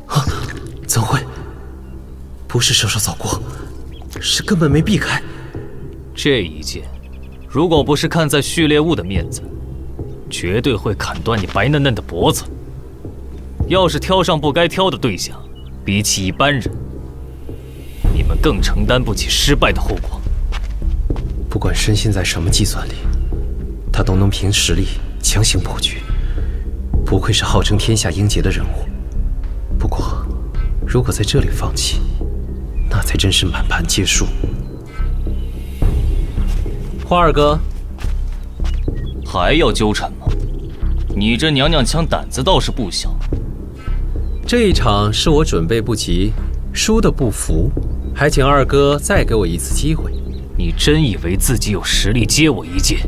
啊，怎会？不是手手扫过，是根本没避开。这一剑，如果不是看在序列物的面子，绝对会砍断你白嫩嫩的脖子。要是挑上不该挑的对象，比起一般人，你们更承担不起失败的后果。不管身陷在什么计算里，他都能凭实力强行破局，不愧是号称天下英杰的人物。不过，如果在这里放弃，那才真是满盘皆输。花二哥，还要纠缠吗？你这娘娘腔胆子倒是不小。这一场是我准备不及，输的不服，还请二哥再给我一次机会。你真以为自己有实力接我一剑？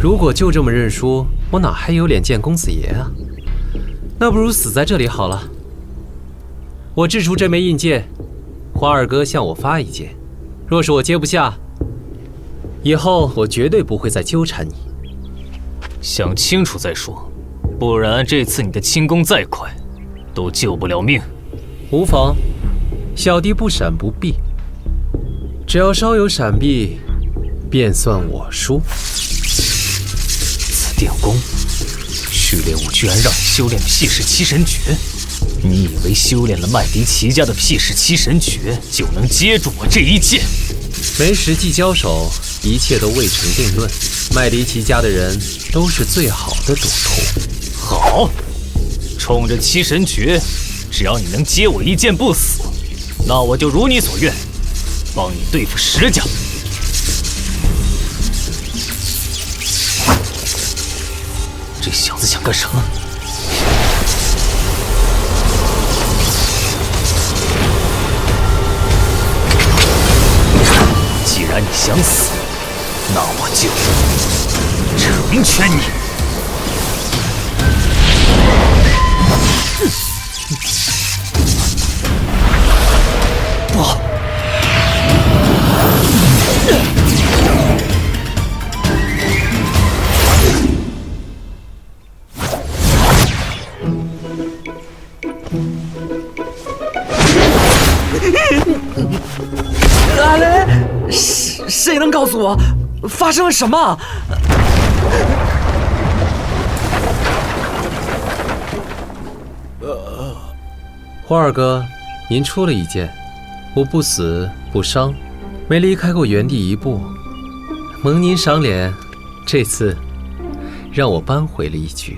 如果就这么认输，我哪还有脸见公子爷啊？那不如死在这里好了。我掷出这枚印剑，花二哥向我发一剑，若是我接不下，以后我绝对不会再纠缠你。想清楚再说，不然这次你的轻功再快，都救不了命。无妨，小弟不闪不避，只要稍有闪避，便算我输。此电功，序列物居然让你修炼辟世七神诀。你以为修炼了麦迪奇家的辟世七神诀就能接住我这一剑？没实际交手，一切都未成定论。麦迪奇家的人都是最好的赌徒。好，冲着七神诀，只要你能接我一剑不死，那我就如你所愿，帮你对付石家。这小子想干什么？既然你想死，那我就成全你。不好！阿雷，谁能告诉我发生了什么？花二哥，您出了一剑，我不死不伤，没离开过原地一步，蒙您赏脸，这次让我扳回了一局。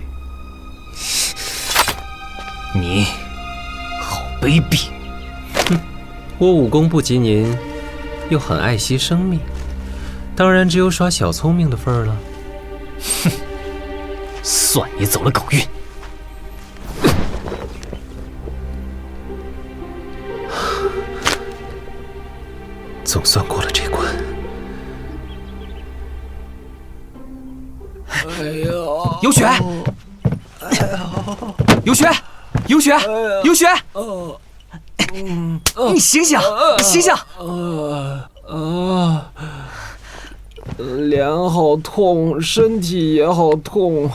你好卑鄙！哼，我武功不及您，又很爱惜生命，当然只有耍小聪明的份儿了。哼，算你走了狗运。总算过了这关。哎呦！有雪！有雪！有雪！有雪！你醒醒！醒醒！脸好痛，身体也好痛，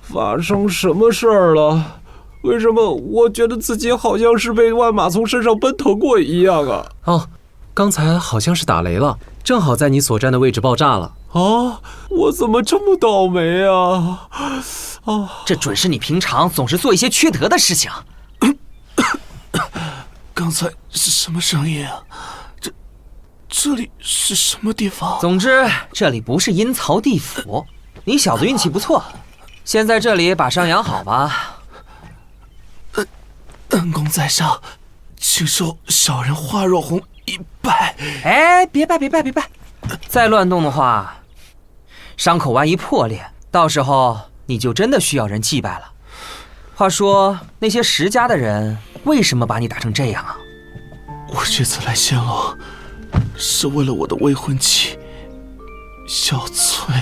发生什么事儿了？为什么我觉得自己好像是被万马从身上奔腾过一样啊？哦，刚才好像是打雷了，正好在你所站的位置爆炸了。啊！我怎么这么倒霉啊？这准是你平常总是做一些缺德的事情。刚才是什么声音啊？这里是什么地方？总之，这里不是阴曹地府。你小子运气不错，先在这里把伤养好吧。恩公在上，请受小人花若红一拜。哎，别拜，再乱动的话，伤口万一破裂，到时候你就真的需要人祭拜了。话说那些石家的人为什么把你打成这样啊？我这次来仙楼，是为了我的未婚妻小翠。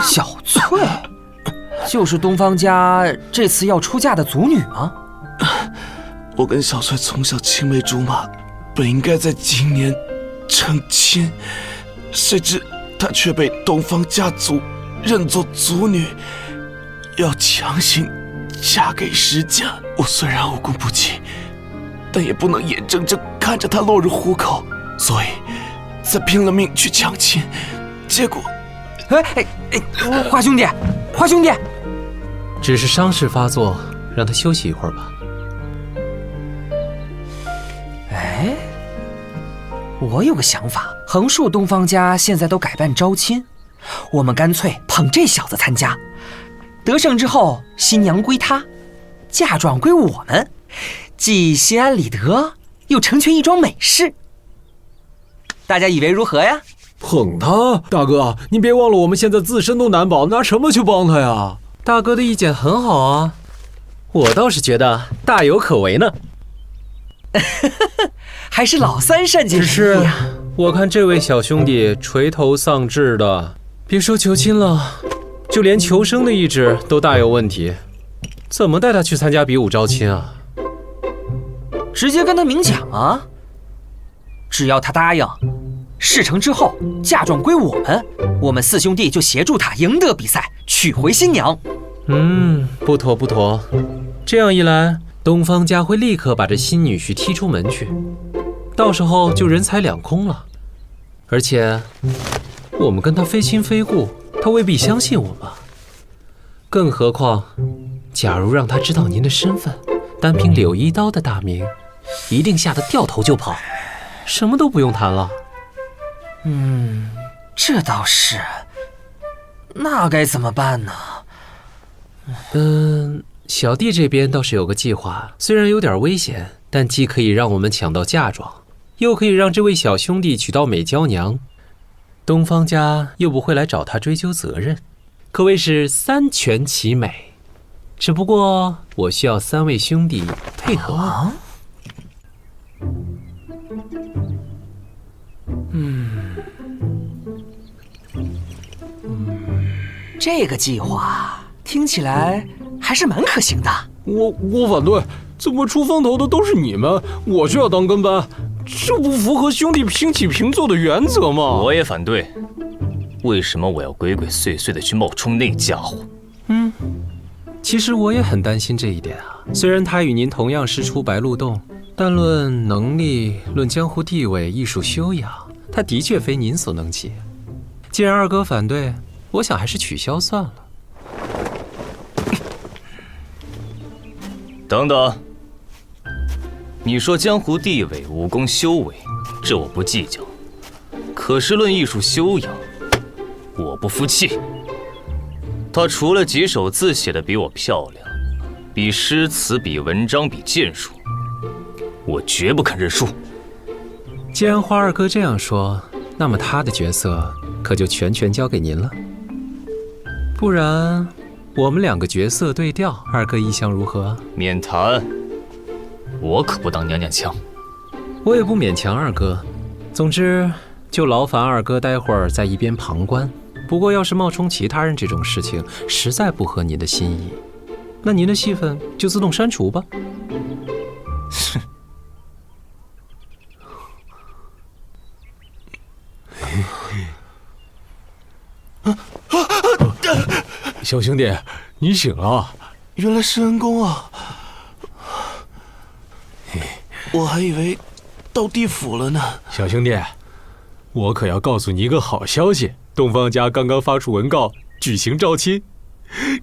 小翠，就是东方家这次要出嫁的族女吗？我跟小翠从小青梅竹马，本应该在今年成亲，谁知她却被东方家族认作族女，要强行嫁给石家。我虽然武功不济，但也不能眼睁睁看着她落入虎口，所以才拼了命去抢亲。结果，华兄弟，华兄弟，只是伤势发作，让他休息一会儿吧。哎，我有个想法，横竖东方家现在都改办招亲，我们干脆捧这小子参加，得胜之后新娘归他，嫁妆归我们，既心安理得，又成全一桩美事。大家以为如何呀？捧他，大哥，你别忘了我们现在自身都难保，拿什么去帮他呀？大哥的意见很好啊，我倒是觉得大有可为呢。还是老三善解人意呀。我看这位小兄弟垂头丧志的，别说求亲了，就连求生的意志都大有问题，怎么带他去参加比武招亲啊？直接跟他明讲啊，只要他答应，事成之后嫁妆归我们，我们四兄弟就协助他赢得比赛，娶回新娘。不妥不妥，这样一来，东方家会立刻把这新女婿踢出门去，到时候就人财两空了。而且我们跟他非亲非故，他未必相信我们。更何况，假如让他知道您的身份，单凭柳一刀的大名，一定吓得掉头就跑，什么都不用谈了。这倒是，那该怎么办呢？小弟这边倒是有个计划，虽然有点危险，但既可以让我们抢到嫁妆，又可以让这位小兄弟娶到美娇娘，东方家又不会来找他追究责任，可谓是三全其美。只不过我需要三位兄弟配合我。这个计划听起来还是蛮可行的。我反对，怎么出风头的都是你们，我就要当跟班，这不符合兄弟平起平坐的原则吗？我也反对，为什么我要鬼鬼祟祟的去冒充那家伙？其实我也很担心这一点啊。虽然他与您同样师出白鹿洞，但论能力、论江湖地位、艺术修养，他的确非您所能及。既然二哥反对，我想还是取消算了。等等，你说江湖地位、武功修为，这我不计较。可是论艺术修养，我不服气。他除了几首字写的比我漂亮，比诗词、比文章、比剑术，我绝不肯认输。既然花二哥这样说，那么他的角色可就全权交给您了。不然，我们两个角色对调，二哥意向如何？免谈，我可不当娘娘腔。我也不勉强二哥，总之就劳烦二哥待会儿在一边旁观。不过要是冒充其他人这种事情，实在不合您的心意，那您的戏份就自动删除吧。小兄弟，你醒了。原来是恩公啊！我还以为到地府了呢。小兄弟，我可要告诉你一个好消息，东方家刚刚发出文告，举行招亲。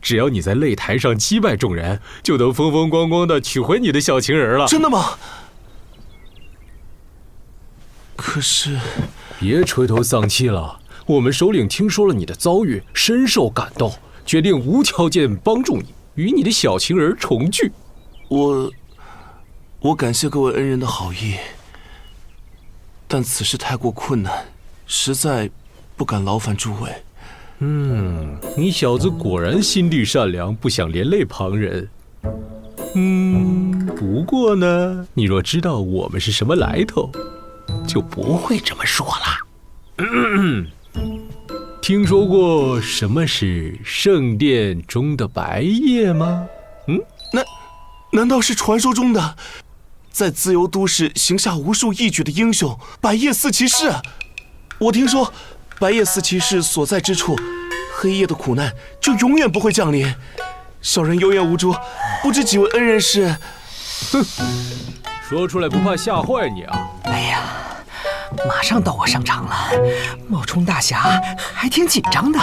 只要你在擂台上击败众人，就能风风光光的娶回你的小情人了。真的吗？可是，别垂头丧气了。我们首领听说了你的遭遇，深受感动，决定无条件帮助你，与你的小情人重聚。我感谢各位恩人的好意，但此事太过困难，实在不敢劳烦诸位。你小子果然心地善良，不想连累旁人。不过呢，你若知道我们是什么来头，就不会这么说了。听说过什么是圣殿中的白夜吗？难道是传说中的在自由都市行下无数义举的英雄白夜四骑士？我听说白夜四骑士所在之处，黑夜的苦难就永远不会降临。小人有眼无珠，不知几位恩人是……哼，说出来不怕吓坏你啊！哎呀，马上到我上场了，冒充大侠还挺紧张的。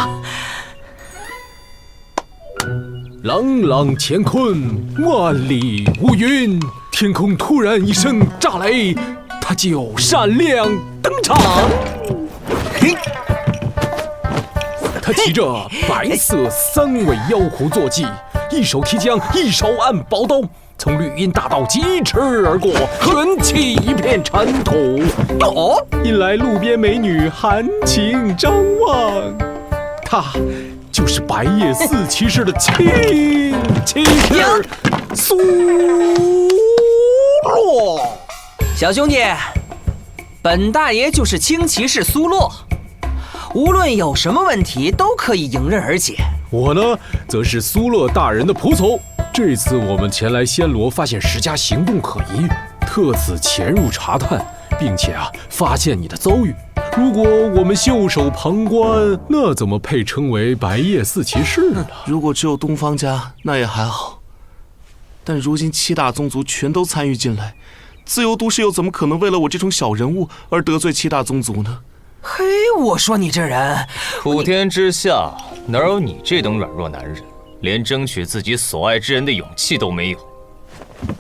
朗朗乾坤，万里无云。天空突然一声炸雷，他就闪亮登场。他骑着白色3尾妖狐坐骑，一手提枪，一手按宝刀，从绿荫大道疾驰而过，卷起一片尘土，引来路边美女含情张望。他就是白夜四骑士的亲骑士苏洛。小兄弟，本大爷就是轻骑士苏洛，无论有什么问题都可以迎刃而解。我呢，则是苏洛大人的仆从。这次我们前来暹罗，发现石家行动可疑，特此潜入查探，并且发现你的遭遇。如果我们袖手旁观，那怎么配称为白夜四骑士呢？如果只有东方家，那也还好。但如今7大宗族全都参与进来，自由都市又怎么可能为了我这种小人物而得罪7大宗族呢？嘿，我说你这人，普天之下哪有你这等软弱男人，连争取自己所爱之人的勇气都没有？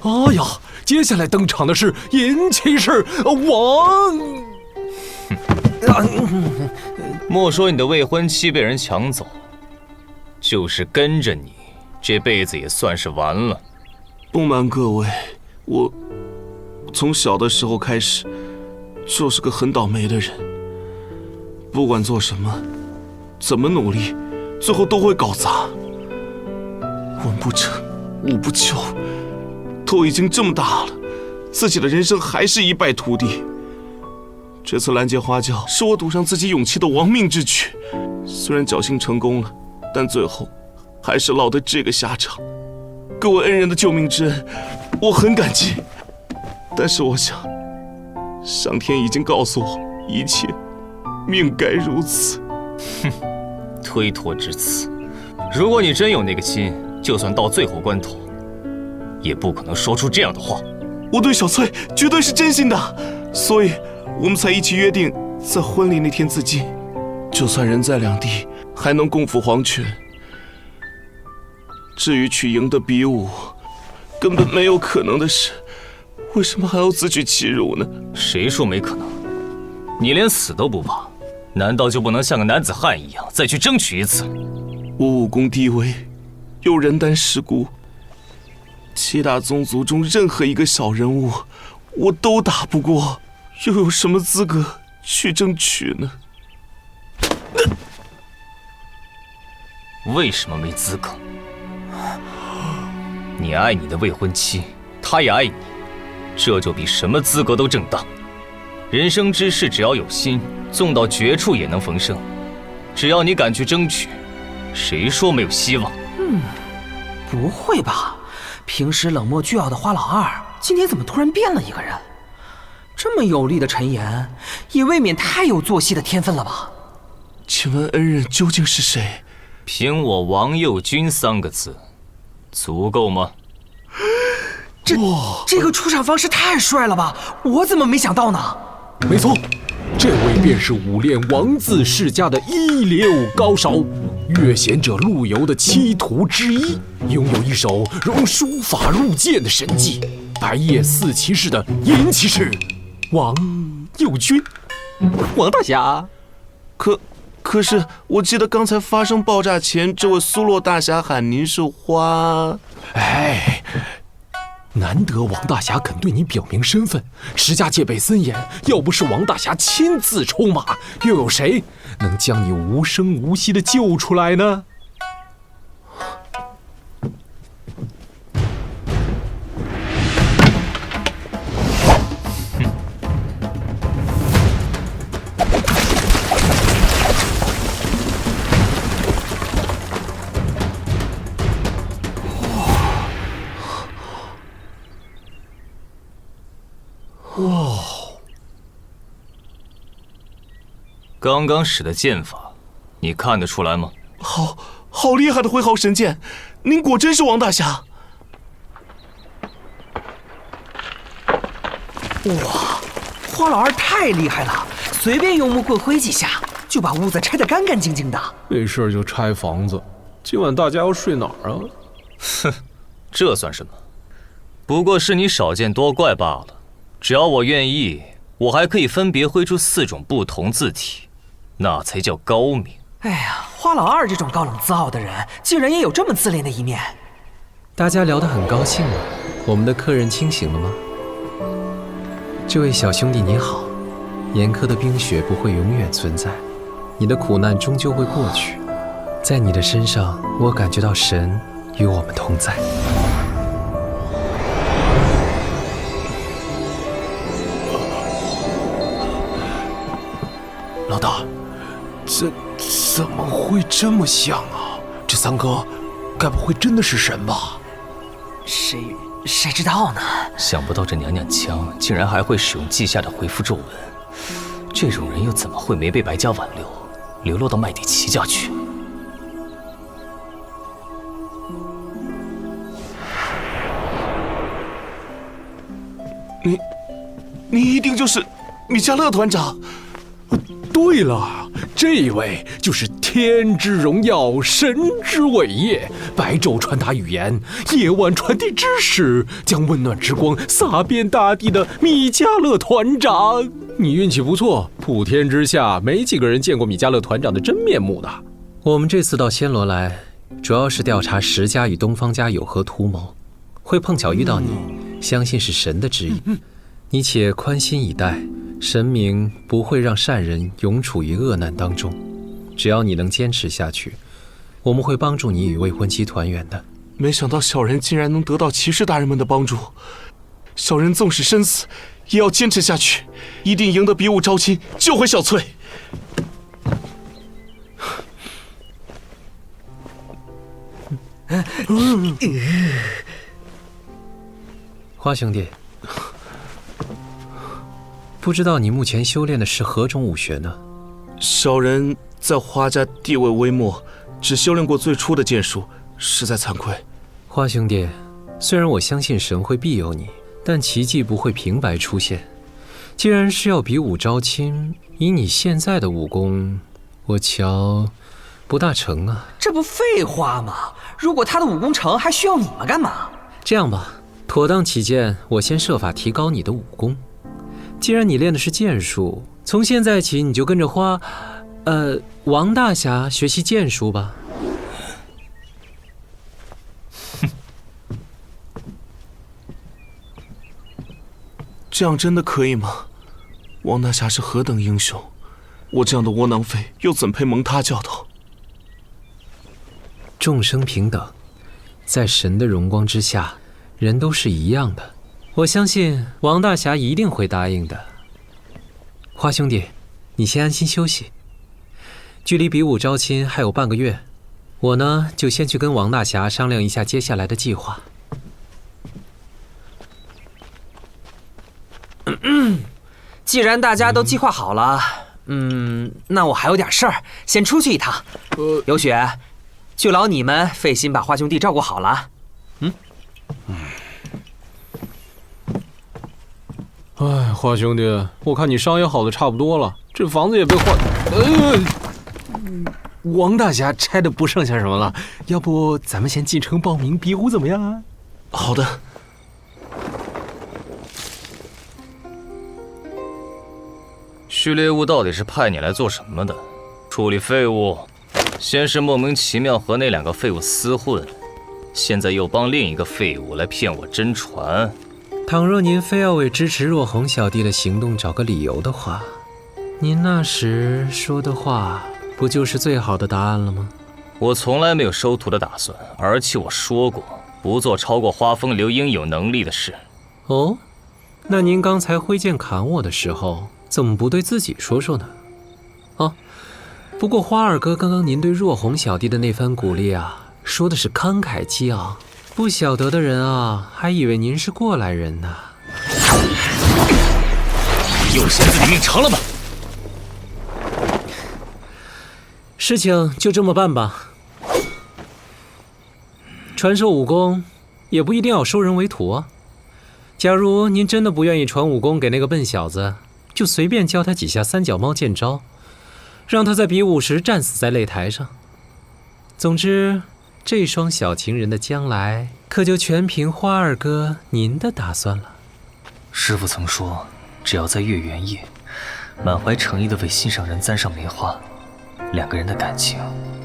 哎呀，接下来登场的是银骑士王。莫说你的未婚妻被人抢走，就是跟着你，这辈子也算是完了。不瞒各位，我从小的时候开始就是个很倒霉的人，不管做什么，怎么努力，最后都会搞砸。文不成，武不就，都已经这么大了，自己的人生还是一败涂地。这次拦截花轿是我赌上自己勇气的亡命之举，虽然侥幸成功了，但最后还是落得这个下场。各位恩人的救命之恩，我很感激。但是我想，上天已经告诉我，一切命该如此。哼，推脱之词。如果你真有那个心，就算到最后关头，也不可能说出这样的话。我对小翠绝对是真心的，所以我们才一起约定，在婚礼那天自尽。就算人在两地，还能共赴黄泉。至于去赢得比武，根本没有可能的事，为什么还要自取其辱呢？谁说没可能？你连死都不怕，难道就不能像个男子汉一样再去争取一次？我武功低微，又人单势孤，7大宗族中任何一个小人物，我都打不过，又有什么资格去争取呢？为什么没资格？你爱你的未婚妻，她也爱你，这就比什么资格都正当。人生之事，只要有心，纵到绝处也能逢生。只要你敢去争取，谁说没有希望？不会吧？平时冷漠倨傲的花老二，今天怎么突然变了一个人？这么有力的陈言，也未免太有做戏的天分了吧？请问恩人究竟是谁？凭我王右军3个字，足够吗？这个出场方式太帅了吧！我怎么没想到呢？没错，这位便是武炼王字世家的一流高手，越贤者陆游的7徒之一，拥有一手融书法入剑的神技，白夜四骑士的银骑士王右军。王大侠，可是我记得刚才发生爆炸前，这位苏洛大侠喊您是花。哎，难得王大侠肯对你表明身份，石家戒备森严，要不是王大侠亲自出马，又有谁能将你无声无息地救出来呢？哇！刚刚使的剑法，你看得出来吗？好厉害的挥毫神剑！您果真是王大侠！哇，花老二太厉害了，随便用木棍挥几下，就把屋子拆得干干净净的。没事就拆房子，今晚大家要睡哪儿啊？哼，这算什么？不过是你少见多怪罢了。只要我愿意，我还可以分别挥出4种不同字体，那才叫高明。哎呀，花老二这种高冷自傲的人，竟然也有这么自恋的一面。大家聊得很高兴了，我们的客人清醒了吗？这位小兄弟你好，严苛的冰雪不会永远存在，你的苦难终究会过去。在你的身上，我感觉到神与我们同在。老大，这怎么会这么像啊？这三哥，该不会真的是神吧？谁知道呢？想不到这娘娘腔竟然还会使用稷下的回复咒文，这种人又怎么会没被白家挽留，流落到麦迪奇家去？你一定就是米迦勒团长。对了，这位就是天之荣耀，神之伟业，白昼传达语言，夜晚传递知识，将温暖之光洒遍大地的米迦勒团长。你运气不错，普天之下没几个人见过米迦勒团长的真面目的。我们这次到暹罗来，主要是调查石家与东方家有何图谋，会碰巧遇到你，相信是神的旨意。你且宽心以待，神明不会让善人永处于恶难当中。只要你能坚持下去，我们会帮助你与未婚妻团圆的。没想到小人竟然能得到骑士大人们的帮助，小人纵使身死，也要坚持下去，一定赢得比武招亲，救回小翠。花兄弟，不知道你目前修炼的是何种武学呢？小人在花家地位微末，只修炼过最初的剑术，实在惭愧。花兄弟，虽然我相信神会庇佑你，但奇迹不会平白出现。既然是要比武招亲，以你现在的武功，我瞧不大成啊。这不废话吗？如果他的武功成，还需要你们干嘛？这样吧，妥当起见，我先设法提高你的武功。既然你练的是剑术，从现在起你就跟着王大侠学习剑术吧。这样真的可以吗？王大侠是何等英雄，我这样的窝囊废又怎配蒙他教导？众生平等，在神的荣光之下，人都是一样的。我相信王大侠一定会答应的。花兄弟，你先安心休息。距离比武招亲还有半个月，我呢就先去跟王大侠商量一下接下来的计划。既然大家都计划好了，那我还有点事儿，先出去一趟。有雪，就劳你们费心把花兄弟照顾好了。哎，花兄弟，我看你伤也好的差不多了，这房子也被换。王大侠拆的不剩下什么了，要不咱们先进城报名比武怎么样啊？好的。序列物到底是派你来做什么的？处理废物。先是莫名其妙和那2个废物厮混，现在又帮另一个废物来骗我真传。倘若您非要为支持若红小弟的行动找个理由的话，您那时说的话不就是最好的答案了吗？我从来没有收徒的打算，而且我说过不做超过花风流应有能力的事。哦，那您刚才挥剑砍我的时候，怎么不对自己说说呢？不过花二哥刚刚您对若红小弟的那番鼓励啊，说的是慷慨激昂，不晓得的人啊，还以为您是过来人呢。又嫌自己命长了吧？事情就这么办吧。传授武功，也不一定要收人为徒啊。假如您真的不愿意传武功给那个笨小子，就随便教他几下三脚猫剑招，让他在比武时战死在擂台上。总之，这双小情人的将来可就全凭花二哥您的打算了。师父曾说，只要在月圆夜，满怀诚意地为心上人簪上梅花，两个人的感情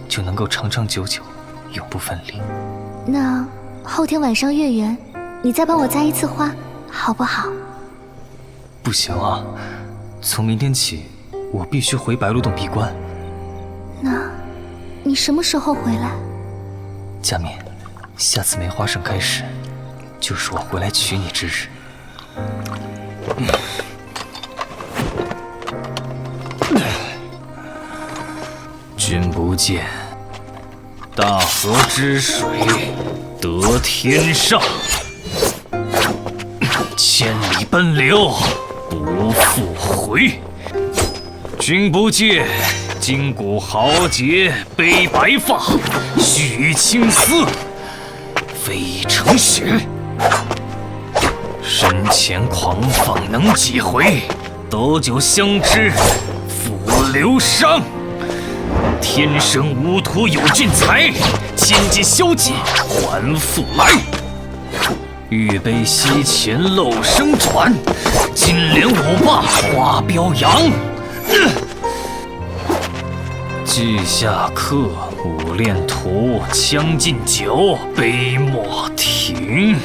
就能够长长久久，永不分离。那后天晚上月圆，你再帮我簪一次花，好不好？不行啊，从明天起，我必须回白鹿洞闭关。那，你什么时候回来？佳敏，下次梅花盛开时，就是我回来娶你之日。君不见，大河之水得天上，千里奔流不复回。君不见，筋骨豪杰悲白发，须臾青丝飞成雪。身前狂放能几回？斗酒相知付流觞。天生无徒有俊才，千金消尽还复来。玉杯西前漏声转，金莲舞罢花飘扬。稷下客，舞练图，将进酒，杯莫停。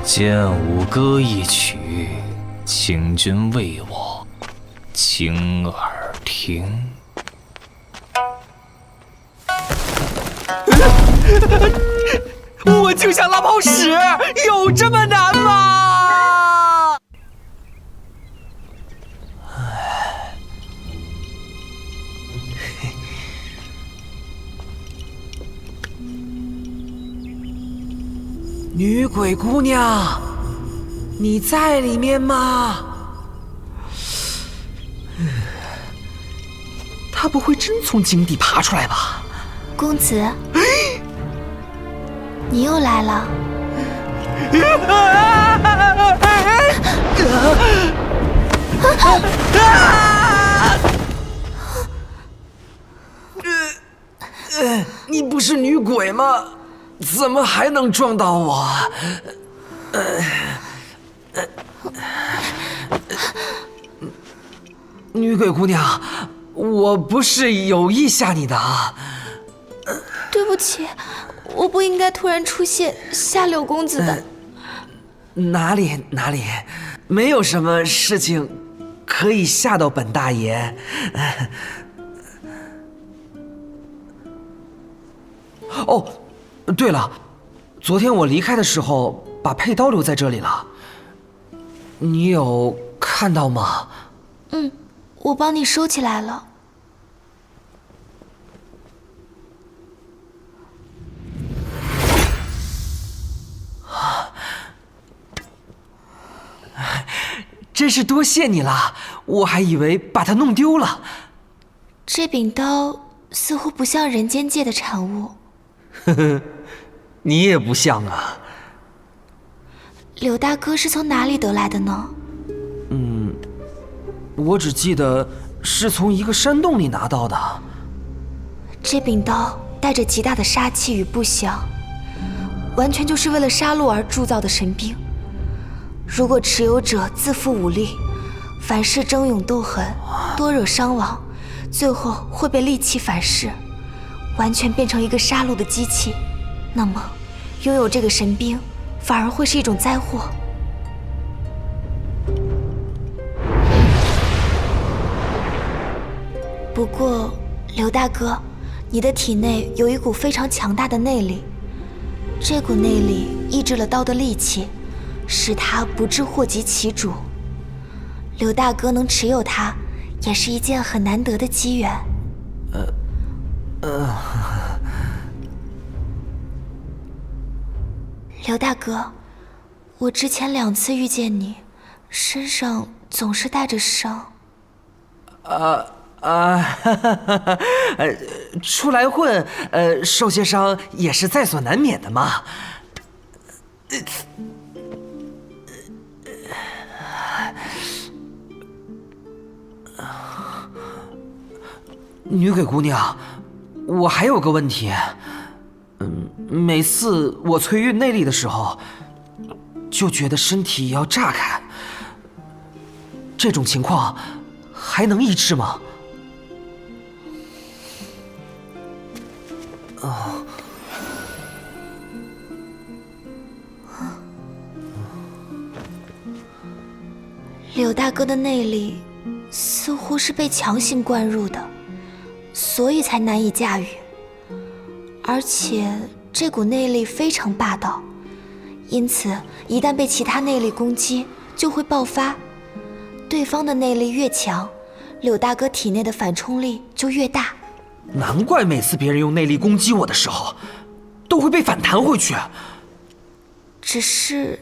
剑舞歌一曲，请君为我倾耳听。我就想拉泡屎，有这么难吗？女鬼姑娘，你在里面吗？她不会真从井底爬出来吧？公子，你又来了。你不是女鬼吗？怎么还能撞到我？女鬼姑娘，我不是有意吓你的啊。对不起，我不应该突然出现吓柳公子的。哪里，没有什么事情可以吓到本大爷。哦，对了，昨天我离开的时候把佩刀留在这里了，你有看到吗？我帮你收起来了。真是多谢你了，我还以为把它弄丢了。这柄刀似乎不像人间界的产物。呵呵，你也不像啊。柳大哥是从哪里得来的呢？我只记得是从一个山洞里拿到的。这柄刀带着极大的杀气与不祥，完全就是为了杀戮而铸造的神兵。如果持有者自负武力，凡事争勇斗狠，多惹伤亡，最后会被戾气反噬，完全变成一个杀戮的机器，那么拥有这个神兵反而会是一种灾祸。不过，刘大哥，你的体内有一股非常强大的内力，这股内力抑制了刀的戾气，使它不致祸及其主。刘大哥能持有它，也是一件很难得的机缘。刘大哥，我之前2次遇见你，身上总是带着伤。出来混，受些伤也是在所难免的嘛。女鬼姑娘，我还有个问题。每次我催运内力的时候，就觉得身体要炸开。这种情况还能医治吗？柳大哥的内力似乎是被强行灌入的，所以才难以驾驭。而且这股内力非常霸道，因此一旦被其他内力攻击，就会爆发。对方的内力越强，柳大哥体内的反冲力就越大。难怪每次别人用内力攻击我的时候，都会被反弹回去。只是，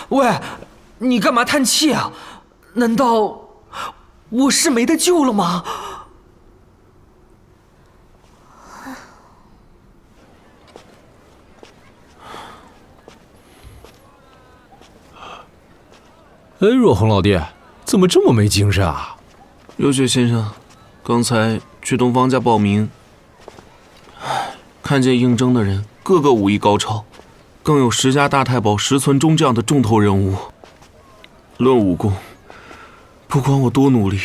喂，你干嘛叹气啊？难道我是没得救了吗？哎，若红老弟，怎么这么没精神啊？有雪先生，刚才去东方家报名，看见应征的人个个武艺高超，更有10家大太保石存忠这样的重头人物。论武功，不管我多努力，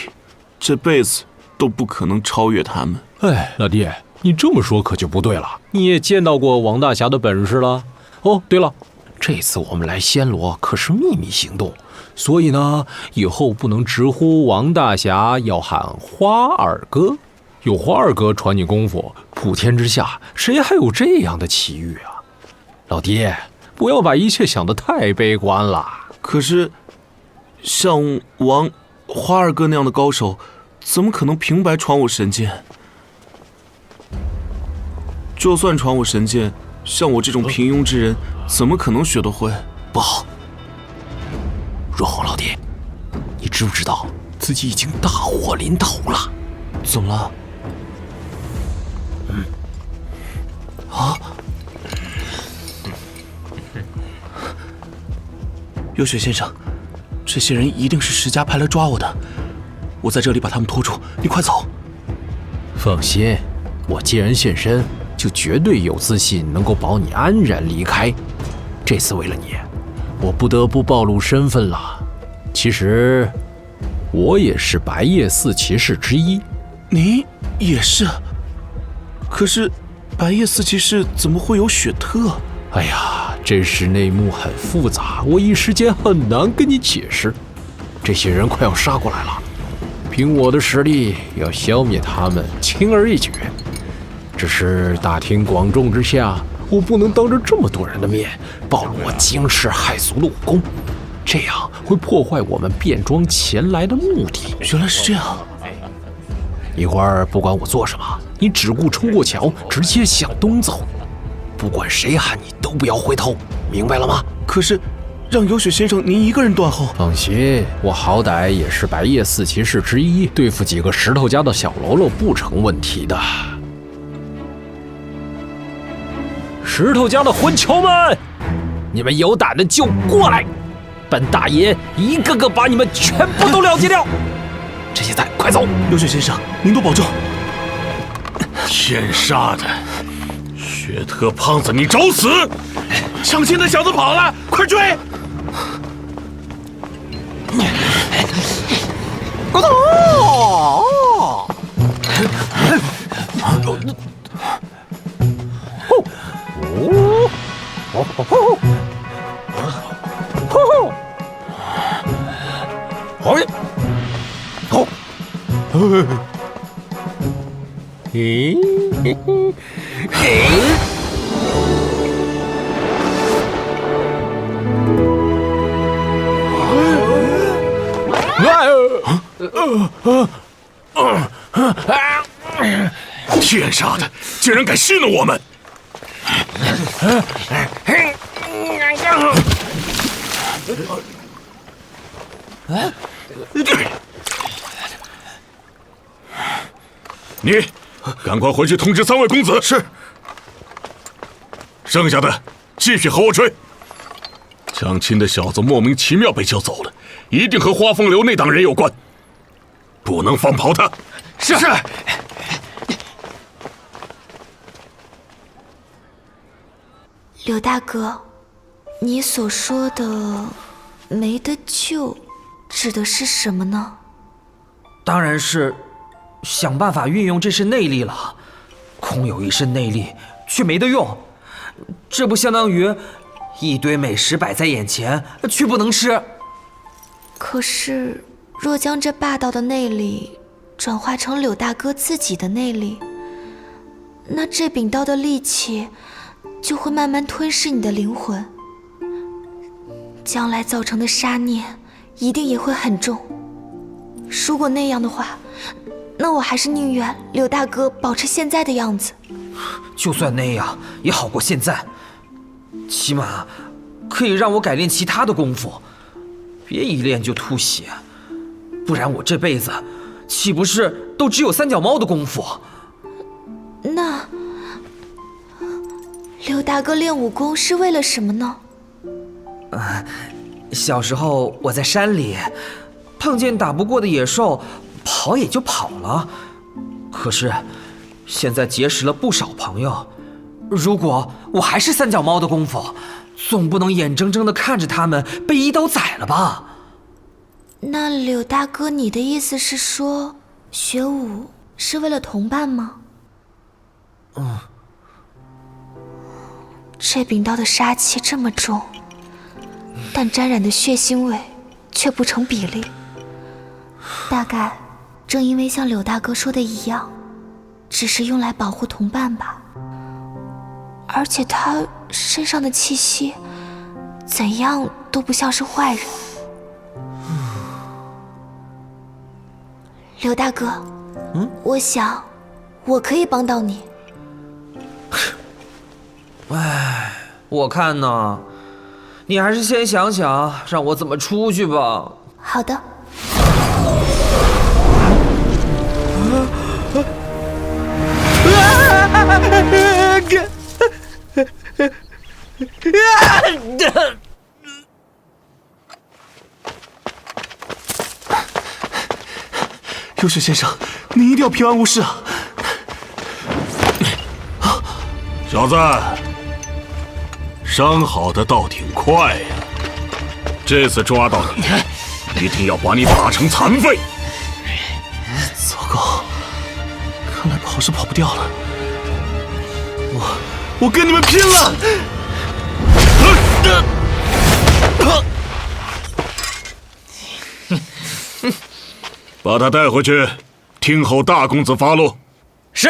这辈子都不可能超越他们。哎，老弟，你这么说可就不对了。你也见到过王大侠的本事了。哦，对了，这次我们来暹罗可是秘密行动，所以呢，以后不能直呼王大侠，要喊花二哥。有花二哥传你功夫，普天之下谁还有这样的奇遇啊？老弟，不要把一切想得太悲观了。可是，像花二哥那样的高手，怎么可能平白传我神剑？就算传我神剑，像我这种平庸之人，怎么可能学得会？不好，若红老弟，你知不知道自己已经大祸临头了？怎么了？有雪先生，这些人一定是石家派来抓我的，我在这里把他们拖住，你快走。放心，我既然现身，就绝对有自信能够保你安然离开。这次为了你，我不得不暴露身份了。其实，我也是白夜4骑士之一。你也是？可是，白夜4骑士怎么会有雪特？哎呀，这事内幕很复杂，我一时间很难跟你解释。这些人快要杀过来了，凭我的实力，要消灭他们轻而易举。只是大庭广众之下，我不能当着这么多人的面暴露我惊世骇俗的武功，这样会破坏我们变装前来的目的。原来是这样。一会儿不管我做什么，你只顾冲过桥，直接向东走。不管谁喊你，都不要回头，明白了吗？可是，让有雪先生您一个人断后。放心，我好歹也是白夜4骑士之一，对付几个石头家的小喽啰不成问题的。石头家的混球们，你们有胆的就过来，本大爷一个个把你们全部都了结掉。这些菜快走！有雪先生，您多保重。天杀的！雪特胖子，你找死！抢亲的小子跑了，快追！天杀的，竟然敢戏弄我们！你赶快回去通知3位公子。是。剩下的继续和我追。抢亲的小子莫名其妙被救走了，一定和花风流那党人有关，不能放跑他。是。柳大哥，你所说的没得救，指的是什么呢？当然是想办法运用这身内力了。空有一身内力，却没得用，这不相当于一堆美食摆在眼前，却不能吃。可是，若将这霸道的内力转化成柳大哥自己的内力，那这柄刀的利器就会慢慢吞噬你的灵魂，将来造成的杀孽一定也会很重。如果那样的话，那我还是宁愿柳大哥保持现在的样子。就算那样也好过现在，起码可以让我改练其他的功夫，别一练就吐血，不然我这辈子岂不是都只有3脚猫的功夫？那柳大哥练武功是为了什么呢？小时候我在山里碰见打不过的野兽，跑也就跑了。可是现在结识了不少朋友，如果我还是3脚猫的功夫，总不能眼睁睁地看着他们被一刀宰了吧？那柳大哥，你的意思是说，学武是为了同伴吗？这柄刀的杀气这么重，但沾染的血腥味却不成比例。大概正因为像柳大哥说的一样，只是用来保护同伴吧。而且他身上的气息，怎样都不像是坏人。柳大哥，我想我可以帮到你。唉，我看呢，你还是先想想让我怎么出去吧。好的。优雪先生，你一定要平安无事啊！小子，伤好的倒挺快呀！这次抓到你，一定要把你打成残废！糟糕，看来跑是跑不掉了。我跟你们拼了！把他带回去，听候大公子发落。是。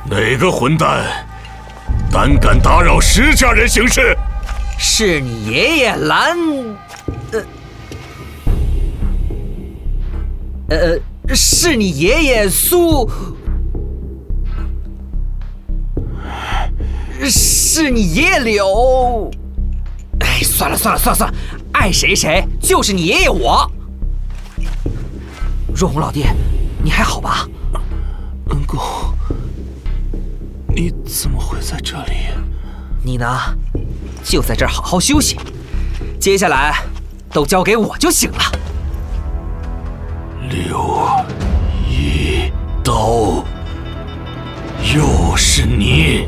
哪个混蛋胆敢打扰石家人行事？是你爷爷蓝，是你爷爷苏，是你爷爷柳。哎，算了，爱谁谁，就是你爷爷我。若红老弟，你还好吧？恩公，你怎么会在这里？你呢，就在这儿好好休息，接下来都交给我就行了。留一刀，又是你，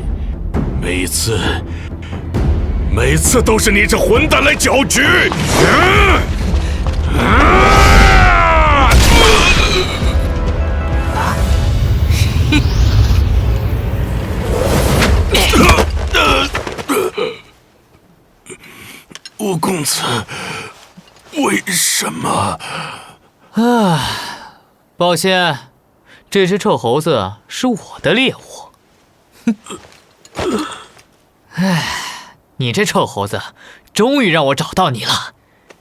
每次都是你这混蛋来搅局。吴公子，为什么？抱歉，这只臭猴子是我的猎物。你这臭猴子，终于让我找到你了。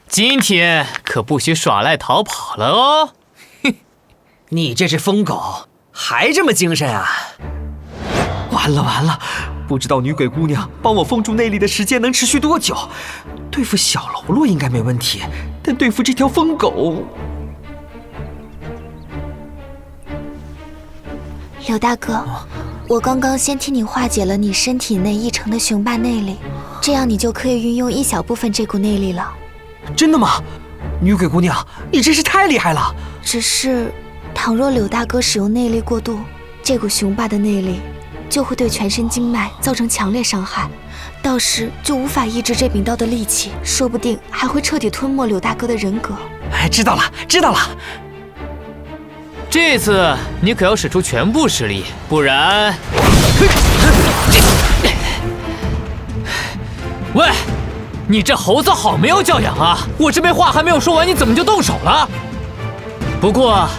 今天可不许耍赖逃跑了哦！你这只疯狗还这么精神啊！完了完了，不知道女鬼姑娘帮我封住内力的时间能持续多久？对付小喽啰应该没问题，但对付这条疯狗……刘大哥，我刚刚先替你化解了你身体内异常的雄霸内力，这样你就可以运用一小部分这股内力了。真的吗？女鬼姑娘，你真是太厉害了！只是，倘若柳大哥使用内力过度，这股雄霸的内力就会对全身经脉造成强烈伤害，到时就无法抑制这柄刀的力气，说不定还会彻底吞没柳大哥的人格。哎，知道了，知道了。这次你可要使出全部实力，不然……喂，你这猴子好没有教养啊！我这边话还没有说完，你怎么就动手了？不过，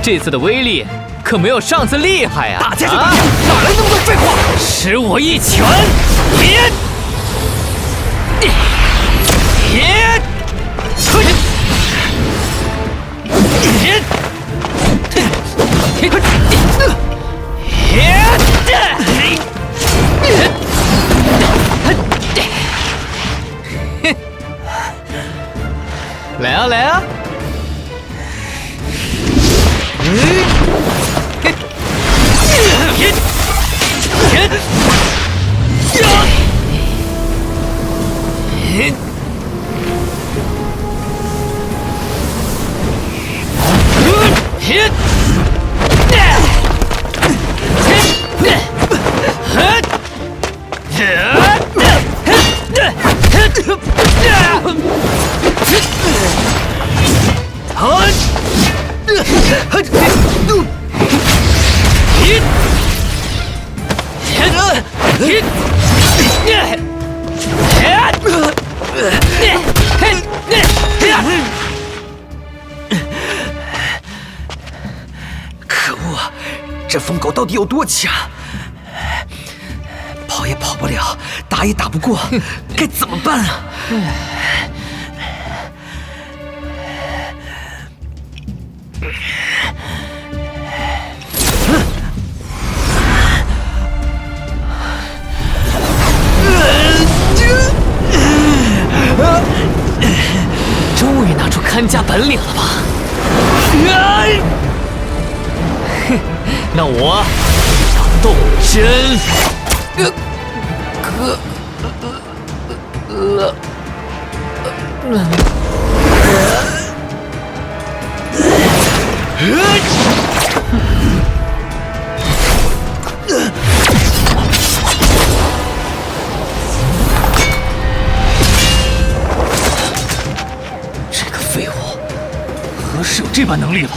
这次的威力可没有上次厉害啊！打架就打架，哪来那么多废话？使我一拳！来啊来啊！可恶，这疯狗到底有多强？跑也跑不了，打也打不过，该怎么办啊？终于拿出看家本领了吧？那我要动真这个废物，何时有这般能力了？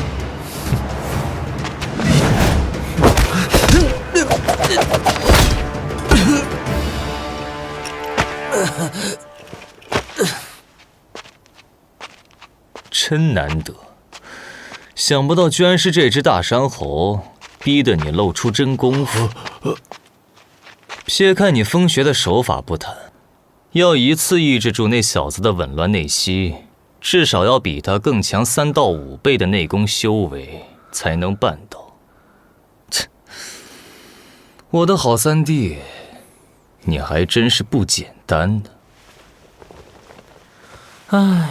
真难得，想不到居然是这只大山猴逼得你露出真功夫。撇开你风穴的手法不谈，要一次抑制住那小子的紊乱内息，至少要比他更强3到5倍的内功修为才能办到。切，我的好三弟，你还真是不简单呢。唉，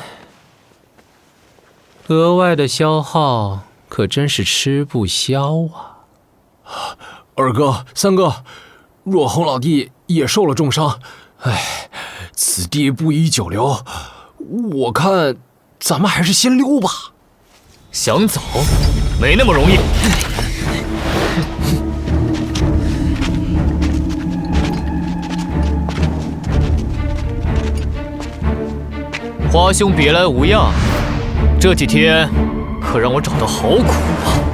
额外的消耗可真是吃不消啊！二哥、三哥，若红老弟也受了重伤，唉，此地不宜久留，我看咱们还是先溜吧。想走，没那么容易。花兄别来无恙，这几天可让我找的好苦啊！